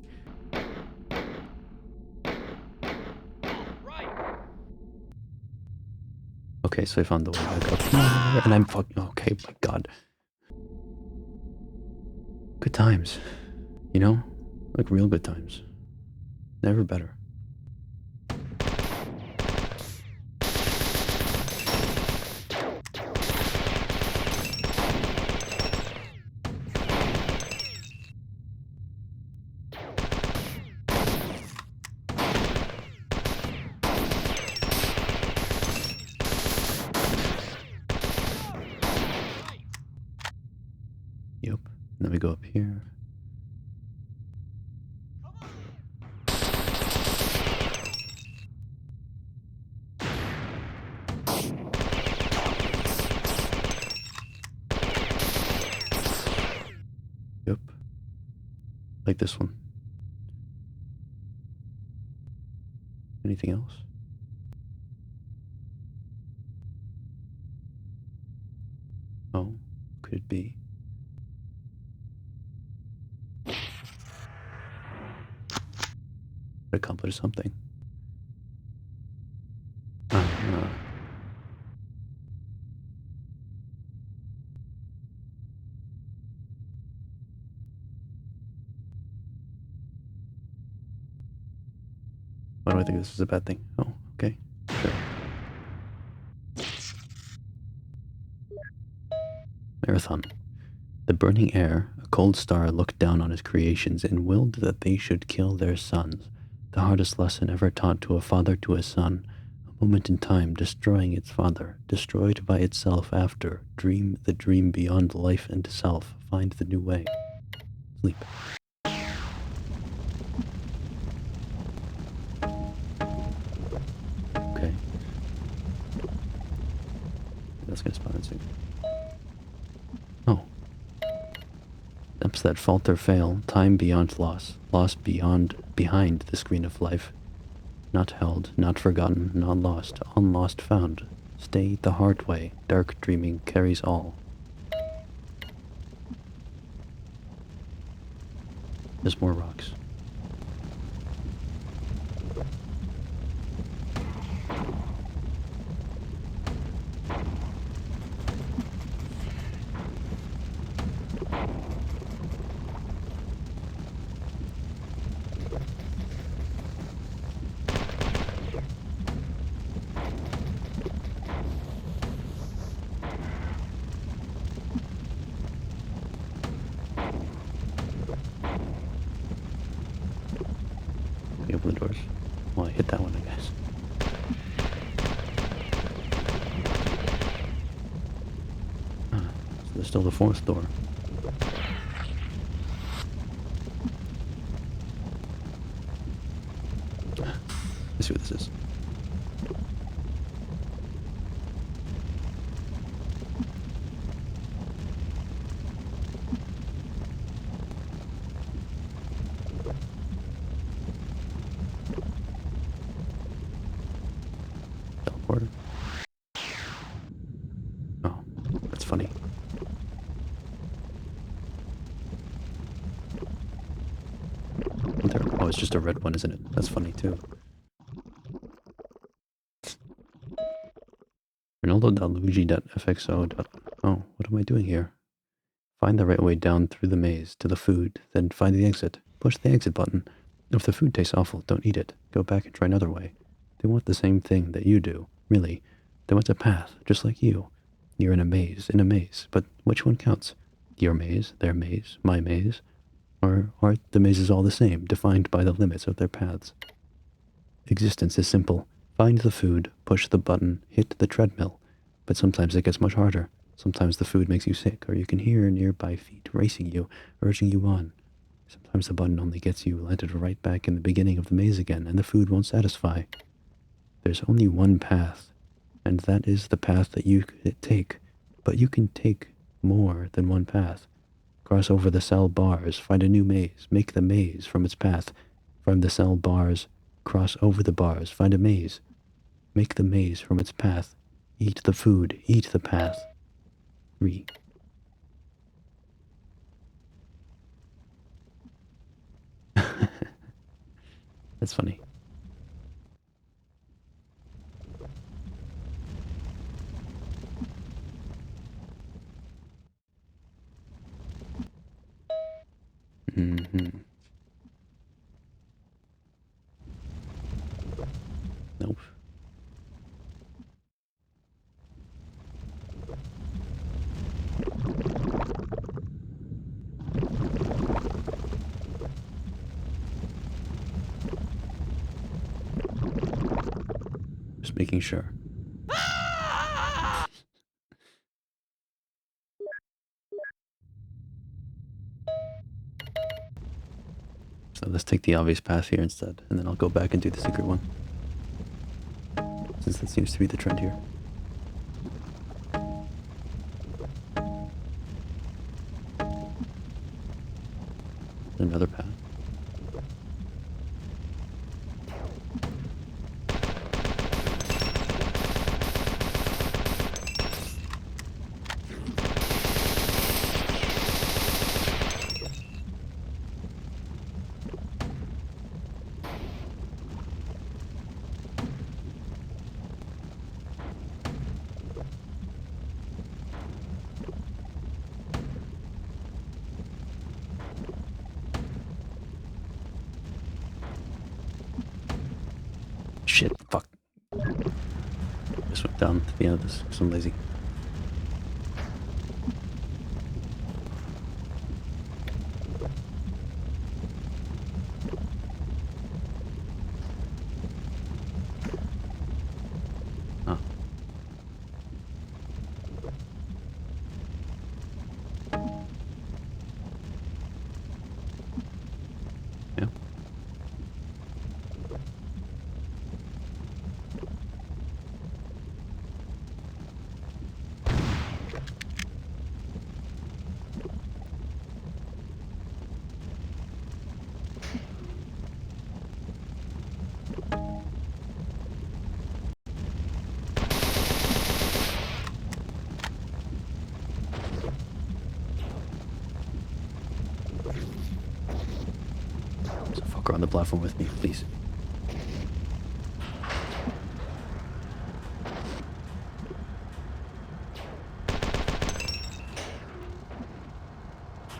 Okay, so I found the way back up here, and I'm fucking... Okay, my god. Good times. You know? Like real good times. Never better. Yep. And then we go up here. Yep. Like this one. Anything else? Oh, could it be? Accomplish something. Why do I think this is a bad thing? Oh, okay. Sure. Marathon. The burning air, a cold star looked down on his creations and willed that they should kill their sons. The hardest lesson ever taught to a father to a son. A moment in time, destroying its father, destroyed by itself after. Dream the dream beyond life and self. Find the new way. Sleep. Okay. That's gonna spawn in soon. Oh. Steps that falter fail, time beyond loss, loss behind the screen of life. Not held, not forgotten, not lost, unlost found. Stay the hard way, dark dreaming carries all. There's more rocks. Open the doors. Well, I hit that one, I guess. So there's still the fourth door. Let's see what this is. Teleporter. Oh, that's funny. Oh, it's just a red one, isn't it? That's funny too. Ronaldo.luigi.fxo. Oh, what am I doing here? Find the right way down through the maze to the food, then find the exit. Push the exit button. If the food tastes awful, don't eat it. Go back and try another way. They want the same thing that you do, really. They want a path, just like you. You're in a maze, but which one counts? Your maze, their maze, my maze? Or are the mazes all the same, defined by the limits of their paths? Existence is simple. Find the food, push the button, hit the treadmill. But sometimes it gets much harder. Sometimes the food makes you sick, or you can hear nearby feet racing you, urging you on. Sometimes the button only gets you landed right back in the beginning of the maze again, and the food won't satisfy. There's only one path, and that is the path that you could take. But you can take more than one path. Cross over the cell bars, find a new maze, make the maze from its path. From the cell bars, Cross over the bars, find a maze. Make the maze from its path. Eat the food, eat the path. 3. That's funny. Mm-hmm. Nope. Just making sure. So let's take the obvious path here instead, and then I'll go back and do the secret one. Since that seems to be the trend here. Another path. Shit, fuck. Just went down to the end of this because I'm lazy. Ah. Yeah. There's a fucker on the platform with me, please.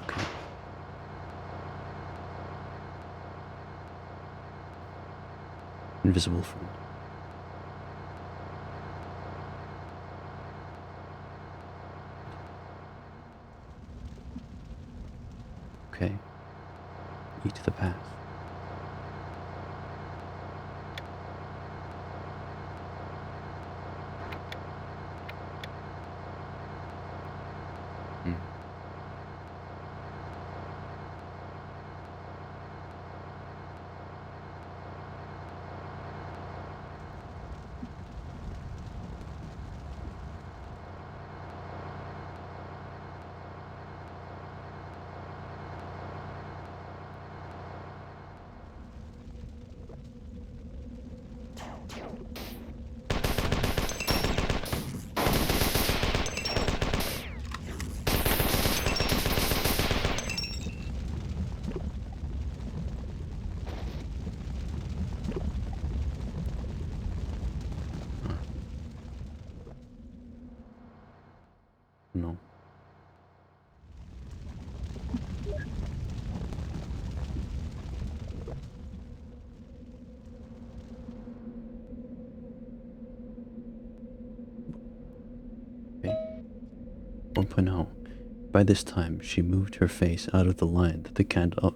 Okay. Invisible friend. Okay. Eat the path. Hmm. No. Okay. 1.0. By this time, she moved her face out of the line that the candle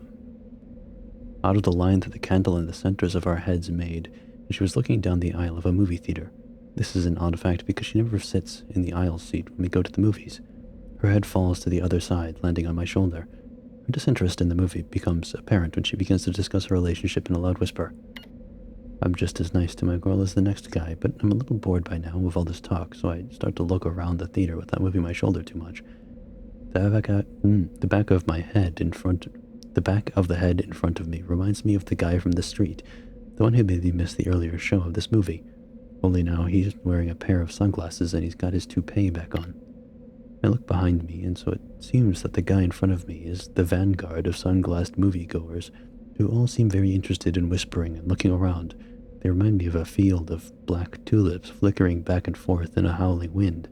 in the centers of our heads made, and she was looking down the aisle of a movie theater. This is an odd fact because she never sits in the aisle seat when we go to the movies. Her head falls to the other side, landing on my shoulder. Her disinterest in the movie becomes apparent when she begins to discuss her relationship in a loud whisper. I'm just as nice to my girl as the next guy, but I'm a little bored by now with all this talk, so I start to look around the theater without moving my shoulder too much. The back of the head in front of me reminds me of the guy from the street. The one who made me miss the earlier show of this movie. Only now he's wearing a pair of sunglasses and he's got his toupee back on. I look behind me, and so it seems that the guy in front of me is the vanguard of sunglassed moviegoers, who all seem very interested in whispering and looking around. They remind me of a field of black tulips flickering back and forth in a howling wind.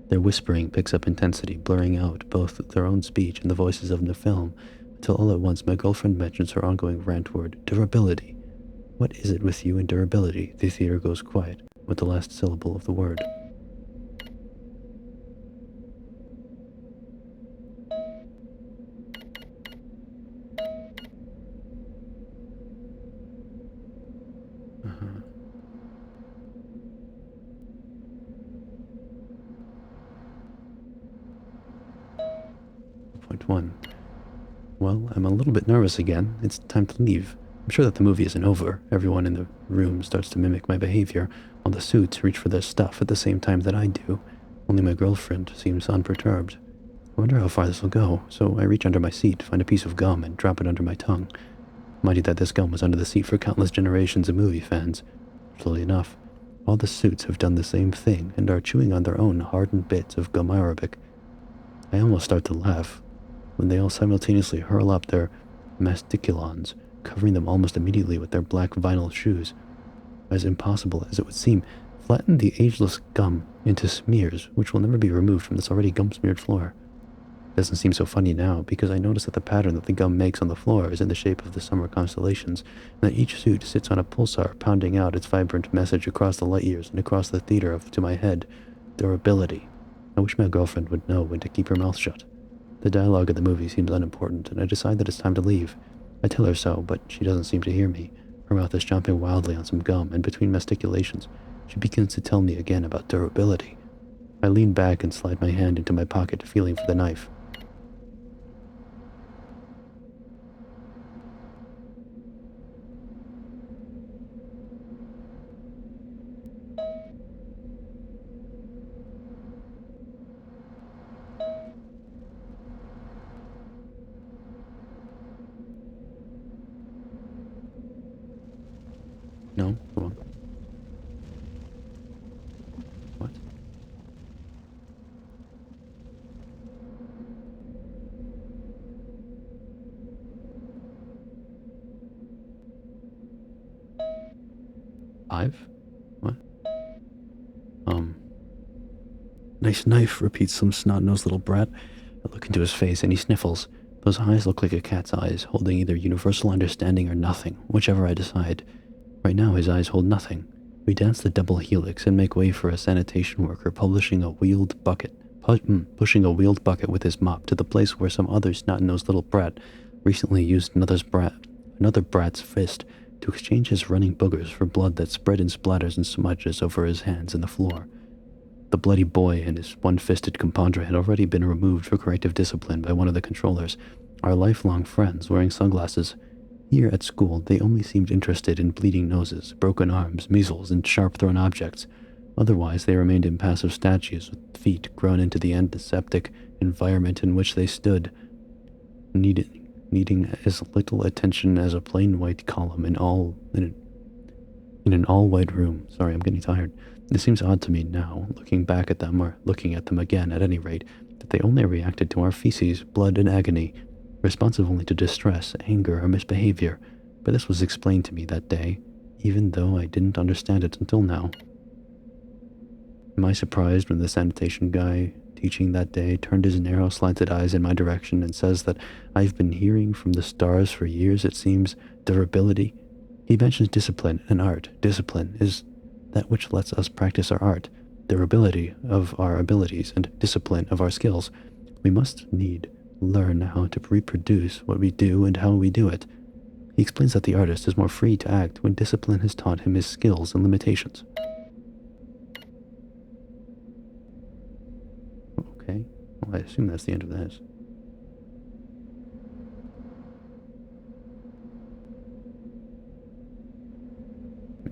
Their whispering picks up intensity, blurring out both their own speech and the voices of the film, until all at once my girlfriend mentions her ongoing rant word, durability. What is it with you and durability? The theater goes quiet with the last syllable of the word. Point 1. Well, I'm a little bit nervous again. It's time to leave. I'm sure that the movie isn't over. Everyone in the room starts to mimic my behavior, while the suits reach for their stuff at the same time that I do. Only my girlfriend seems unperturbed. I wonder how far this will go, so I reach under my seat, find a piece of gum, and drop it under my tongue. Mind you that this gum was under the seat for countless generations of movie fans. Slowly enough, all the suits have done the same thing and are chewing on their own hardened bits of gum Arabic. I almost start to laugh when they all simultaneously hurl up their masticulons, covering them almost immediately with their black vinyl shoes. As impossible as it would seem, flatten the ageless gum into smears which will never be removed from this already gum-smeared floor. It doesn't seem so funny now, because I notice that the pattern that the gum makes on the floor is in the shape of the summer constellations, and that each suit sits on a pulsar pounding out its vibrant message across the light years and across the theater to my head. Durability. I wish my girlfriend would know when to keep her mouth shut. The dialogue of the movie seems unimportant, and I decide that it's time to leave. I tell her so, but she doesn't seem to hear me. Her mouth is chomping wildly on some gum, and between masticulations, she begins to tell me again about durability. I lean back and slide my hand into my pocket, feeling for the knife. No? Go on. What? Five? What? Nice knife, repeats some snot-nosed little brat. I look into his face and he sniffles. Those eyes look like a cat's eyes, holding either universal understanding or nothing, whichever I decide. Right now his eyes hold nothing. We dance the double helix and make way for a sanitation worker pushing a wheeled bucket with his mop to the place where some other snot-nosed little brat recently used another brat's fist to exchange his running boogers for blood that spread in splatters and smudges over his hands and the floor. The bloody boy and his one-fisted compadre had already been removed for corrective discipline by one of the controllers, our lifelong friends wearing sunglasses. Here at school, they only seemed interested in bleeding noses, broken arms, measles, and sharp-thrown objects. Otherwise, they remained impassive statues with feet grown into the antiseptic environment in which they stood, needing as little attention as a plain white column in an all-white room. Sorry, I'm getting tired. It seems odd to me now, looking back at them, or looking at them again at any rate, that they only reacted to our feces, blood, and agony, responsive only to distress, anger, or misbehavior. But this was explained to me that day, even though I didn't understand it until now. Am I surprised when the sanitation guy teaching that day turned his narrow, slanted eyes in my direction and says that I've been hearing from the stars for years, it seems, durability? He mentions discipline and art. Discipline is that which lets us practice our art, durability of our abilities, and discipline of our skills. We must learn how to reproduce what we do and how we do it. He explains that the artist is more free to act when discipline has taught him his skills and limitations. Okay, well, I assume that's the end of this.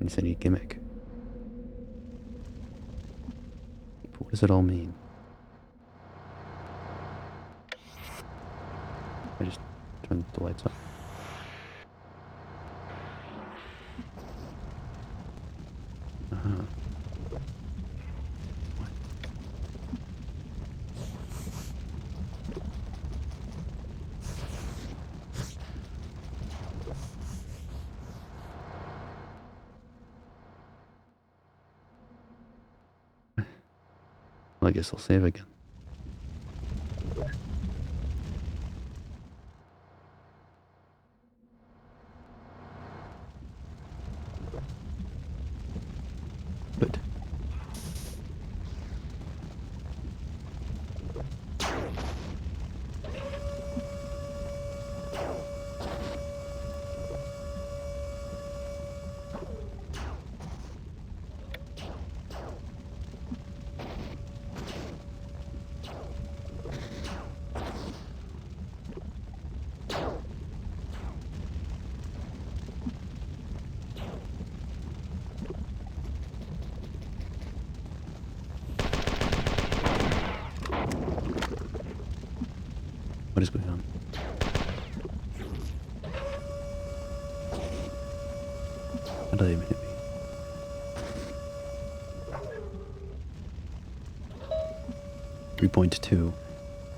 It's any gimmick. But what does it all mean? I just turned the lights off. Well, I guess I'll save again. But what is going on? How did they even hit me? 3.2.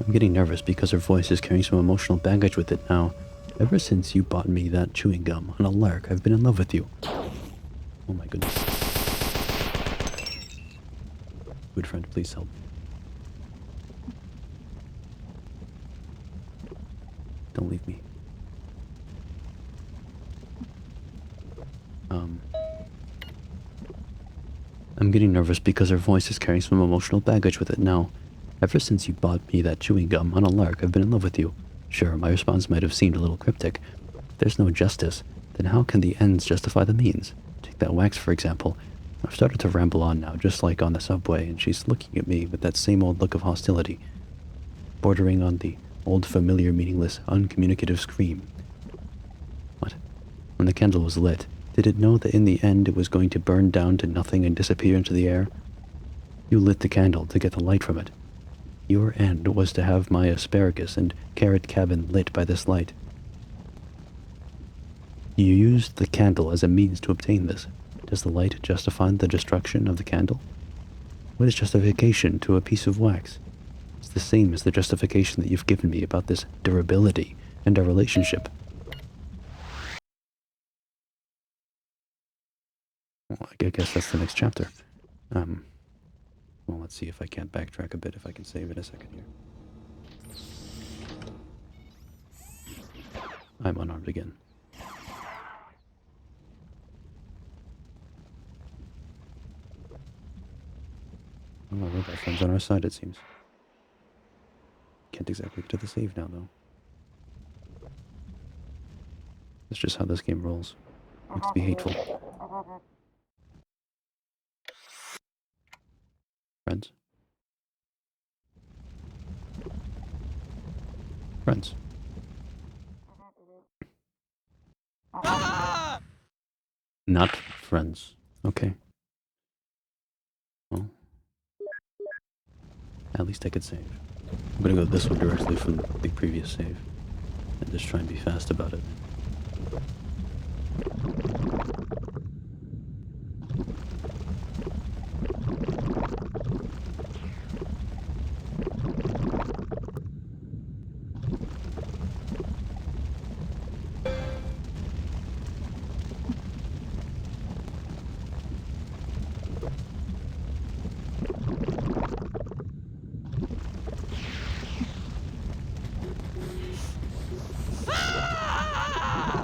I'm getting nervous because her voice is carrying some emotional baggage with it now. Ever since you bought me that chewing gum on a lark, I've been in love with you. Oh my goodness. Good friend, please help me. Don't leave me. I'm getting nervous because her voice is carrying some emotional baggage with it now. Ever since you bought me that chewing gum on a lark, I've been in love with you. Sure, my response might have seemed a little cryptic. If there's no justice, then how can the ends justify the means? Take that wax, for example. I've started to ramble on now, just like on the subway, and she's looking at me with that same old look of hostility, bordering on the old familiar meaningless, uncommunicative scream. What? When the candle was lit, did it know that in the end it was going to burn down to nothing and disappear into the air? You lit the candle to get the light from it. Your end was to have my asparagus and carrot cabin lit by this light. You used the candle as a means to obtain this. Does the light justify the destruction of the candle? What is justification to a piece of wax? It's the same as the justification that you've given me about this durability and our relationship. Well, I guess that's the next chapter. Well, let's see if I can't backtrack a bit, if I can save it a second here. I'm unarmed again. Oh, my robot friend's on our side, it seems. Can't exactly get to the save now, though. That's just how this game rolls. Likes to be hateful. Friends? Friends. Not friends. Okay. Well, at least I could save. I'm gonna go this way directly from the previous save. And just try and be fast about it.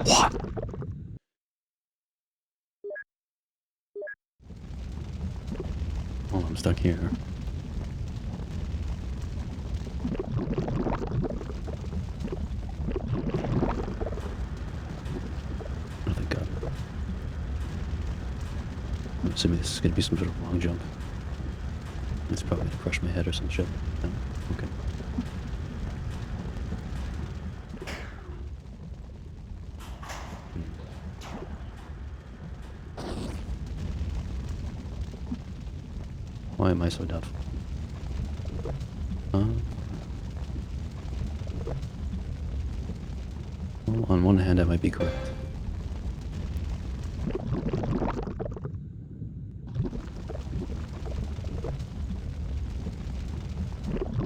What? Oh, I'm stuck here. Oh, thank God. I'm assuming this is going to be some sort of long jump. It's probably going to crush my head or some shit. No? Okay. Why am I so doubtful? Well, on one hand, I might be correct.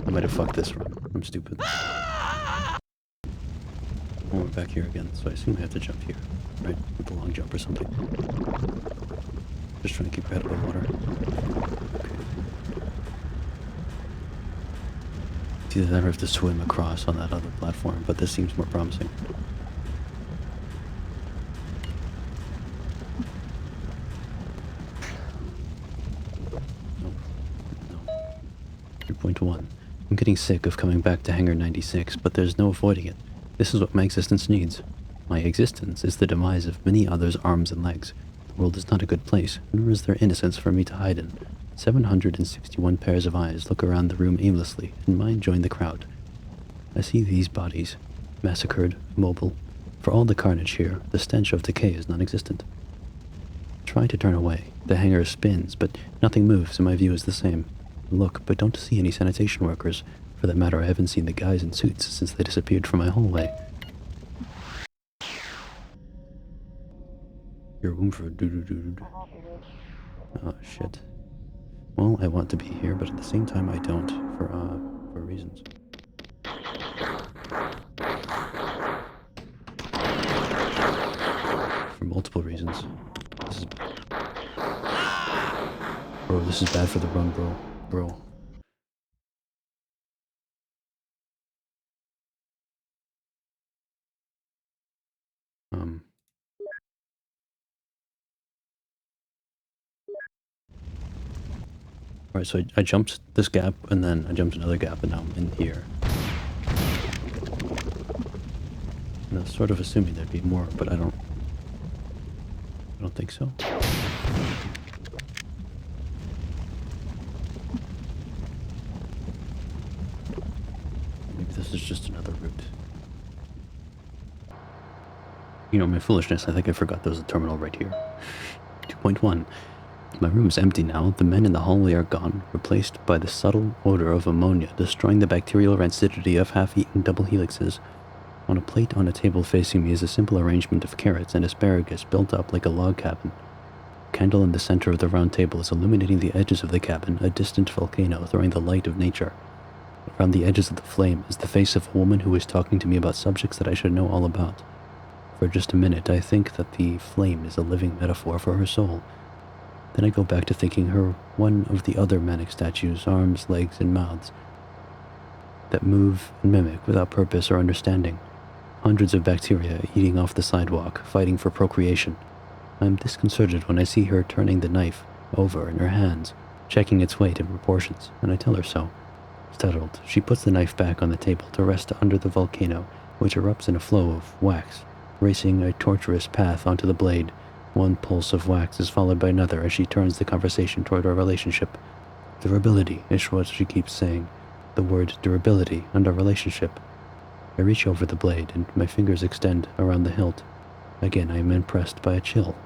I might have fucked this run. I'm stupid. Oh, we're back here again, so I assume I have to jump here, right? With the long jump or something. Just trying to keep your head above water. Okay. either that or I have to swim across on that other platform, but this seems more promising. No. 3.1. I'm getting sick of coming back to Hangar 96, but there's no avoiding it. This is what my existence needs. My existence is the demise of many others' arms and legs. The world is not a good place, nor is there innocence for me to hide in. 761 pairs of eyes look around the room aimlessly, and mine join the crowd. I see these bodies, massacred, mobile. For all the carnage here, the stench of decay is non-existent. Try to turn away. The hangar spins, but nothing moves, and my view is the same. Look, but don't see any sanitation workers. For that matter, I haven't seen the guys in suits since they disappeared from my hallway. Your room for doo-doo-doo-doo. Oh, shit. Well, I want to be here, but at the same time I don't, for reasons. For multiple reasons. This is... Bro, this is bad for the run, bro. Bro. Alright, so I jumped this gap, and then I jumped another gap, and now I'm in here. And I was sort of assuming there'd be more, but I don't think so. Maybe this is just another route. You know, my foolishness, I think I forgot there was a terminal right here. 2.1. My room is empty now. The men in the hallway are gone, replaced by the subtle odor of ammonia, destroying the bacterial rancidity of half-eaten double helixes. On a plate on a table facing me is a simple arrangement of carrots and asparagus built up like a log cabin. A candle in the center of the round table is illuminating the edges of the cabin, a distant volcano throwing the light of nature. Around the edges of the flame is the face of a woman who is talking to me about subjects that I should know all about. For just a minute, I think that the flame is a living metaphor for her soul. Then I go back to thinking her one of the other manic statues, arms, legs, and mouths that move and mimic without purpose or understanding. Hundreds of bacteria eating off the sidewalk, fighting for procreation. I am disconcerted when I see her turning the knife over in her hands, checking its weight and proportions, and I tell her so. Startled, she puts the knife back on the table to rest under the volcano, which erupts in a flow of wax, racing a tortuous path onto the blade. One pulse of wax is followed by another as she turns the conversation toward our relationship. Durability is what she keeps saying. The word durability and our relationship. I reach over the blade and my fingers extend around the hilt. Again, I am impressed by a chill.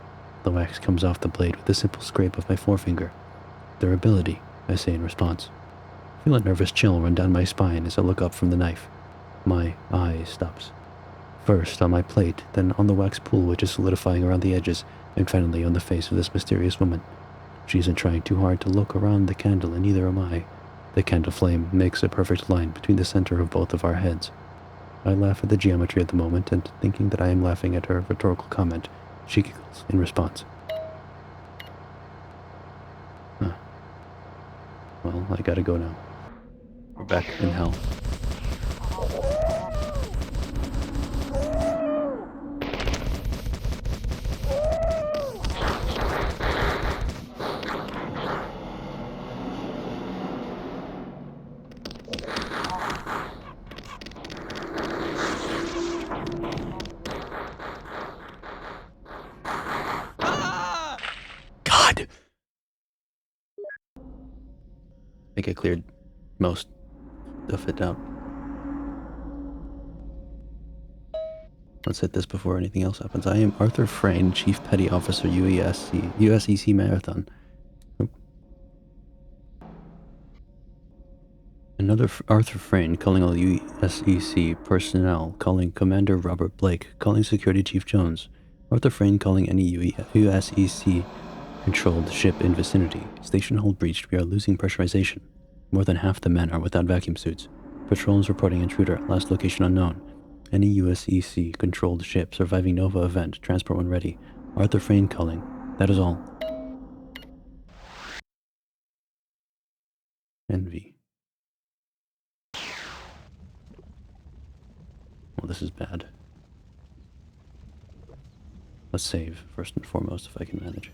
The wax comes off the blade with a simple scrape of my forefinger. Durability, I say in response. I feel a nervous chill run down my spine as I look up from the knife. My eye stops. First on my plate, then on the wax pool which is solidifying around the edges, and finally on the face of this mysterious woman. She isn't trying too hard to look around the candle, and neither am I. The candle flame makes a perfect line between the center of both of our heads. I laugh at the geometry at the moment, and thinking that I am laughing at her rhetorical comment, she giggles in response. Huh. Well, I gotta go now. We're back in hell. God! I think I cleared most of it out. Let's hit this before anything else happens. I am Arthur Frayne, Chief Petty Officer, USEC Marathon. Another Arthur Frayne calling all USEC personnel, calling Commander Robert Blake, calling Security Chief Jones. Arthur Frayne calling any USEC controlled ship in vicinity. Station hull breached. We are losing pressurization. More than half the men are without vacuum suits. Patrols reporting intruder. Last location unknown. Any USEC controlled ship surviving Nova event. Transport when ready. Arthur Frayne calling. That is all. Envy. Well, this is bad. Let's save first and foremost if I can manage.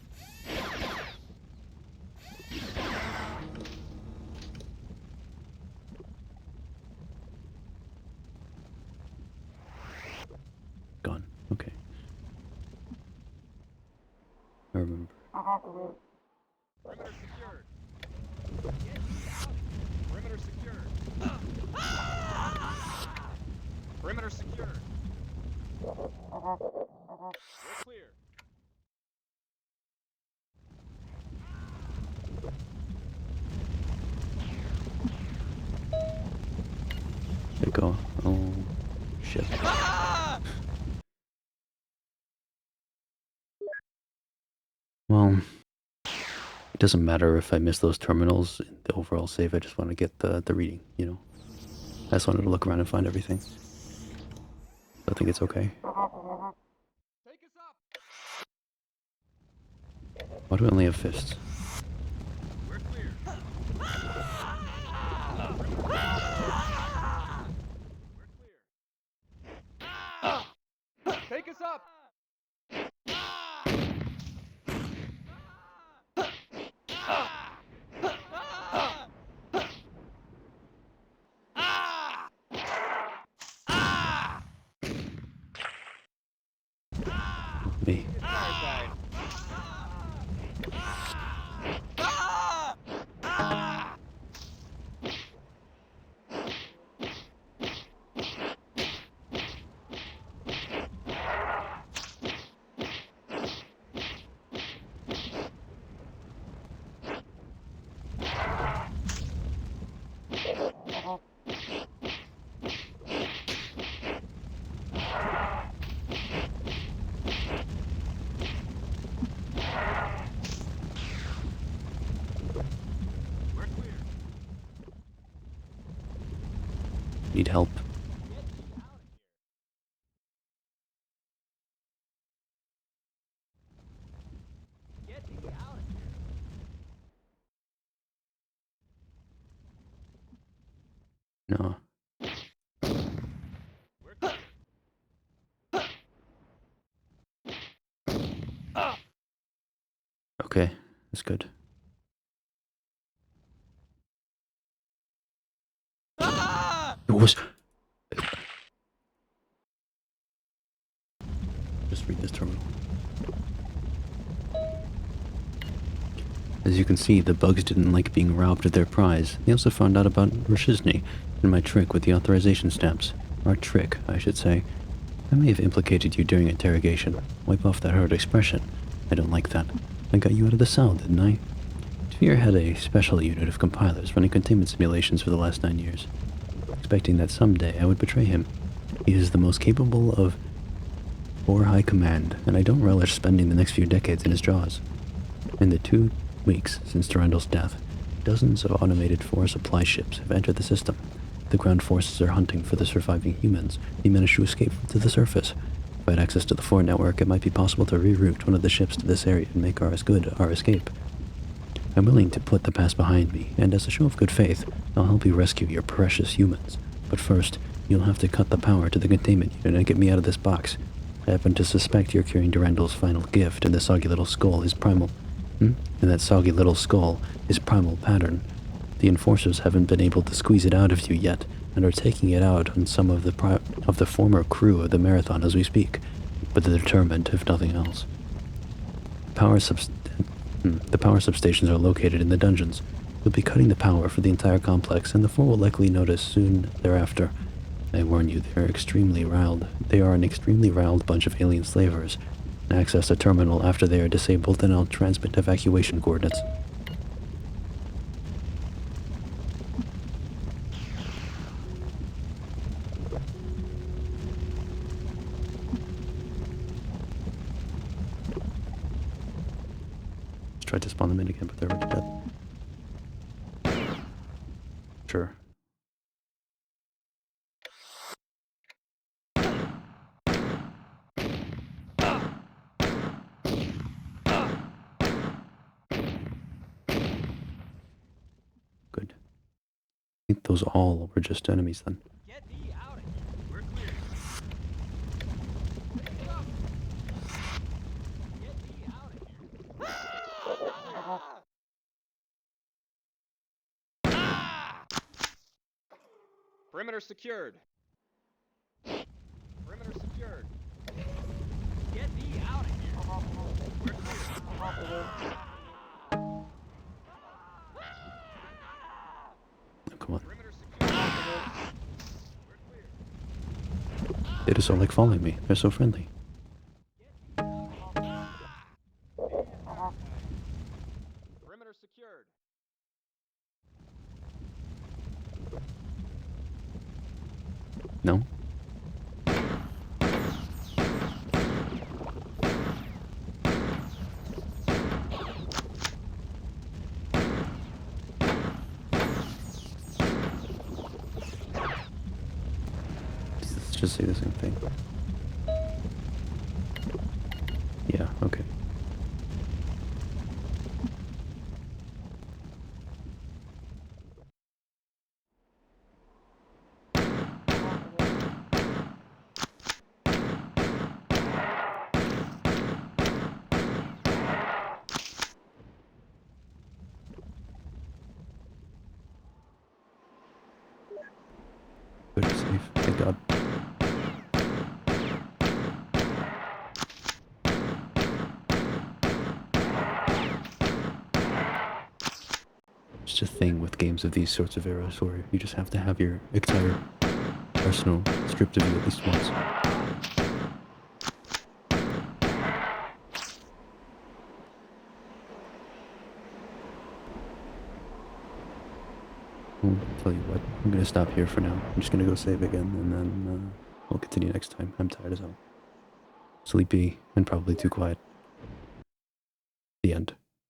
Gone. Okay. I remember. Perimeter secured. Perimeter secured. Perimeter secured. We're clear. There you go. Oh, shit. Well, it doesn't matter if I miss those terminals in the overall save. I just want to get the reading, you know? I just wanted to look around and find everything. I think it's okay. Take us up. Why do I only have fists? We're clear. We're clear. Take us up. Me. Fireside. We're clear. Need help. Get me out of here. No. We're clear. Okay, that's good. It was. Just read this terminal. As you can see, the bugs didn't like being robbed of their prize. They also found out about Rashizny and my trick with the authorization stamps. Our trick, I should say. I may have implicated you during interrogation. Wipe off that hurt expression. I don't like that. I got you out of the cell, didn't I? Sphere had a special unit of compilers running containment simulations for the last 9 years, expecting that someday I would betray him. He is the most capable of or high command, and I don't relish spending the next few decades in his jaws. In the 2 weeks since Durandal's death, dozens of automated force supply ships have entered the system. The ground forces are hunting for the surviving humans. They managed to escape to the surface. If I had access to the Fore network, it might be possible to reroute one of the ships to this area and make our escape. I'm willing to put the past behind me, and as a show of good faith, I'll help you rescue your precious humans. But first, you'll have to cut the power to the containment unit and get me out of this box. I happen to suspect you're carrying Durandal's final gift, and the soggy little skull is primal. And that soggy little skull is primal pattern. The enforcers haven't been able to squeeze it out of you yet, and are taking it out on some of the former crew of the Marathon as we speak, but they're determined, if nothing else. The power substations are located in the dungeons. You'll be cutting the power for the entire complex, and the Four will likely notice soon thereafter. I warn you, they are an extremely riled bunch of alien slavers. Access the terminal after they are disabled, and I'll transmit evacuation coordinates. Tried to spawn them in again, but they're already dead. Sure. Good. I think those all were just enemies then. Get me out of here. We're clear. Perimeter secured. Perimeter secured. Get me out of here. We're clear. Oh, come on. Perimeter secured. We're clear. They just don't like following me. They're so friendly. Perimeter secured. No? Let's just say the same thing. Yeah, okay. Good, safe. Thank God. It's just a thing with games of these sorts of eras where you just have to have your entire arsenal stripped of you at least once. Well, I'll tell you what, I'm gonna stop here for now. I'm just gonna go save again, and then we'll continue next time. I'm tired as hell. Sleepy, and probably too quiet. The end.